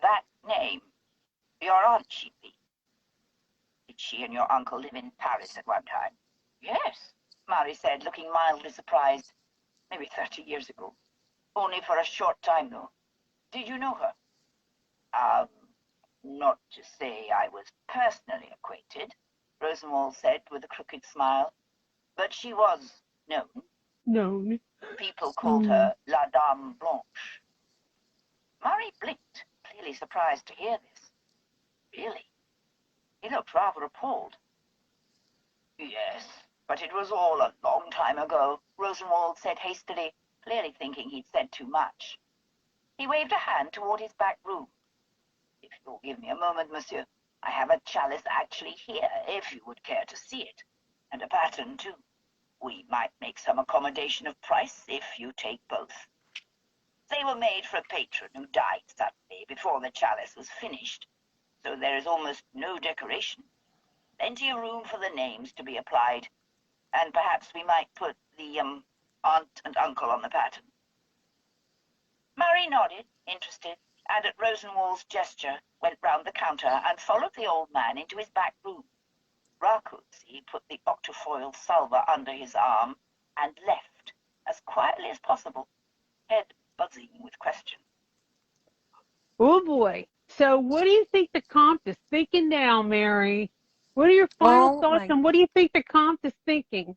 That name, your aunt Sheepy. Did she and your uncle live in Paris at one time? Yes, Mary said, looking mildly surprised. Maybe 30 years ago. Only for a short time, though. Did you know her? Not to say I was personally acquainted, Rosenwald said with a crooked smile. But she was known. Known. People called her La Dame Blanche. Murray blinked, clearly surprised to hear this. Really? He looked rather appalled. Yes, but it was all a long time ago, Rosenwald said hastily, clearly thinking he'd said too much. He waved a hand toward his back room. If you'll give me a moment, monsieur, I have a chalice actually here, if you would care to see it. And a pattern, too. We might make some accommodation of price if you take both. They were made for a patron who died suddenly before the chalice was finished, so there is almost no decoration. Plenty of room for the names to be applied, and perhaps we might put the aunt and uncle on the pattern. Murray nodded, interested, and at Rosenwald's gesture went round the counter and followed the old man into his back room. Rakutsi put the octafoil salver under his arm and left, as quietly as possible, head buzzing with question. Oh boy. So what do you think the Comte is thinking now, Mary? What are your final Oh thoughts my, and what do you think the Comte is thinking?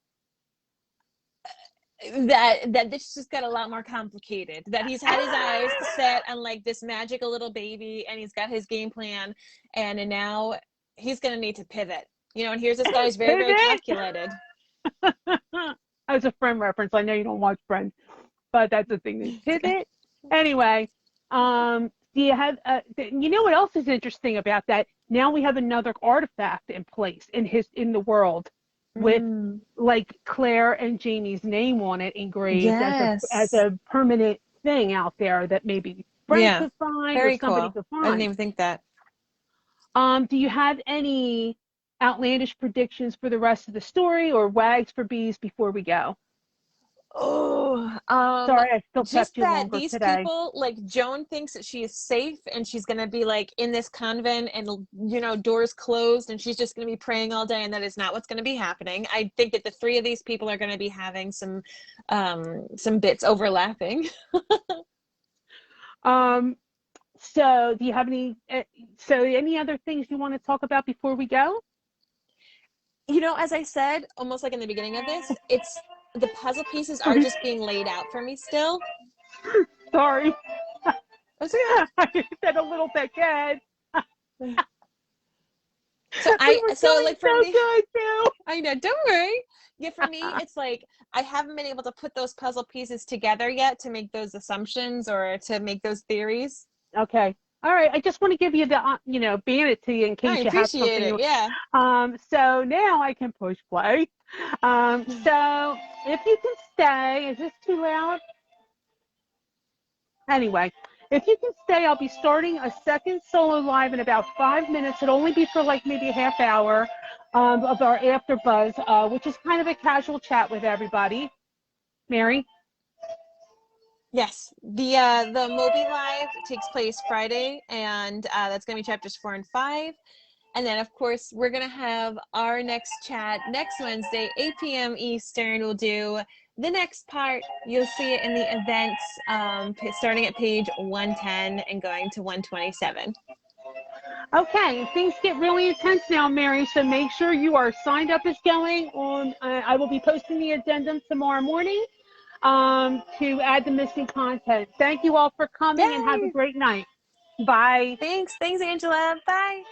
that this just got a lot more complicated. That he's had his eyes set on like this magical little baby, and he's got his game plan, and now he's gonna need to pivot. You know, and here's this guy who's very, very Pivot? calculated. As a Friend reference, I know you don't watch Friends, but that's the thing. They pivot. Anyway, do you have? You know what else is interesting about that? Now we have another artifact in place in the world with like Claire and Jamie's name on it engraved as Yes. a permanent thing out there that maybe Brent Yeah. could find or Very somebody cool. could I didn't find. even think that. Do you have any outlandish predictions for the rest of the story or wags for bees before we go? Oh, Sorry, I still just kept you that longer these today. people, like Joan thinks that she is safe and she's gonna be like in this convent and you know, doors closed and she's just gonna be praying all day, and that is not what's gonna be happening. I think that the three of these people are gonna be having some bits overlapping. Um, so do you have any other things you want to talk about before we go? You know, as I said, almost like in the beginning of this, it's the puzzle pieces are just being laid out for me still. Sorry. That's okay. I said a little bit good. So We were so doing like for so me, good too. I know, don't worry. Yeah, for me, it's like I haven't been able to put those puzzle pieces together yet to make those assumptions or to make those theories. Okay. All right. I just want to give you the, ban it to you in I case you have appreciate something. it. Yeah. So now I can push play. So if you can stay, is this too loud? Anyway, if you can stay, I'll be starting a second solo live in about 5 minutes. It'll only be for like maybe a half hour of our after buzz, which is kind of a casual chat with everybody. Mary? Yes. The Moby Live takes place Friday, and that's gonna be chapters 4 and 5. And then, of course, we're going to have our next chat next Wednesday, 8 p.m. Eastern. We'll do the next part. You'll see it in the events, starting at page 110 and going to 127. Okay, things get really intense now, Mary, so make sure you are signed up as going on. I will be posting the addendum tomorrow morning to add the missing content. Thank you all for coming and have a Yay! great night. Bye. Thanks, Angela. Bye.